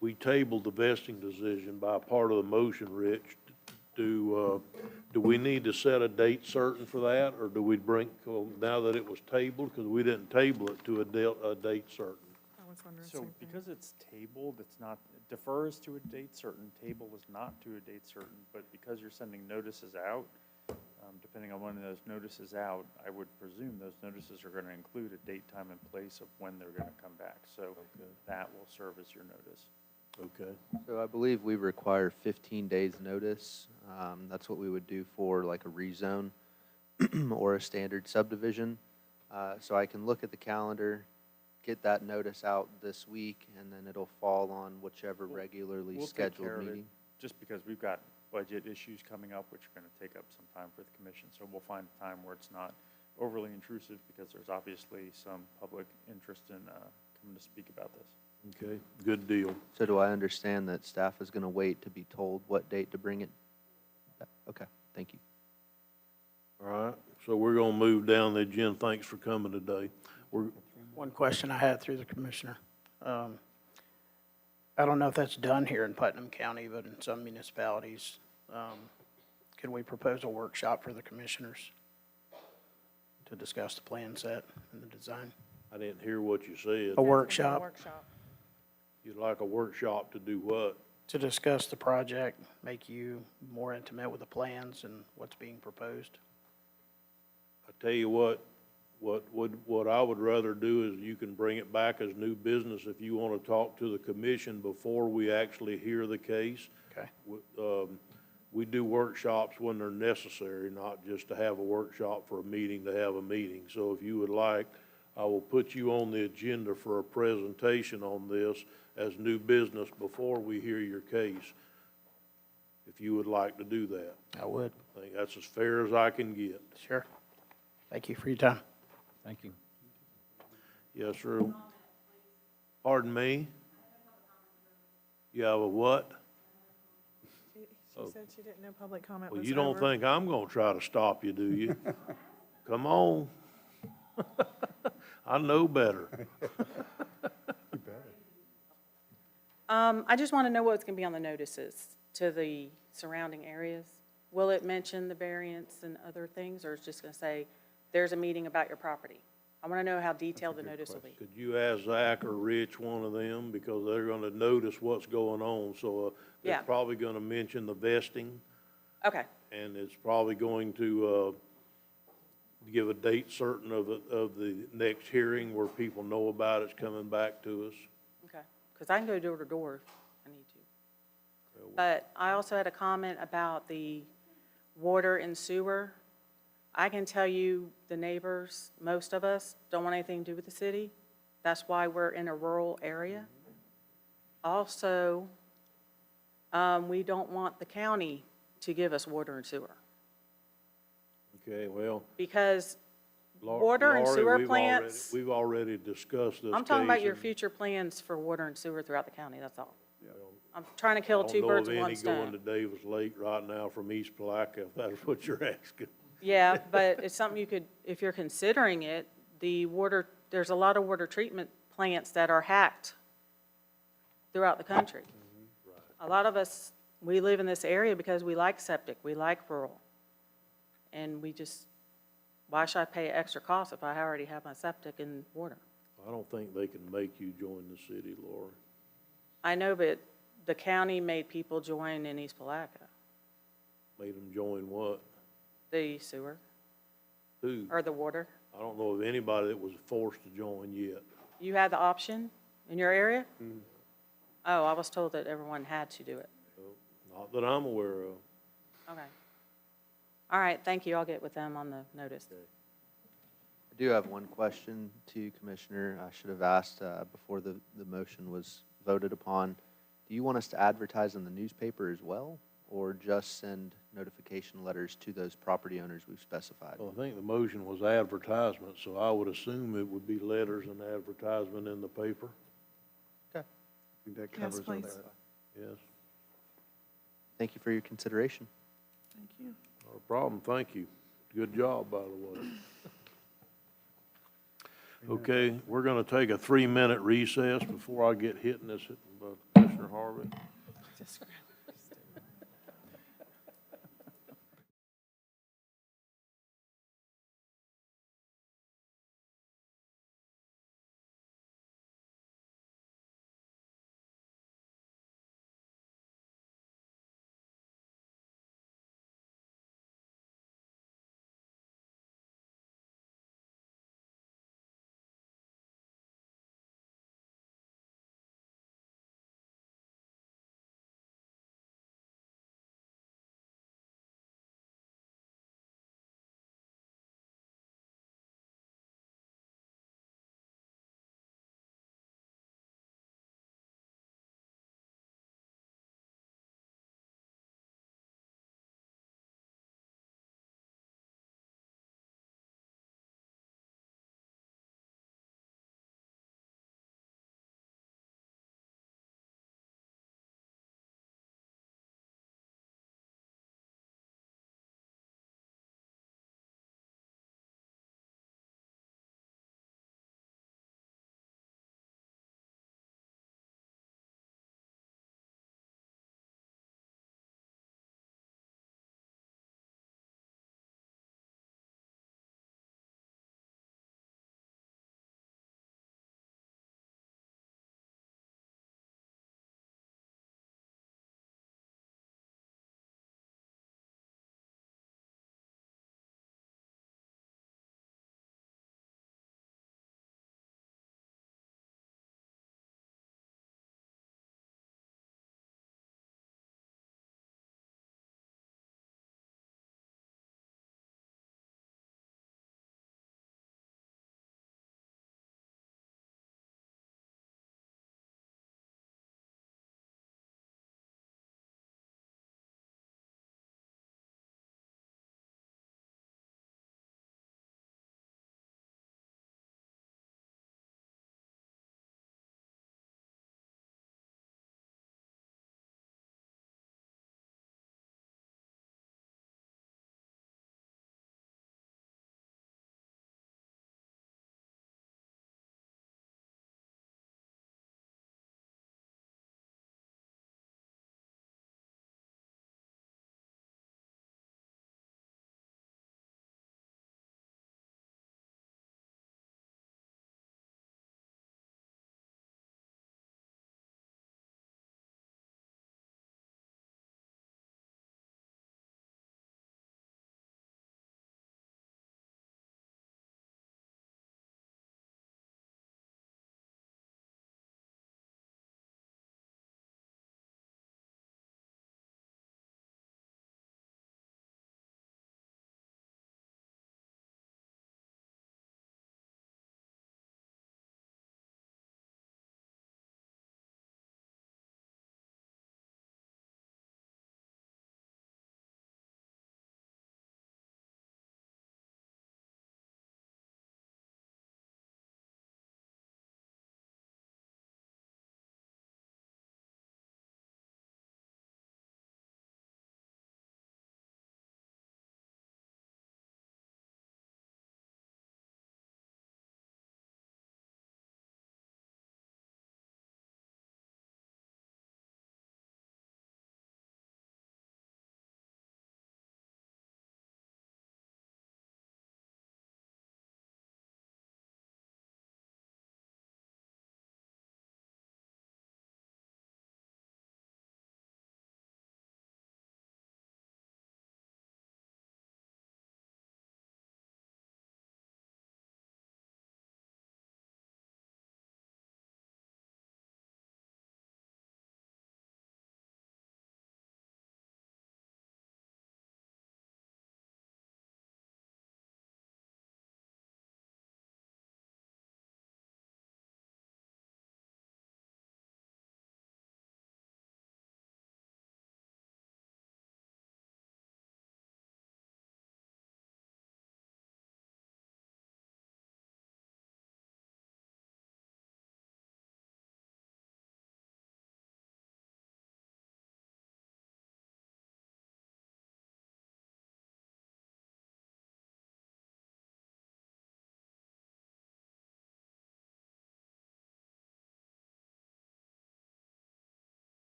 we tabled the vesting decision by part of the motion, Rich. Do we need to set a date certain for that, or do we now that it was tabled, because we didn't table it to a date certain? I was wondering the So same thing. because it's tabled, it's not, it defers to a date certain, table is not to a date certain, but because you're sending notices out, depending on when those notices out, I would presume those notices are going to include a date, time, and place of when they're going to come back. So that will serve as your notice. Okay. So I believe we require 15 days notice. That's what we would do for like a rezone or a standard subdivision. So I can look at the calendar, get that notice out this week, and then it'll fall on whichever regularly We'll take care scheduled of it, meeting. just because we've got budget issues coming up, which are going to take up some time for the commission. So we'll find a time where it's not overly intrusive, because there's obviously some public interest in coming to speak about this. Okay, good deal. So do I understand that staff is going to wait to be told what date to bring it? Okay, thank you. All right, so we're gonna move down the agenda. Thanks for coming today. One question I had through the commissioner. I don't know if that's done here in Putnam County, but in some municipalities, can we propose a workshop for the commissioners to discuss the plan set and the design? I didn't hear what you said. A workshop You'd like a workshop to do what? to discuss the project, make you more intimate with the plans and what's being proposed? I tell you what I would rather do is you can bring it back as new business if you want to talk to the commission before we actually hear the case. Okay. We do workshops when they're necessary, not just to have a workshop for a meeting to have a meeting. So if you would like, I will put you on the agenda for a presentation on this as new business before we hear your case, if you would like to do that. I would. I think that's as fair as I can get. Sure. Thank you for your time. Thank you. Yes, sir. Pardon me? You have a what? She said she didn't know public comment Well, was you don't over. think I'm gonna try to stop you, do you? Come on. I know better. I just want to know what's going to be on the notices to the surrounding areas. Will it mention the variance and other things, or is it just going to say, there's a meeting about your property? I want to know how detailed the notice will be. Could you ask Zach or Rich, one of them, because they're gonna notice what's going on, so, they're Yeah. probably gonna mention the vesting, Okay, and it's probably going to, give a date certain of the next hearing where people know about it's coming back to us. okay. Because I can go door to door if I need to. But I also had a comment about the water and sewer. I can tell you, the neighbors, most of us, don't want anything to do with the city. That's why we're in a rural area. Also, we don't want the county to give us water and sewer. Okay, well. Because water and Laurie, sewer we've plants, We've already discussed this I'm talking about case, your and future plans for water and sewer throughout the county, that's all. I'm trying to kill two birds with one I don't know of any going stone. to Davis Lake right now from East Palaca, if that's what you're asking. Yeah, but it's something you could, if you're considering it, there's a lot of water treatment plants that are hacked throughout the country. A lot of us, we live in this area because we like septic, we like rural. And why should I pay extra cost if I already have my septic and water? I don't think they can make you join the city, Laura. I know, but the county made people join in East Palaca, Made them join what? the sewer Who? or the water. I don't know of anybody that was forced to join yet. You had the option in your area? Oh, I was told that everyone had to do it. Not that I'm aware of. Okay. All right, thank you. I'll get with them on the notice. I do have one question to you, Commissioner. I should have asked before the motion was voted upon. Do you want us to advertise in the newspaper as well, or just send notification letters to those property owners we've specified? Well, I think the motion was advertisement, so I would assume it would be letters and advertisement in the paper. Okay. I think that Yes, covers all please. that. Yes, Thank you for your consideration. Thank you. not a problem, thank you. Good job, by the way. Okay, we're gonna take a 3-minute recess before I get hit in this, Commissioner Harvey.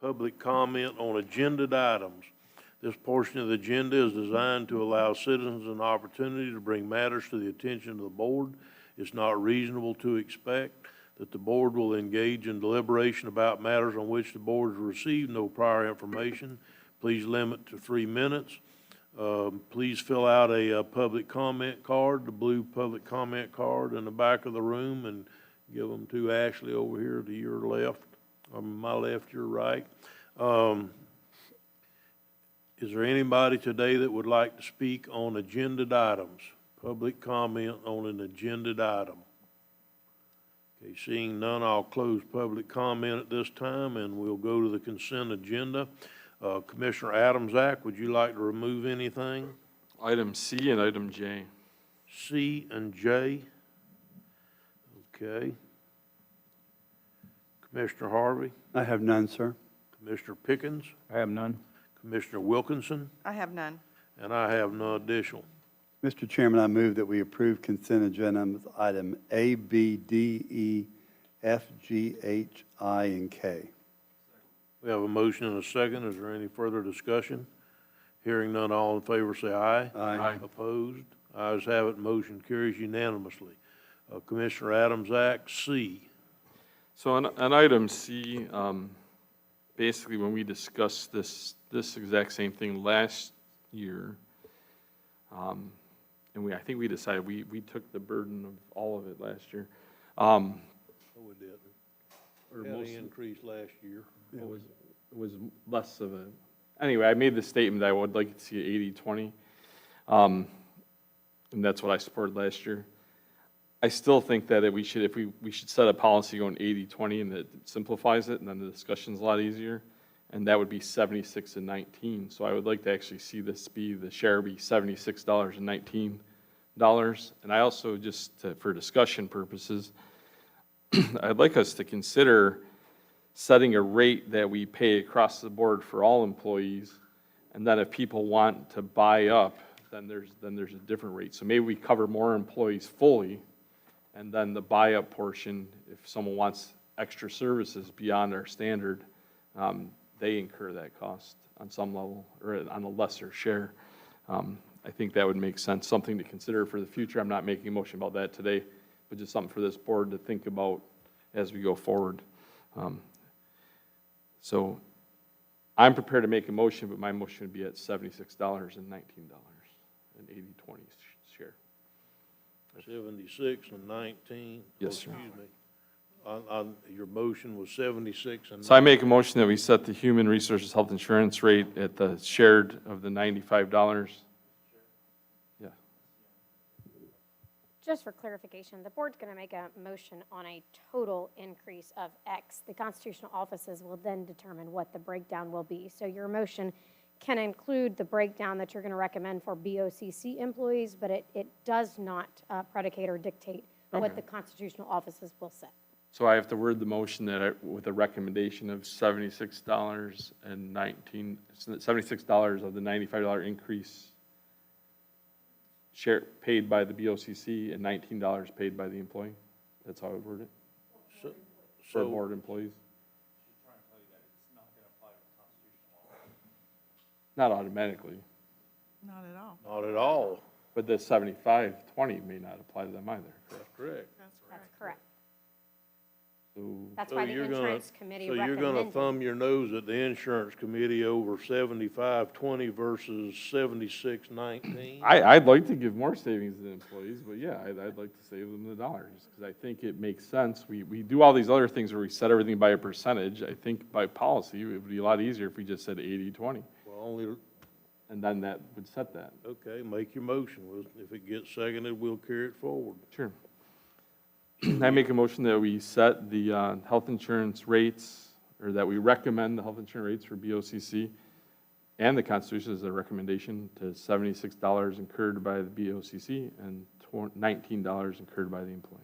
public comment on agended items. This portion of the agenda is designed to allow citizens an opportunity to bring matters to the attention of the board. It's not reasonable to expect that the board will engage in deliberation about matters on which the board has received no prior information. Please limit to 3 minutes. Please fill out a public comment card, the blue public comment card in the back of the room, and give them to Ashley over here to your left, my left, your right. Is there anybody today that would like to speak on agended items? Public comment on an agended item. Okay, seeing none, I'll close public comment at this time, and we'll go to the consent agenda. Commissioner Adams-Ack, would you like to remove anything? Item C and item J. C and J. Okay. Commissioner Harvey? I have none, sir. Commissioner Pickens? I have none. Commissioner Wilkinson? I have none. And I have no additional. Mr. Chairman, I move that we approve consent agenda item A, B, D, E, F, G, H, I, and K. We have a motion and a second. Is there any further discussion? Hearing none, all in favor say aye. Aye. Opposed? Ayes have it, motion carries unanimously. Commissioner Adams-Ack, C. So on item C, basically when we discussed this exact same thing last year, and I think we decided we took the burden of all of it last year. No, we didn't. Or We had an most- increase last year. It was less of a, anyway, I made the statement that I would like to see 80-20. And that's what I supported last year. I still think that we should set a policy going 80-20 and that simplifies it, and then the discussion's a lot easier. And that would be 76 and 19. So I would like to actually see the share be $76 and $19. And I also, for discussion purposes, I'd like us to consider setting a rate that we pay across the board for all employees. And then if people want to buy up, then there's a different rate. So maybe we cover more employees fully, and then the buy-up portion, if someone wants extra services beyond our standard, they incur that cost on some level, or on a lesser share. I think that would make sense, something to consider for the future. I'm not making a motion about that today, but just something for this board to think about as we go forward. So I'm prepared to make a motion, but my motion would be at $76 and $19 and 80-20 share. 76 and 19. Yes, sir. Excuse me. Your motion was 76 and. So I make a motion that we set the human resources health insurance rate at the shared of the $95. Yeah. Just for clarification, the board's going to make a motion on a total increase of X. The constitutional offices will then determine what the breakdown will be. So your motion can include the breakdown that you're going to recommend for BOCC employees, but it does not predicate or dictate what the constitutional offices will set. So I have to word the motion that with a recommendation of $76 and $76 of the $95 increase share paid by the BOCC and $19 paid by the employee. That's how I would word it. For board employees. Not automatically. Not at all. Not at all. But the 75-20 may not apply to them either. That's correct. That's correct. So That's why the you're insurance committee So you're gonna recommended. thumb your nose at the insurance committee over 75-20 versus 76-19? I'd like to give more savings to the employees, but yeah, I'd like to save them the dollars, because I think it makes sense. We do all these other things where we set everything by a percentage. I think by policy, it would be a lot easier if we just said 80-20. Well, only, And then that would set that. okay, make your motion. If it gets seconded, we'll carry it forward. Sure. I make a motion that we set the health insurance rates, or that we recommend the health insurance rates for BOCC and the Constitution as a recommendation to $76 incurred by the BOCC and $19 incurred by the employee.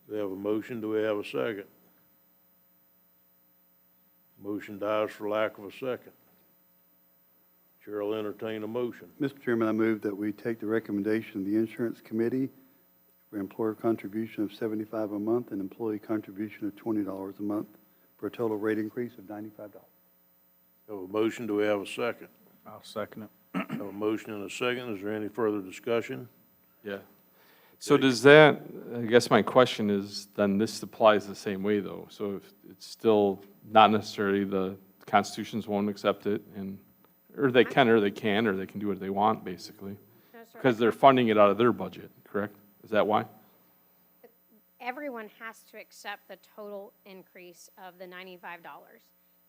We have a motion. Do we have a second? Motion dies for lack of a second. Chair will entertain a motion. Mr. Chairman, I move that we take the recommendation of the insurance committee for employer contribution of $75 a month and employee contribution of $20 a month for a total rate increase of $95. Have a motion, do we have a second? I'll second it. Have a motion and a second, is there any further discussion? Yeah. So does that, I guess my question is, then this applies the same way, though? So if it's still not necessarily the constitutions won't accept it, and, or they can do what they want, basically? Because they're funding it out of their budget, correct? Is that why? Everyone has to accept the total increase of the $95.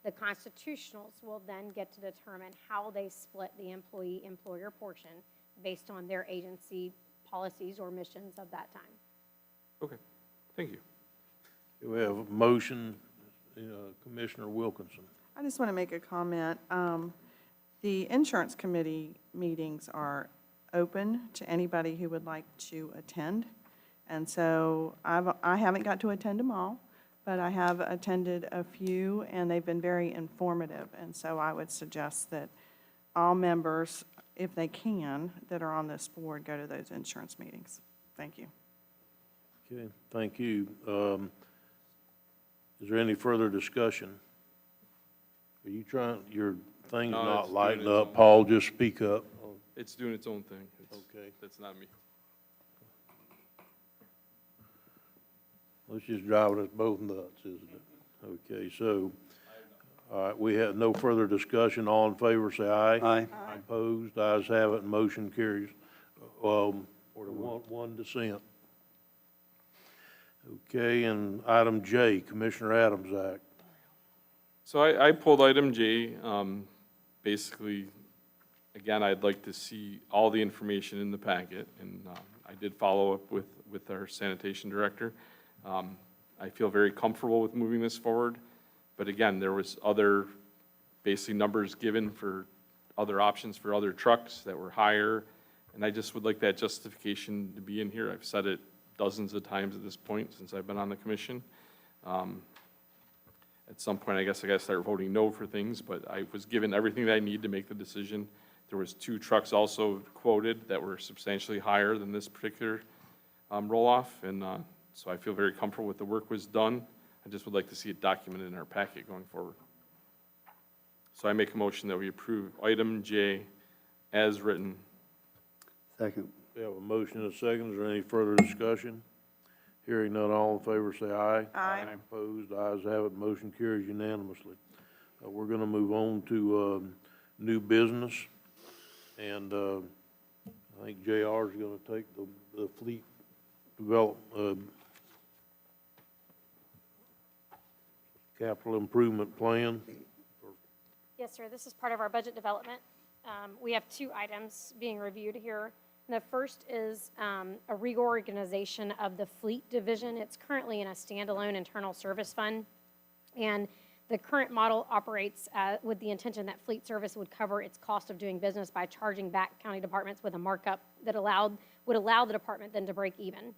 The constitutionals will then get to determine how they split the employee-employer portion based on their agency policies or missions of that time. Okay, thank you. Do we have a motion, Commissioner Wilkinson? I just want to make a comment. The insurance committee meetings are open to anybody who would like to attend. And so I haven't got to attend them all, but I have attended a few, and they've been very informative. And so I would suggest that all members, if they can, that are on this board, go to those insurance meetings. Thank you. Okay, thank you. Is there any further discussion? Are you trying, your thing's No, not it's lighting doing its up, own Paul, just speak up. It's doing its own thing. Okay. That's not me. Let's just drive us both nuts, isn't it? Okay, so, all right, we have no further discussion. All in favor, say aye. Aye. Opposed, ayes have it, motion carries. One dissent. Okay, and item J, Commissioner Adams Act. So I pulled item J. Basically, again, I'd like to see all the information in the packet, and I did follow up with our sanitation director. I feel very comfortable with moving this forward, but again, there was other basically numbers given for other options for other trucks that were higher, and I just would like that justification to be in here. I've said it dozens of times at this point since I've been on the commission. At some point, I guess I got to start voting no for things, but I was given everything that I need to make the decision. There was 2 trucks also quoted that were substantially higher than this particular roll-off, and so I feel very comfortable with the work was done. I just would like to see it documented in our packet going forward. So I make a motion that we approve item J as written. Second. We have a motion and a second. Is there any further discussion? Hearing none, all in favor say aye. Aye. Opposed, ayes have it, motion carries unanimously. We're going to move on to new business, and I think JR is going to take the fleet capital improvement plan. Yes, sir. This is part of our budget development. We have 2 items being reviewed here. The first is a reorganization of the fleet division. It's currently in a standalone internal service fund, and the current model operates with the intention that fleet service would cover its cost of doing business by charging back county departments with a markup that would allow the department then to break even.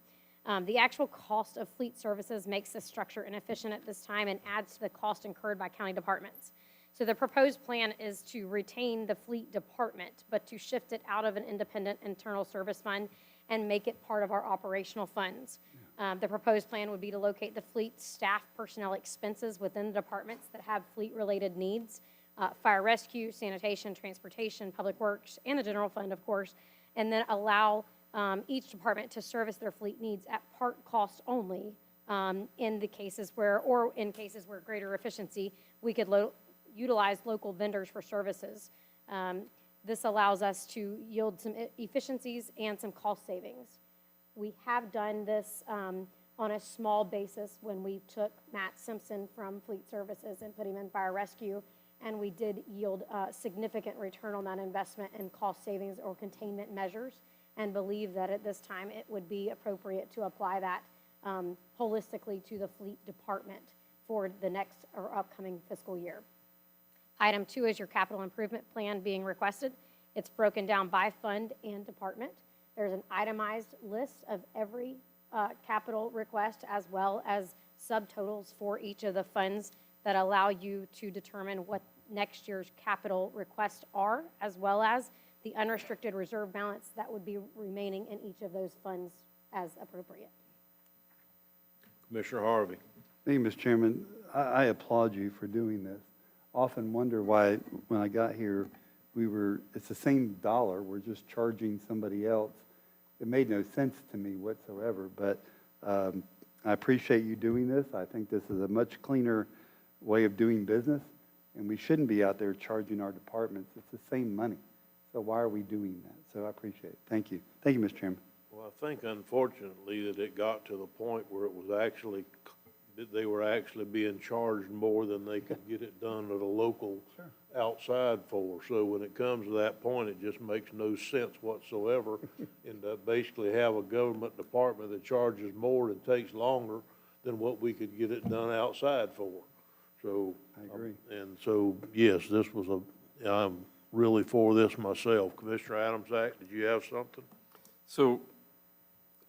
The actual cost of fleet services makes this structure inefficient at this time and adds to the cost incurred by county departments. So the proposed plan is to retain the fleet department, but to shift it out of an independent internal service fund and make it part of our operational funds. The proposed plan would be to locate the fleet staff personnel expenses within the departments that have fleet-related needs, fire rescue, sanitation, transportation, public works, and the general fund, of course, and then allow each department to service their fleet needs at part cost only in the cases where greater efficiency, we could utilize local vendors for services. This allows us to yield some efficiencies and some cost savings. We have done this on a small basis when we took Matt Simpson from Fleet Services and put him in Fire Rescue, and we did yield significant return on that investment and cost savings or containment measures, and believe that at this time it would be appropriate to apply that holistically to the fleet department for the next or upcoming fiscal year. Item 2 is your capital improvement plan being requested. It's broken down by fund and department. There's an itemized list of every capital request as well as subtotals for each of the funds that allow you to determine what next year's capital requests are, as well as the unrestricted reserve balance that would be remaining in each of those funds as appropriate. Commissioner Harvey. Thank you, Mr. Chairman. I applaud you for doing this. Often wonder why, when I got here, it's the same dollar, we're just charging somebody else. It made no sense to me whatsoever, but I appreciate you doing this. I think this is a much cleaner way of doing business, and we shouldn't be out there charging our departments. It's the same money. So why are we doing that? So I appreciate it. Thank you. Thank you, Mr. Chairman. Well, I think unfortunately that it got to the point where it was actually, that they were actually being charged more than they could get it done at a local outside for. So when it comes to that point, it just makes no sense whatsoever. And to basically have a government department that charges more and takes longer than what we could get it done outside for. So. I agree. And so, yes, this was I'm really for this myself. Commissioner Adams, did you have something? So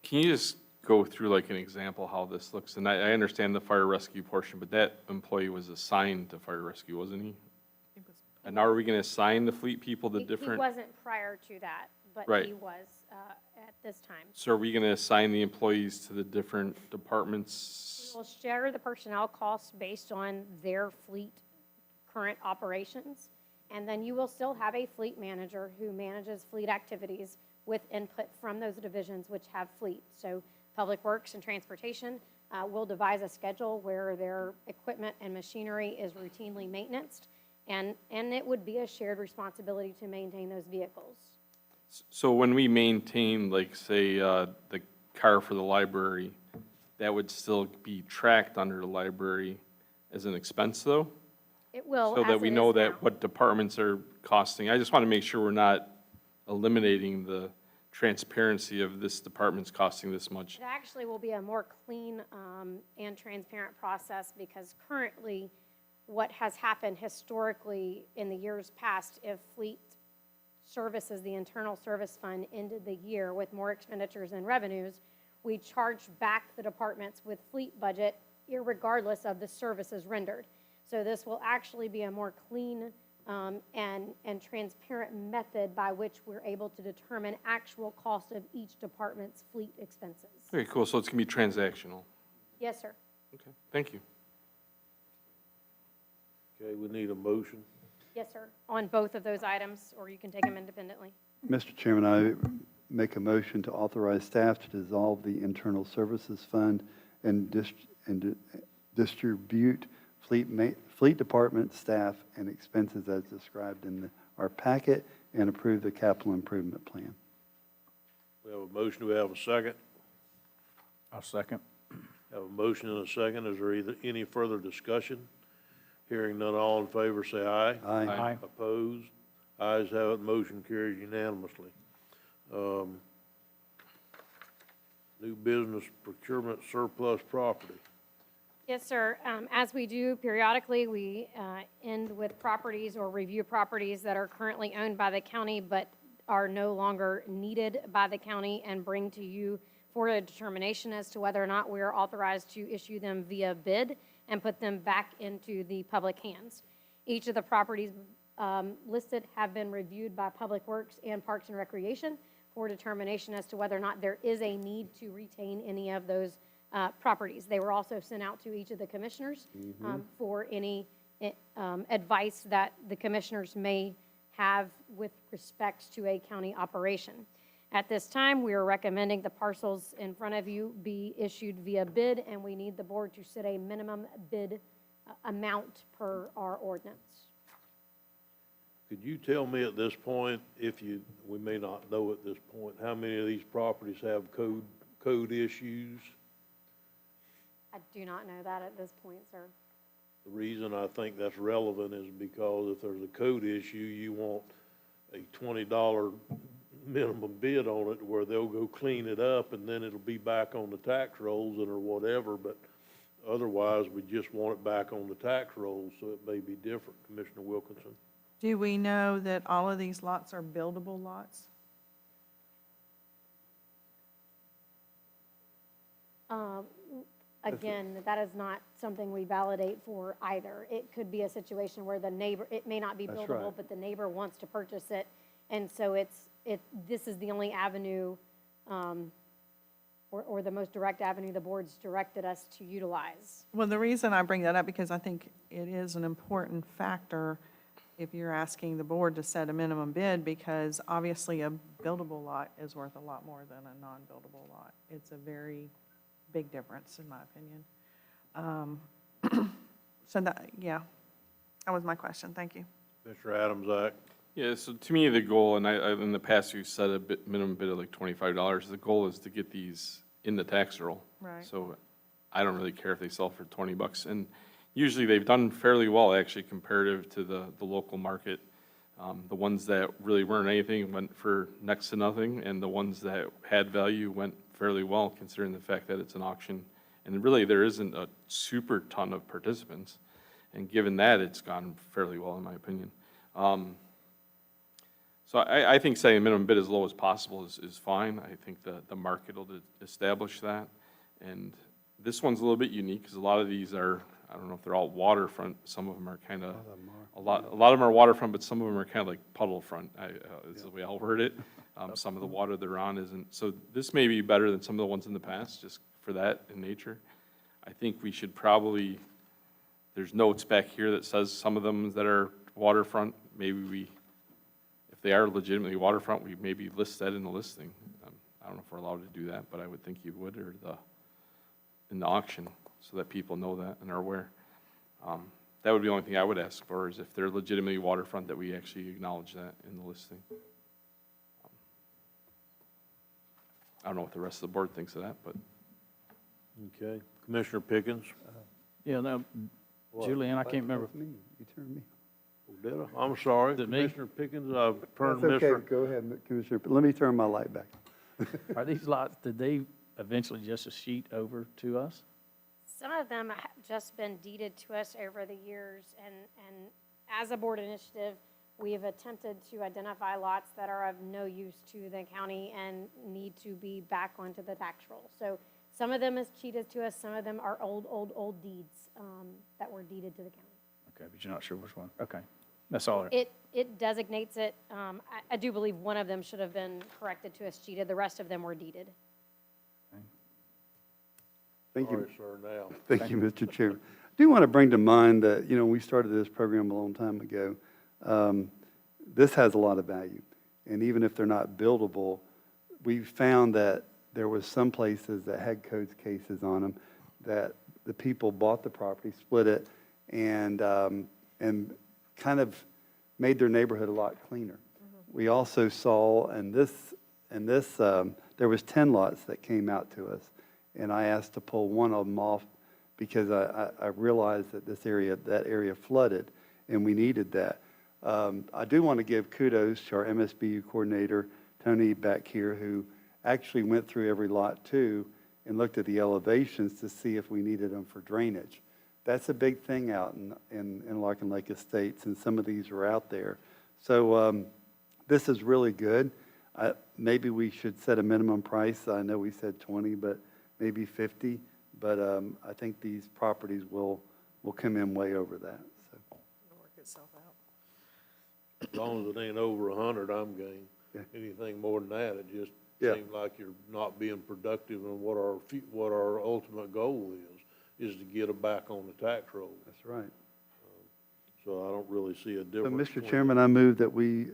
can you just go through like an example how this looks? And I understand the fire rescue portion, but that employee was assigned to fire rescue, wasn't he? And now are we going to assign the fleet people to different? He wasn't prior to that, but Right. he was at this time. So are we going to assign the employees to the different departments? We'll share the personnel costs based on their fleet current operations. And then you will still have a fleet manager who manages fleet activities with input from those divisions which have fleet. So Public Works and Transportation will devise a schedule where their equipment and machinery is routinely maintained. And it would be a shared responsibility to maintain those vehicles. So when we maintain, like, say, the car for the library, that would still be tracked under the library as an expense, though? It will, So that as we it know is now. that what departments are costing. I just want to make sure we're not eliminating the transparency of this department's costing this much. It actually will be a more clean and transparent process because currently what has happened historically in the years past, if fleet services, the internal service fund ended the year with more expenditures than revenues, we charged back the departments with fleet budget irregardless of the services rendered. So this will actually be a more clean and transparent method by which we're able to determine actual cost of each department's fleet expenses. Okay, cool. So it's going to be transactional. Yes, sir. Okay, thank you. Okay, we need a motion. Yes, sir. On both of those items, or you can take them independently. Mr. Chairman, I make a motion to authorize staff to dissolve the Internal Services Fund and distribute fleet department staff and expenses as described in our packet and approve the capital improvement plan. We have a motion. Do we have a second? I'll second. Have a motion and a second. Is there any further discussion? Hearing none, all in favor say aye. Aye. Aye. Opposed? Ayes have it, motion carries unanimously. New business procurement surplus property. Yes, sir. As we do periodically, we end with properties or review properties that are currently owned by the county but are no longer needed by the county and bring to you for a determination as to whether or not we are authorized to issue them via bid and put them back into the public hands. Each of the properties listed have been reviewed by Public Works and Parks and Recreation for determination as to whether or not there is a need to retain any of those properties. They were also sent out to each of the commissioners for any advice that the commissioners may have with respect to a county operation. At this time, we are recommending the parcels in front of you be issued via bid, and we need the board to set a minimum bid amount per our ordinance. Could you tell me at this point, we may not know at this point, how many of these properties have code issues? I do not know that at this point, sir. The reason I think that's relevant is because if there's a code issue, you want a $20 minimum bid on it where they'll go clean it up and then it'll be back on the tax rolls or whatever, but otherwise we just want it back on the tax rolls, so it may be different. Commissioner Wilkinson? Do we know that all of these lots are buildable lots? Again, that is not something we validate for either. It could be a situation where the neighbor, it may not be That's buildable, right. but the neighbor wants to purchase it. And so this is the only avenue or the most direct avenue the board's directed us to utilize. Well, the reason I bring that up, because I think it is an important factor if you're asking the board to set a minimum bid, because obviously a buildable lot is worth a lot more than a non-buildable lot. It's a very big difference, in my opinion. So that, yeah, that was my question. Thank you. Mr. Adams, Zach? Yeah, so to me, the goal, and I in the past, you set a minimum bid of like $25. The goal is to get these in the tax roll. Right. So I don't really care if they sell for $20. And usually they've done fairly well, actually, comparative to the local market. The ones that really weren't anything went for next to nothing, and the ones that had value went fairly well, considering the fact that it's an auction. And really, there isn't a super ton of participants. And given that, it's gone fairly well, in my opinion. So I think setting a minimum bid as low as possible is fine. I think the market will establish that. And this one's a little bit unique, because a lot of these are, I don't know if they're all waterfront. Some of them are kind of, a lot of them are waterfront, but some of them are kind of like puddle front, is the way I'll word it. Some of the water they're on isn't. So this may be better than some of the ones in the past, just for that in nature. I think we should probably, there's notes back here that says some of them that are waterfront, maybe we, if they are legitimately waterfront, we maybe list that in the listing. I don't know if we're allowed to do that, but I would think you would, or in the auction, so that people know that and are aware. That would be the only thing I would ask for, is if they're legitimately waterfront, that we actually acknowledge that in the listing. I don't know what the rest of the board thinks of that, but. Okay. Commissioner Pickens? Yeah, no, Julian, I can't remember. You turned me. Oh, did I? I'm sorry. Is it me? Commissioner Pickens, I've turned That's okay, Mr. go ahead, Commissioner, but let me turn my light back. Are these lots, did they eventually just a sheet over to us? Some of them have just been deeded to us over the years, and as a board initiative, we have attempted to identify lots that are of no use to the county and need to be back onto the tax roll. So some of them is cheated to us, some of them are old deeds that were deeded to the county. Okay, but you're not sure which one. Okay, that's all. It designates it. I do believe one of them should have been corrected to as cheated. The rest of them were deeded. Thank you. All right, sir, now. Thank you, Mr. Chairman. I do want to bring to mind that, we started this program a long time ago. This has a lot of value. And even if they're not buildable, we found that there was some places that had codes cases on them, that the people bought the property, split it, and kind of made their neighborhood a lot cleaner. We also saw, there was 10 lots that came out to us, and I asked to pull one of them off because I realized that that area flooded, and we needed that. I do want to give kudos to our MSBU coordinator, Tony, back here, who actually went through every lot too and looked at the elevations to see if we needed them for drainage. That's a big thing out in Larkin Lake Estates, and some of these are out there. So this is really good. Maybe we should set a minimum price. I know we said 20, but maybe 50. But I think these properties will come in way over that. So. It'll work itself out. As long as it ain't over 100, I'm game. Yeah. Anything more than that, it just Yeah. seems like you're not being productive in what our ultimate goal is to get it back on the tax roll. That's right. So I don't really see a So, difference. Mr. Chairman, I move that we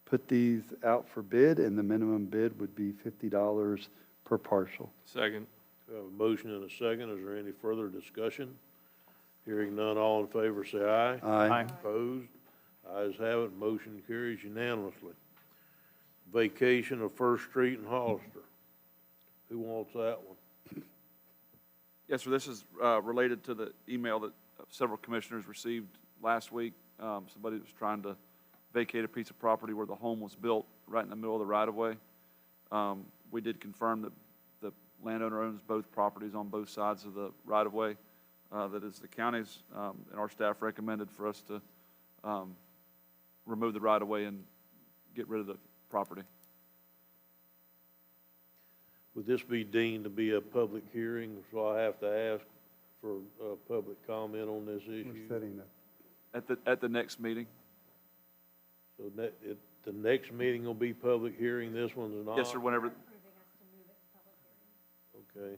put these out for bid, and the minimum bid would be $50 per parcel. Second. We have a motion and a second. Is there any further discussion? Hearing none, all in favor say aye. Aye. Opposed? Ayes have it, motion carries unanimously. Vacation of First Street in Hollister. Who wants that one? Yes, sir, this is related to the email that several commissioners received last week. Somebody was trying to vacate a piece of property where the home was built right in the middle of the right-of-way. We did confirm that the landowner owns both properties on both sides of the right-of-way. That is the county's, and our staff recommended for us to remove the right-of-way and get rid of the property. Would this be deemed to be a public hearing, so I have to ask for public comment on this issue? We're setting that. At the next meeting? So the next meeting will be public hearing, this one's not? Yes, sir, whenever. Okay,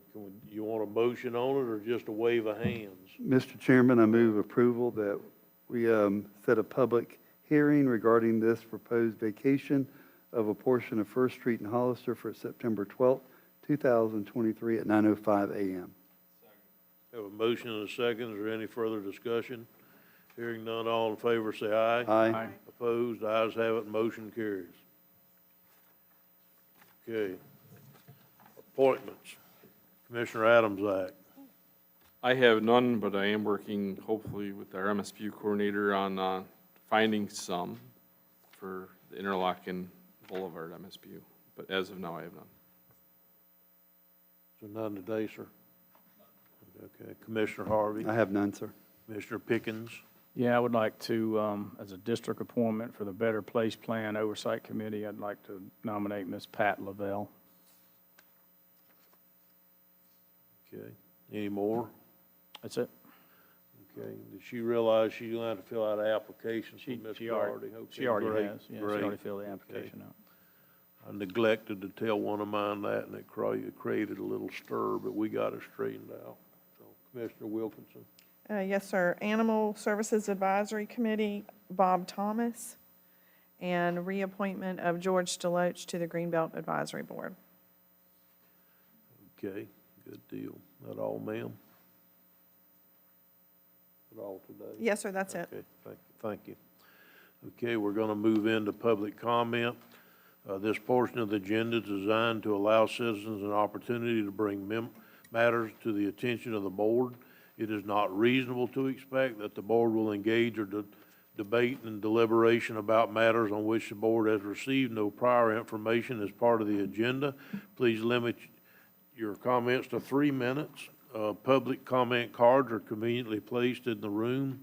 you want a motion on it or just a wave of hands? Mr. Chairman, I move approval that we set a public hearing regarding this proposed vacation of a portion of First Street in Hollister for September 12th, 2023 at 9:05 a.m. Have a motion and a second. Is there any further discussion? Hearing none, all in favor say aye. Aye. Opposed, ayes have it, motion carries. Okay. Appointments. Commissioner Adams Act. I have none, but I am working hopefully with our MSBU coordinator on finding some for the Interlochen Boulevard MSBU. But as of now, I have none. So none today, sir? Okay. Commissioner Harvey. I have none, sir. Commissioner Pickens. Yeah, I would like to, as a district appointment for the Better Place Plan Oversight Committee, I'd like to nominate Ms. Pat Lavelle. Okay. Any more? That's it. Okay. Did she realize she's going to have to fill out an application for She Mr. already, Doherty? Okay, she already great, has. Yeah, great. she already filled the application out. I neglected to tell one of mine that, and it created a little stir, but we got it straightened out. So, Commissioner Wilkinson. Yes, sir. Animal Services Advisory Committee, Bob Thomas, and reappointment of George Deloach to the Greenbelt Advisory Board. Okay, good deal. That all, ma'am? That all today? Yes, sir, that's it. Okay, thank you. Okay, we're going to move into public comment. This portion of the agenda is designed to allow citizens an opportunity to bring matters to the attention of the board. It is not reasonable to expect that the board will engage or debate and deliberation about matters on which the board has received no prior information as part of the agenda. Please limit your comments to 3 minutes. Public comment cards are conveniently placed in the room,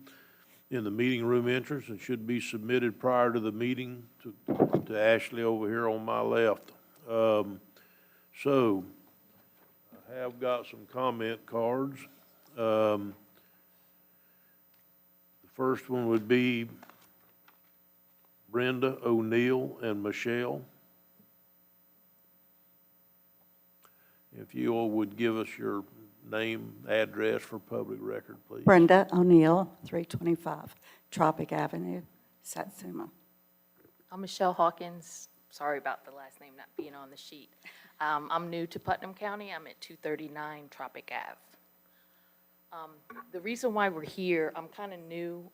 in the meeting room entrance, and should be submitted prior to the meeting to Ashley over here on my left. So, I have got some comment cards. The first one would be Brenda O'Neill and Michelle. If you all would give us your name, address for public record, please. Brenda O'Neill, 325 Tropic Avenue, Satsuma. I'm Michelle Hawkins. Sorry about the last name not being on the sheet. I'm new to Putnam County. I'm at 239 Tropic Ave. The reason why we're here, I'm kind of new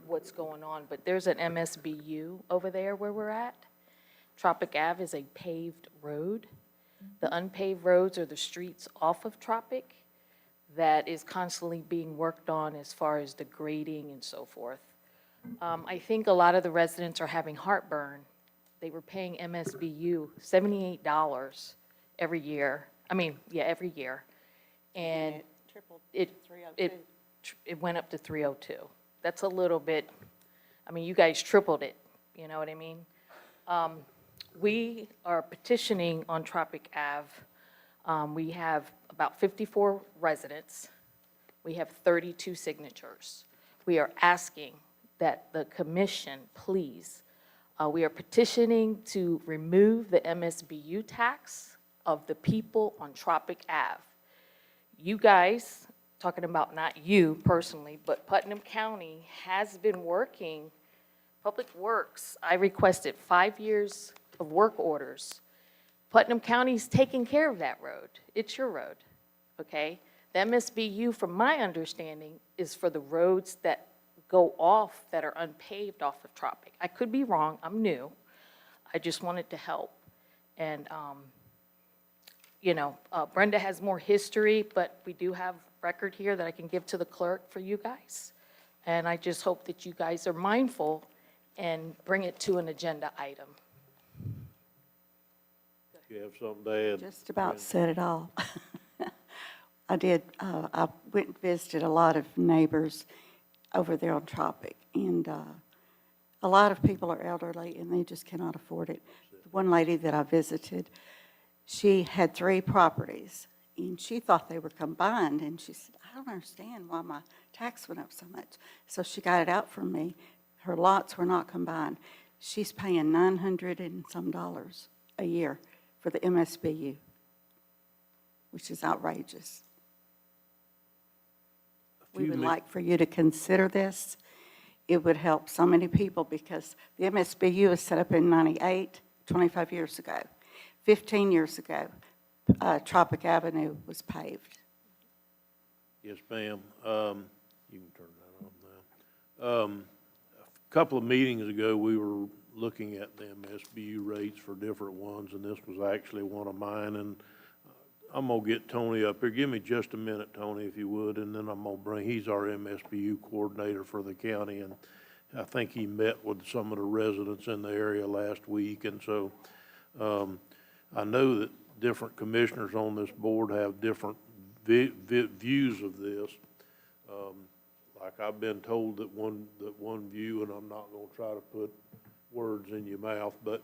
what's going on, but there's an MSBU over there where we're at. Tropic Ave is a paved road. The unpaved roads are the streets off of Tropic that is constantly being worked on as far as the grading and so forth. I think a lot of the residents are having heartburn. They were paying MSBU $78 every year. Every year. And it went up to 302. That's a little bit, you guys tripled it, you know what I mean? We are petitioning on Tropic Ave. We have about 54 residents. We have 32 signatures. We are asking that the commission, please, we are petitioning to remove the MSBU tax of the people on Tropic Ave. You guys, talking about not you personally, but Putnam County has been working, Public Works, I requested 5 years of work orders. Putnam County's taking care of that road. It's your road, okay? The MSBU, from my understanding, is for the roads that go off, that are unpaved off of Tropic. I could be wrong, I'm new. I just wanted to help. And, Brenda has more history, but we do have record here that I can give to the clerk for you guys. And I just hope that you guys are mindful and bring it to an agenda item. You have something to add? Just about said it all. I did, I went and visited a lot of neighbors over there on Tropic, and a lot of people are elderly and they just cannot afford it. One lady that I visited, she had 3 properties, and she thought they were combined, and she said, I don't understand why my tax went up so much. So she got it out from me. Her lots were not combined. She's paying $900 and some a year for the MSBU. which is outrageous. We few would mi- like for you to consider this. It would help so many people because the MSBU was set up in 98, 25 years ago. 15 years ago, Tropic Avenue was paved. Yes, ma'am. You can turn that on now. A couple of meetings ago, we were looking at the MSBU rates for different ones, and this was actually one of mine. And I'm gonna get Tony up here. Give me just a minute, Tony, if you would, and then I'm gonna he's our MSBU coordinator for the county, and I think he met with some of the residents in the area last week. And so, I know that different commissioners on this board have different views of this. Like I've been told that one view, and I'm not gonna try to put words in your mouth, but,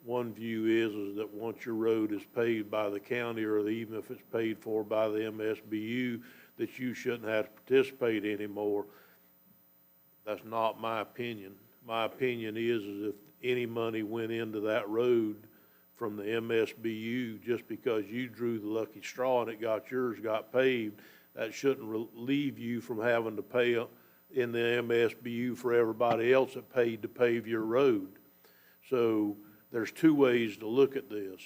one view is that once your road is paved by the county, or even if it's paid for by the MSBU, that you shouldn't have to participate anymore. That's not my opinion. My opinion is if any money went into that road from the MSBU, just because you drew the lucky straw and yours got paved, that shouldn't relieve you from having to pay in the MSBU for everybody else that paid to pave your road. So there's two ways to look at this.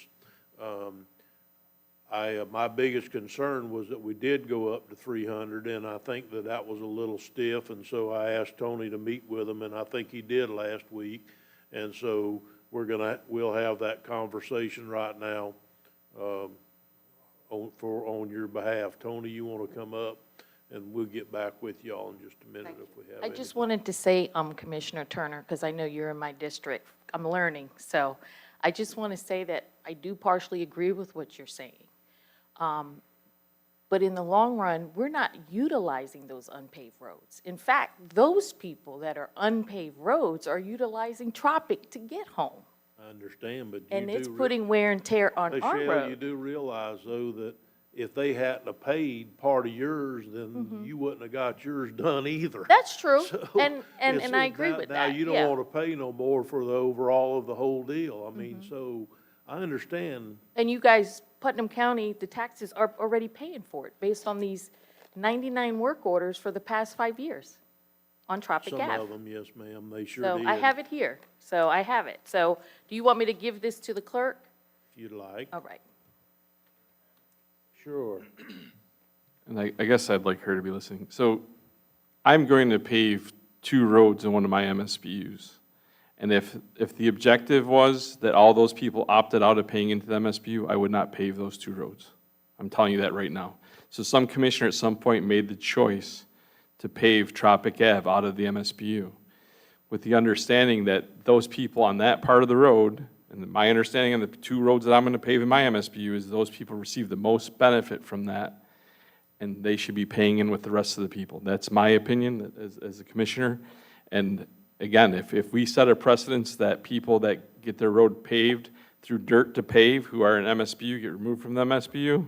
My biggest concern was that we did go up to 300, and I think that was a little stiff, and so I asked Tony to meet with him, and I think he did last week. And so we'll have that conversation right now on your behalf. Tony, you want to come up, and we'll get back with y'all in just a minute if we have I just wanted to say, Commissioner Turner, because I know you're in my district, I'm learning, so I just want to say that I do partially agree with what you're saying. But in the long run, we're not utilizing those unpaved roads. In fact, those people that are unpaved roads are utilizing Tropic to get home. I understand, but And it's putting wear and tear on our Michelle, you road. do realize, though, that if they hadn't have paid part of yours, then you wouldn't have got yours done either. That's true, So, and it's- I agree with Now, that, you yeah. don't want to pay no more for the overall of the whole deal. I mean, so I understand. And you guys, Putnam County, the taxes are already paying for it based on these 99 work orders for the past 5 years on Tropic Some Ave. of them, yes, ma'am, they sure So did. I have it here, so I have it. So do you want me to give this to the clerk? If you'd like. All right. Sure. And I guess I'd like her to be listening. So I'm going to pave 2 roads in one of my MSBU's. And if the objective was that all those people opted out of paying into the MSBU, I would not pave those 2 roads. I'm telling you that right now. So some commissioner at some point made the choice to pave Tropic Ave out of the MSBU, with the understanding that those people on that part of the road, and my understanding on the 2 roads that I'm going to pave in my MSBU, is those people receive the most benefit from that, and they should be paying in with the rest of the people. That's my opinion as a commissioner. And again, if we set a precedence that people that get their road paved through dirt to pave, who are in MSBU, get removed from the MSBU,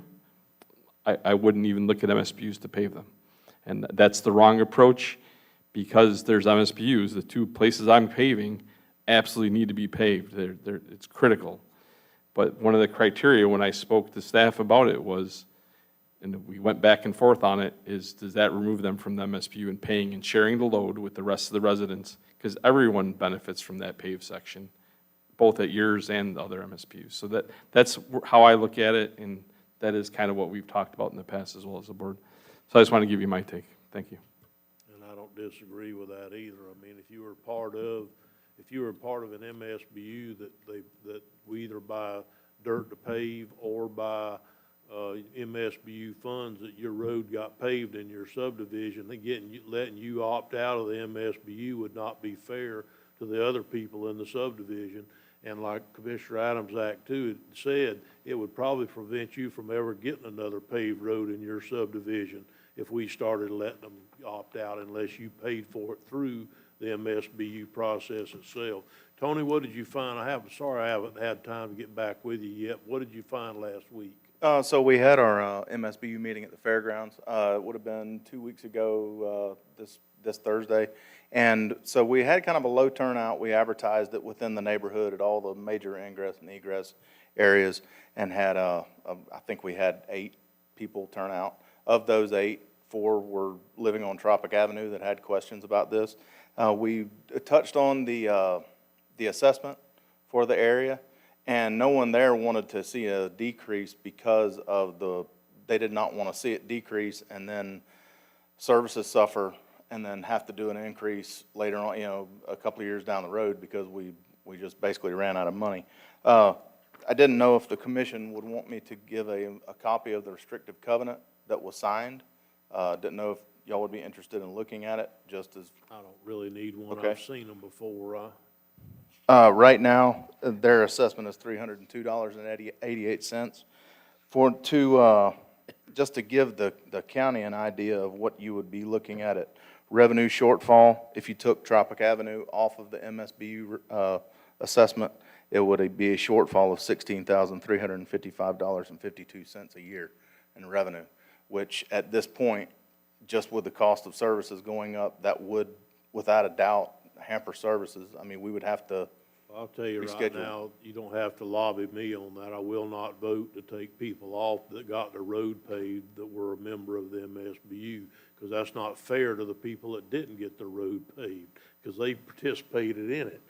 I wouldn't even look at MSBU's to pave them. And that's the wrong approach, because there's MSBU's, the 2 places I'm paving absolutely need to be paved. It's critical. But one of the criteria when I spoke to staff about it was, and we went back and forth on it, is does that remove them from the MSBU and paying and sharing the load with the rest of the residents? Because everyone benefits from that paved section, both at yours and the other MSBUs. So that's how I look at it, and that is kind of what we've talked about in the past as well as the board. So I just want to give you my take. Thank you. And I don't disagree with that either. I mean, if you were part of an MSBU that we either buy dirt to pave or by MSBU funds that your road got paved in your subdivision, letting you opt out of the MSBU would not be fair to the other people in the subdivision. And like Commissioner Adams Act 2 said, it would probably prevent you from ever getting another paved road in your subdivision if we started letting them opt out unless you paid for it through the MSBU process itself. Tony, what did you find? Sorry I haven't had time to get back with you yet. What did you find last week? So we had our MSBU meeting at the fairgrounds. It would have been 2 weeks ago this Thursday, And so we had kind of a low turnout. We advertised it within the neighborhood at all the major ingress and egress areas and had, I think we had 8 people turn out. Of those 8, 4 were living on Tropic Avenue that had questions about this. We touched on the assessment for the area, and no one there wanted to see a decrease because of they did not want to see it decrease and then services suffer and then have to do an increase later on, a couple of years down the road because we just basically ran out of money. I didn't know if the commission would want me to give a copy of the restrictive covenant that was signed. Didn't know if y'all would be interested in looking at it, just as. I don't really need one. Okay. I've seen them before. Right now, their assessment is $302.88. Just to give the county an idea of what you would be looking at revenue shortfall, if you took Tropic Avenue off of the MSBU assessment, it would be a shortfall of $16,355.52 a year in revenue, which at this point, just with the cost of services going up, that would, without a doubt, hamper services. I mean, we would have to I'll tell you right reschedule. now, you don't have to lobby me on that. I will not vote to take people off that got the road paved that were a member of the MSBU, because that's not fair to the people that didn't get the road paved, because they participated in it,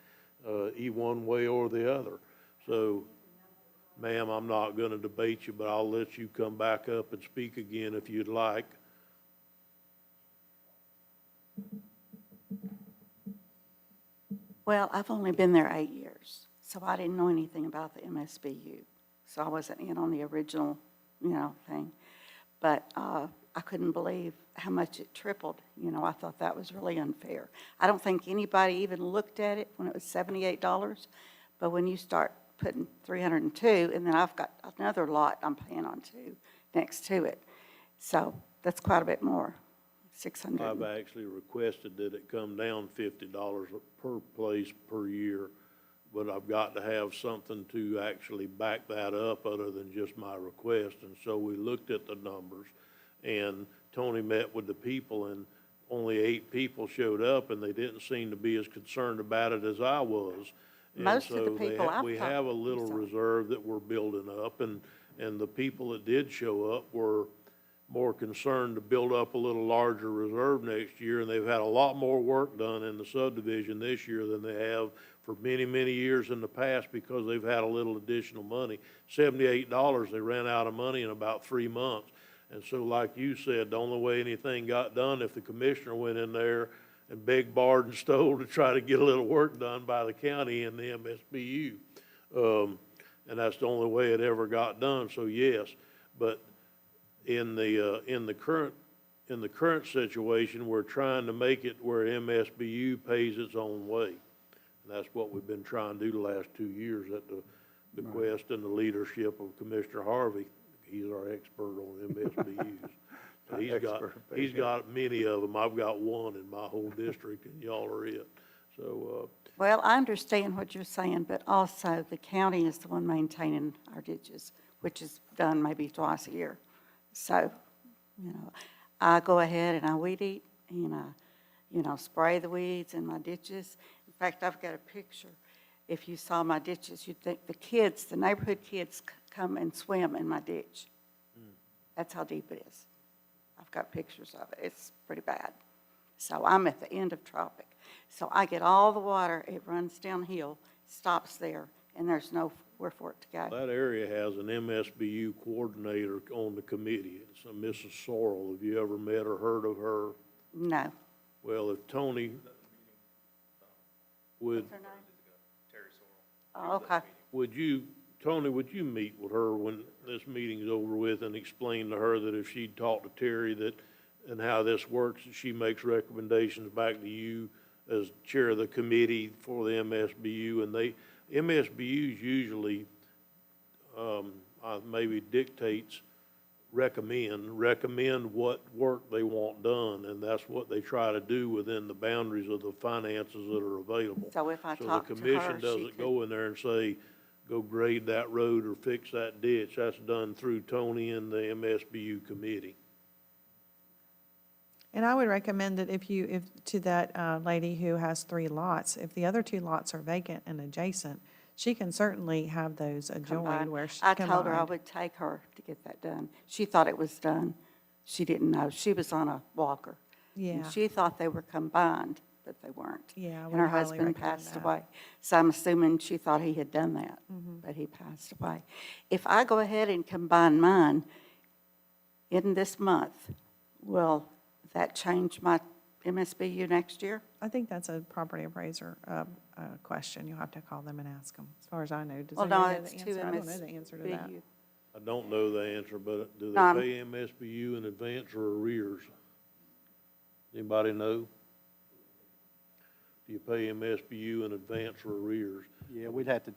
one way or the other. So, ma'am, I'm not gonna debate you, but I'll let you come back up and speak again if you'd like. Well, I've only been there 8 years, so I didn't know anything about the MSBU. So I wasn't in on the original, thing. But I couldn't believe how much it tripled. I thought that was really unfair. I don't think anybody even looked at it when it was $78. But when you start putting 302, and then I've got another lot I'm paying on too, next to it. So that's quite a bit more. 600. I've actually requested that it come down $50 per place per year, but I've got to have something to actually back that up other than just my request. And so we looked at the numbers, and Tony met with the people, and only 8 people showed up, and they didn't seem to be as concerned about it as I was. Most of the people I've we talked have a little to. reserve that we're building up, and the people that did show up were more concerned to build up a little larger reserve next year, and they've had a lot more work done in the subdivision this year than they have for many, many years in the past because they've had a little additional money. $78, they ran out of money in about 3 months. And so like you said, the only way anything got done if the commissioner went in there and begged, barred, and stole to try to get a little work done by the county and the MSBU. And that's the only way it ever got done, so yes. But in the current situation, we're trying to make it where MSBU pays its own way. And that's what we've been trying to do the last 2 years at the bequest and the leadership of Commissioner Harvey. He's our expert on MSBUs. So he's got many of them. I've got one in my whole district, and y'all are it. So, Well, I understand what you're saying, but also the county is the one maintaining our ditches, which is done maybe twice a year. So, I go ahead and I weed eat and I, spray the weeds in my ditches. In fact, I've got a picture. If you saw my ditches, you'd think the neighborhood kids come and swim in my ditch. That's how deep it is. I've got pictures of it. It's pretty bad. So I'm at the end of Tropic. So I get all the water, it runs downhill, stops there, and there's nowhere for it to go. that area has an MSBU coordinator on the committee. It's a Mrs. Sorrell. Have you ever met or heard of her? No. Well, if Tony would, Oh, okay. Tony, would you meet with her when this meeting's over with and explain to her that if she'd talk to Terry and how this works, that she makes recommendations back to you as chair of the committee for the MSBU, and MSBU's usually, maybe dictates, recommend what work they want done, and that's what they try to do within the boundaries of the finances that are available. So if I talk to her, So the commission doesn't go in there and say, go grade that road or fix that ditch. That's done through Tony and the MSBU committee. And I would recommend that if to that lady who has 3 lots, if the other 2 lots are vacant and adjacent, she can certainly have those adjoined Combined. where she I told her I combined. would take her to get that done. She thought it was done. She didn't know. She was on a walker. And Yeah. she thought they were combined, but they weren't. Yeah, I And would her highly husband recommend passed that. away. So I'm assuming she thought he had done that, but he passed away. If I go ahead and combine mine in this month, will that change my MSBU next year? I think that's a property appraiser question. You'll have to call them and ask them. As far as I know, does Well, no, anybody know it's the two answer? I don't know the answer to that. MSBU. I don't know the answer, but do they No, pay MSBU in advance or arrears? Anybody know? Do you pay MSBU in advance or arrears? Yeah, we'd have to,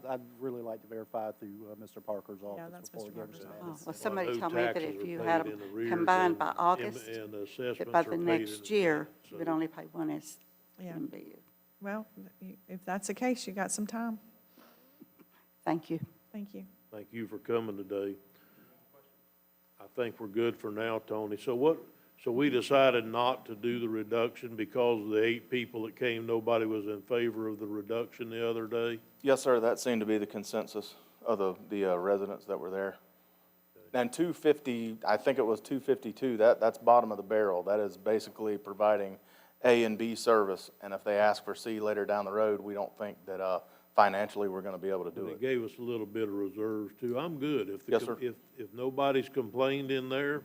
I'd really like to verify through Mr. Parker's office that's before Mr. we get Parker's into that. Oh, well, I somebody know told me that taxes if are you paid had in them arrears combined by and- August, and that assessments by are the paid in next year, advance, you would so- only pay one Yeah. MSBU. Well, if that's the case, you got some time. Thank you. Thank you. Thank you for coming today. I think we're good for now, Tony. So we decided not to do the reduction because of the 8 people that came, nobody was in favor of the reduction the other day? Yes, sir, that seemed to be the consensus of the residents that were there. And 250, I think it was 252, that's bottom of the barrel. That is basically providing A and B service, and if they ask for C later down the road, we don't think that financially we're gonna be able to do And it. it gave us a little bit of reserves too. I'm good. Yes, sir. If nobody's complained in there,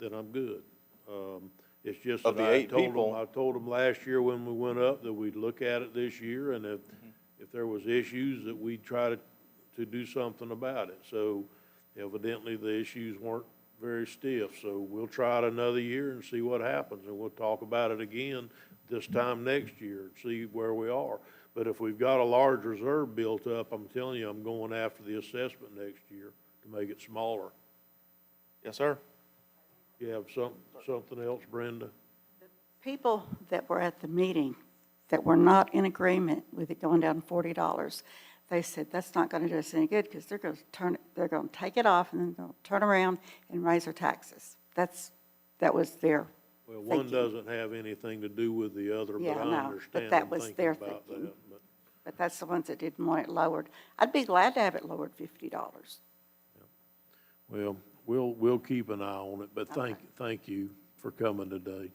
then I'm good. It's just Of that the 8 people- I told them last year when we went up that we'd look at it this year, and if there was issues, that we'd try to do something about it. So evidently, the issues weren't very stiff, so we'll try it another year and see what happens, and we'll talk about it again this time next year and see where we are. But if we've got a large reserve built up, I'm telling you, I'm going after the assessment next year to make it smaller. Yes, sir. You have something else, Brenda? People that were at the meeting that were not in agreement with it going down $40, they said, that's not going to do us any good because they're going to take it off and then they'll turn around and raise their taxes. That was their Well, thinking. one doesn't have anything to do with the other, but Yeah, I no, understand but them that was thinking their about thinking. that. But But that's the ones that didn't want it lowered. I'd be glad to have it lowered $50. Well, we'll keep an eye on it, but thank you for coming today.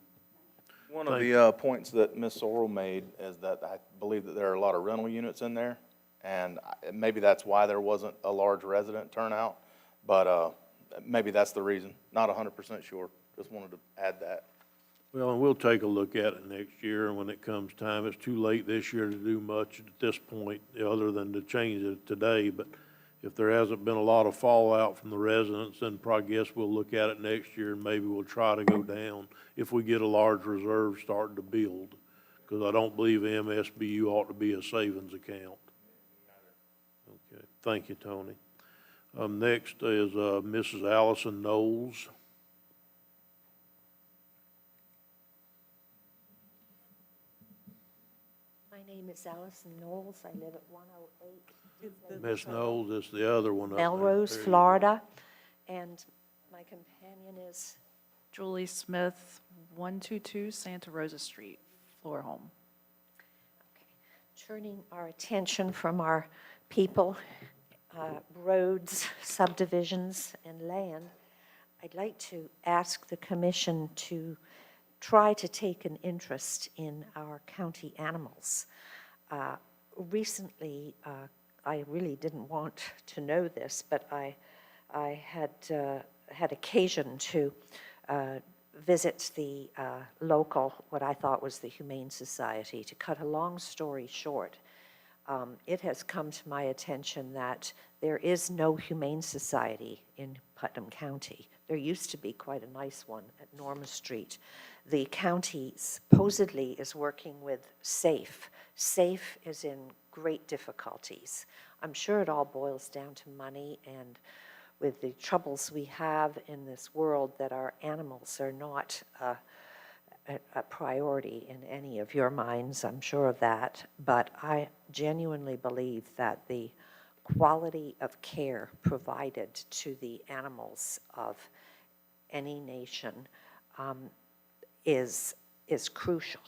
One of Thank the points that Ms. Sorrell made is that I believe that there are a lot of rental units in there, and maybe that's why there wasn't a large resident turnout, but maybe that's the reason. Not 100% sure. Just wanted to add that. Well, and we'll take a look at it next year, and when it comes time, it's too late this year to do much at this point, other than to change it today, but if there hasn't been a lot of fallout from the residents, then probably guess we'll look at it next year, and maybe we'll try to go down if we get a large reserve starting to build, because I don't believe MSBU ought to be a savings account. Okay, thank you, Tony. Next is Mrs. Allison Knowles. My name is Allison Knowles. I live at 108 Miss Knowles is the other one up there. Melrose, There you go. Florida. And my companion is Julie Smith, 122 Santa Rosa Street, floor home. turning our attention from our people, roads, subdivisions, and land. I'd like to ask the commission to try to take an interest in our county animals. Recently, I really didn't want to know this, but I had occasion to visit the local, what I thought was the Humane Society. To cut a long story short, it has come to my attention that there is no Humane Society in Putnam County. There used to be quite a nice one at Norma Street. The county supposedly is working with SAFE. SAFE is in great difficulties. I'm sure it all boils down to money, and with the troubles we have in this world, that our animals are not a priority in any of your minds, I'm sure of that. But I genuinely believe that the quality of care provided to the animals of any nation is crucial,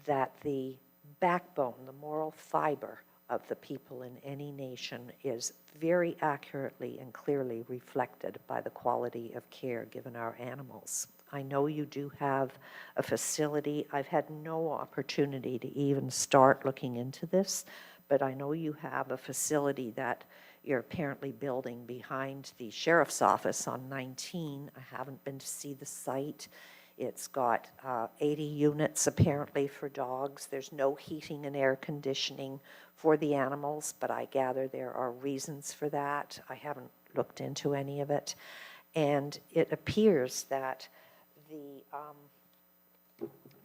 that the backbone, the moral fiber of the people in any nation is very accurately and clearly reflected by the quality of care given our animals. I know you do have a facility. I've had no opportunity to even start looking into this, but I know you have a facility that you're apparently building behind the sheriff's office on 19. I haven't been to see the site. It's got 80 units apparently for dogs. There's no heating and air conditioning for the animals, but I gather there are reasons for that. I haven't looked into any of it. And it appears that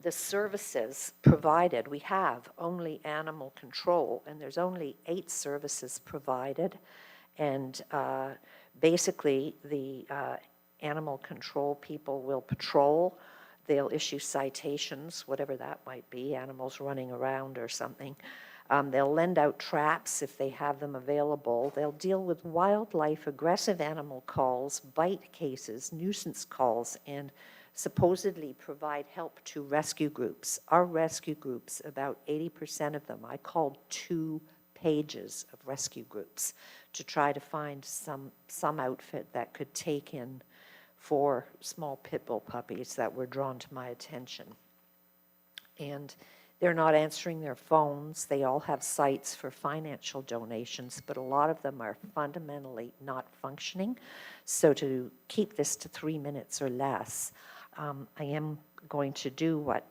the services provided, we have only animal control, and there's only 8 services provided. And basically, the animal control people will patrol. They'll issue citations, whatever that might be, animals running around or something. They'll lend out traps if they have them available. They'll deal with wildlife, aggressive animal calls, bite cases, nuisance calls, and supposedly provide help to rescue groups. Our rescue groups, about 80% of them, I called 2 pages of rescue groups to try to find some outfit that could take in 4 small pit bull puppies that were drawn to my attention. And they're not answering their phones. They all have sites for financial donations, but a lot of them are fundamentally not functioning. So to keep this to 3 minutes or less, I am going to do what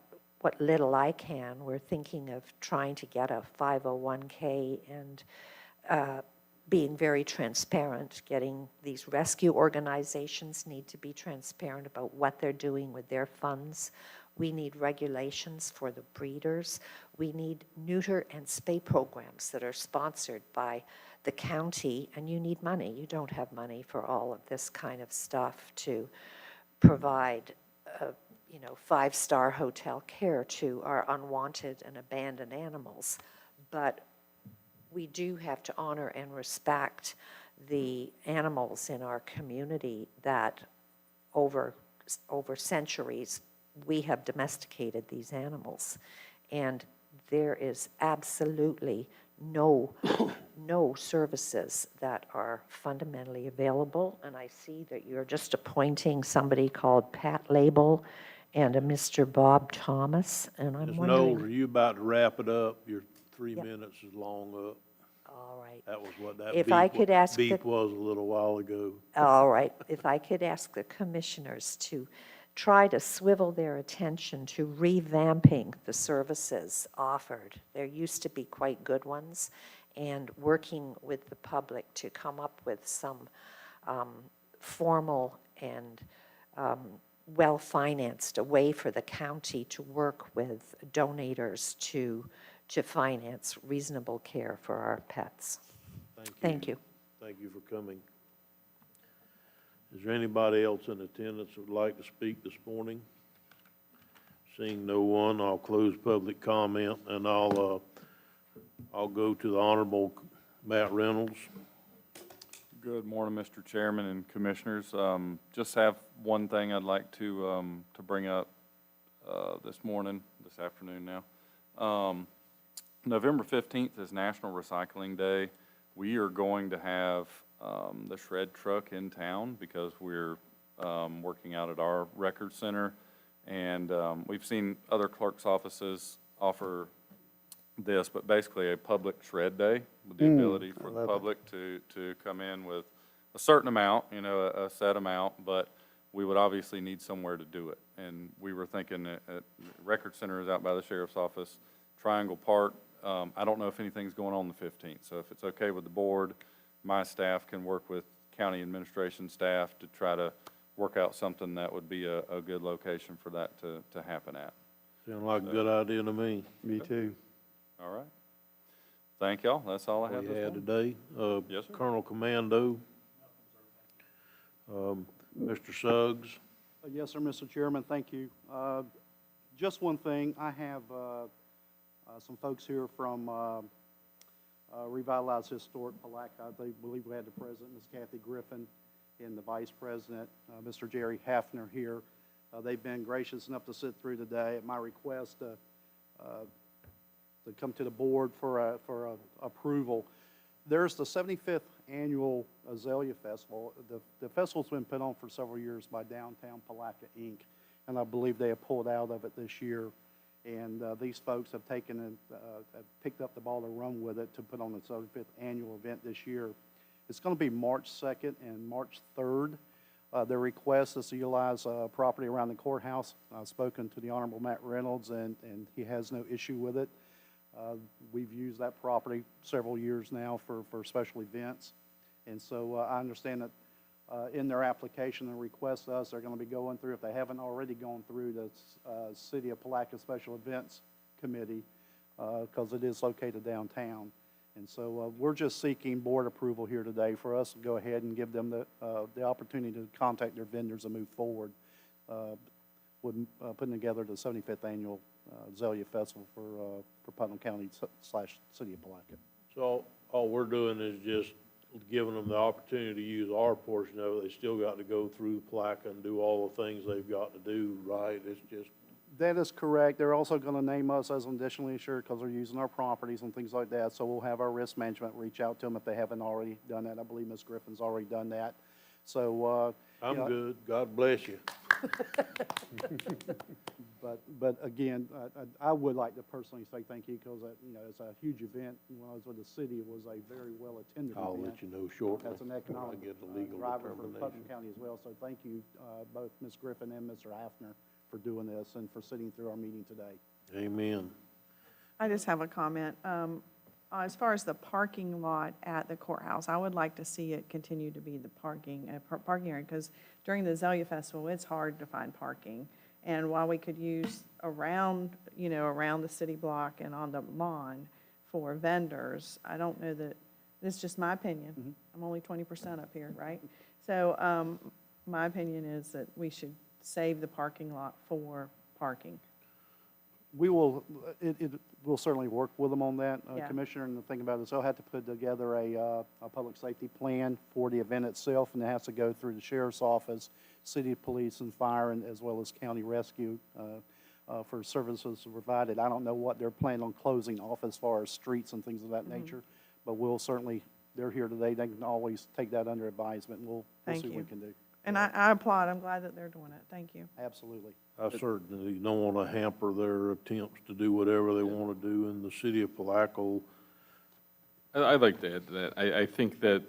little I can. We're thinking of trying to get a 501k and being very transparent. Getting these rescue organizations need to be transparent about what they're doing with their funds. We need regulations for the breeders. We need neuter and spay programs that are sponsored by the county, and you need money. You don't have money for all of this kind of stuff to provide 5-star hotel care to our unwanted and abandoned animals. But we do have to honor and respect the animals in our community that over centuries we have domesticated these animals. And there is absolutely no services that are fundamentally available. And I see that you're just appointing somebody called Pat Label and a Mr. Bob Thomas, and I'm Ms. wondering. Knowles, are you about to wrap it up? Your 3 minutes is long up. All right. That was what that If I could ask beep was a little while ago. All right. If I could ask the commissioners to try to swivel their attention to revamping the services offered. There used to be quite good ones, and working with the public to come up with some formal and well-financed a way for the county to work with donators to finance reasonable care for our pets. Thank you. Thank you for coming. Is there anybody else in attendance who would like to speak this morning? Seeing no one, I'll close public comment, and I'll go to the Honorable Matt Reynolds. Good morning, Mr. Chairman and Commissioners. Just have one thing I'd like to bring up this afternoon now. November 15th is National Recycling Day. We are going to have the shred truck in town because we're working out at our record center, and we've seen other clerks' offices offer this, but basically a public shred day with the ability for the public to come in with a certain amount, a set amount, but we would obviously need somewhere to do it. And we were thinking at record center is out by the sheriff's office, Triangle Park. I don't know if anything's going on the 15th, so if it's okay with the board, my staff can work with county administration staff to try to work out something that would be a good location for that to happen at. Sounds like a good idea to me. Me too. All right. Thank y'all. That's all I have this morning. Today. Yes, sir. Colonel Commando. Mr. Suggs. Yes, sir, Mr. Chairman, thank you. Just one thing, I have some folks here from Revitalize Historic Palaca. I believe we had the president, Ms. Kathy Griffin, and the vice president, Mr. Jerry Hafner here. They've been gracious enough to sit through today at my request to come to the board for approval. There's the 75th Annual Azalea Festival. The festival's been put on for several years by Downtown Palaca, Inc., and I believe they have pulled out of it this year. And these folks have taken and have picked up the ball to run with it to put on the 75th annual event this year. It's going to be March 2nd and March 3rd. Their request is to utilize property around the courthouse. I've spoken to the Honorable Matt Reynolds, and he has no issue with it. We've used that property several years now for special events. And so I understand that in their application and request to us, they're going to be going through, if they haven't already gone through, the City of Palaca Special Events Committee, because it is located downtown. And so we're just seeking board approval here today for us to go ahead and give them the opportunity to contact their vendors and move forward with putting together the 75th Annual Azalea Festival for Putnam County / City of Palaca. So all we're doing is just giving them the opportunity to use our portion of it. They still got to go through Palaca and do all the things they've got to do, right? It's just. That is correct. They're also going to name us as additionally insured because they're using our properties and things like that. So we'll have our risk management reach out to them if they haven't already done that. I believe Ms. Griffin's already done that. So, I'm good. God bless you. But again, I would like to personally say thank you because, it's a huge event. When I was with the city, it was a very well-attended event. I'll let you know shortly. That's an economic when I get the legal driver for determination. Putnam County as well. So thank you, both Ms. Griffin and Mr. Hafner, for doing this and for sitting through our meeting today. Amen. I just have a comment. As far as the parking lot at the courthouse, I would like to see it continue to be the parking area, because during the Azalea Festival, it's hard to find parking. And while we could use around the city block and on the lawn for vendors, I don't know that, this is just my opinion. I'm only 20% up here, right? So my opinion is that we should save the parking lot for parking. We will, we'll certainly work with them on that, Yeah. Commissioner, and the thing about it is they'll have to put together a public safety plan for the event itself, and it has to go through the sheriff's office, city police and fire, and as well as county rescue for services provided. I don't know what they're planning on closing off as far as streets and things of that nature, but we'll certainly, they're here today, they can always take that under advisement, and we'll see what we can do. And I applaud, I'm glad that they're doing it. Thank you. Absolutely. I certainly don't want to hamper their attempts to do whatever they want to do in the city of Palaco. I'd like to add to that. I think that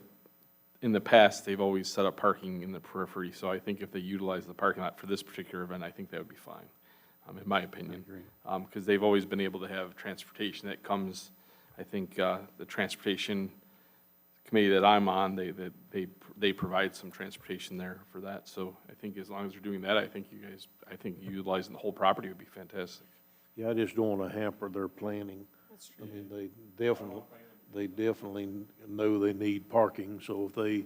in the past, they've always set up parking in the periphery, so I think if they utilize the parking lot for this particular event, I think that would be fine, in my opinion. Because they've always been able to have transportation that comes, I think, the transportation committee that I'm on, they provide some transportation there for that. So I think as long as they're doing that, I think utilizing the whole property would be fantastic. Yeah, I just don't want to hamper their planning. I mean, they definitely know they need parking, so if they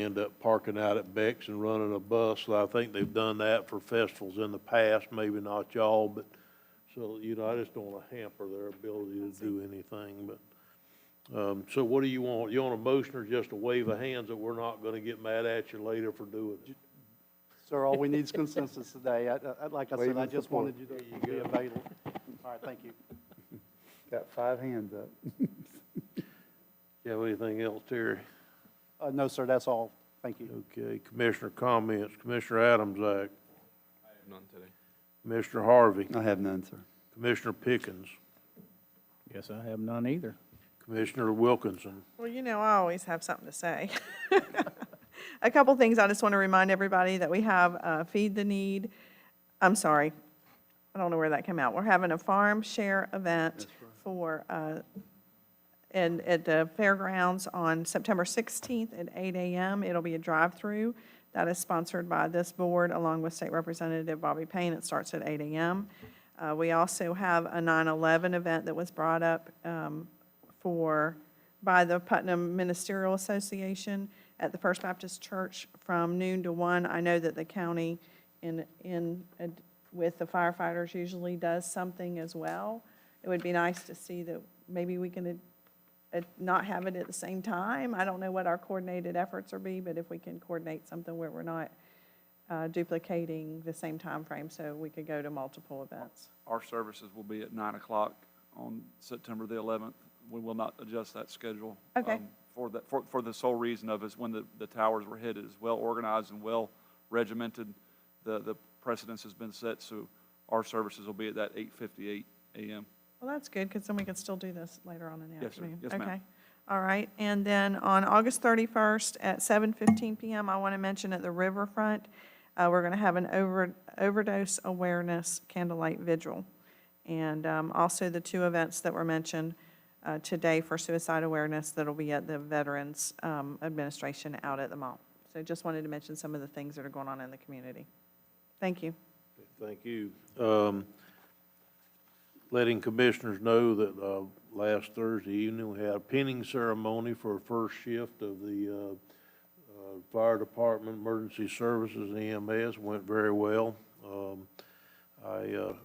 end up parking out at Beck's and running a bus, I think they've done that for festivals in the past, maybe not y'all, but, so, I just don't want to hamper their ability to do anything, but. So what do you want? You want a motion or just a wave of hands that we're not going to get mad at you later for doing it? Sir, all we need is consensus today. Like I said, I just wanted you to be go. available. All right, thank you. Got 5 hands up. You have anything else, Terry? No, sir, that's all. Thank you. Okay, Commissioner comments. Commissioner Adams, I have none today. Commissioner Harvey, I have none, sir. Commissioner Pickens, Guess I have none either. Commissioner Wilkinson. Well, I always have something to say. A couple things I just want to remind everybody that we have Feed the Need. I'm sorry, I don't know where that came out. We're having a farm share event for, and at the fairgrounds on September 16th at 8 a.m. It'll be a drive-through. That is sponsored by this board along with State Representative Bobby Payne. It starts at 8 a.m. We also have a 9/11 event that was brought up by the Putnam Ministerial Association at the First Baptist Church from noon to 1. I know that the county with the firefighters usually does something as well. It would be nice to see that maybe we can not have it at the same time. I don't know what our coordinated efforts will be, but if we can coordinate something where we're not duplicating the same time frame so we could go to multiple events. Our services will be at 9 o'clock on September the 11th. We will not adjust that schedule. Okay. For the sole reason of is when the towers were hit, it is well organized and well regimented. The precedence has been set, so our services will be at that 8:58 a.m. Well, that's good, because then we can still do this later on in the Yes, sir. afternoon. Yes, ma'am. Okay. All right, and then on August 31st at 7:15 PM, I want to mention at the riverfront, we're going to have an overdose awareness candlelight vigil. And also the two events that were mentioned today for suicide awareness that'll be at the Veterans Administration out at the mall. So just wanted to mention some of the things that are going on in the community. Thank you. Thank you. Letting commissioners know that last Thursday evening, we had a pinning ceremony for first shift of the fire department, emergency services, and EMS. Went very well.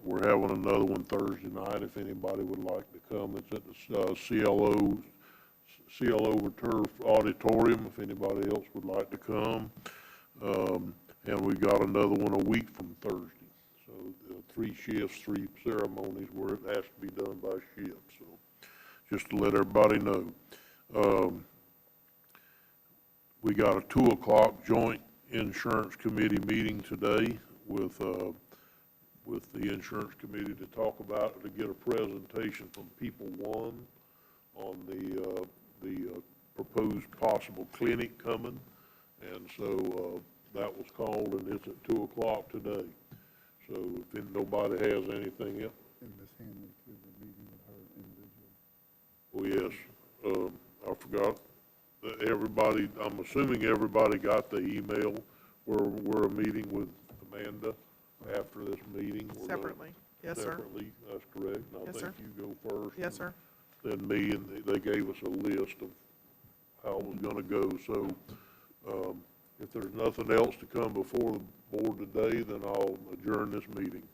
We're having another one Thursday night if anybody would like to come. It's at the CLO Turf Auditorium if anybody else would like to come. And we got another one a week from Thursday. So 3 shifts, 3 ceremonies where it has to be done by shift. So just to let everybody know. We got a 2 o'clock joint insurance committee meeting today with the insurance committee to talk about, to get a presentation from People One on the proposed possible clinic coming. And so that was called, and it's at 2 o'clock today. So if nobody has anything else. And Ms. Hanley to the meeting with her individually. Oh, yes. I forgot. Everybody, I'm assuming everybody got the email. We're meeting with Amanda after this meeting. We're gonna- Separately. Yes, sir. Separately, that's correct. And Yes, I sir. think you go first. Yes, sir. Then me, and they gave us a list of how it was gonna go. So, if there's nothing else to come before the board today, then I'll adjourn this meeting.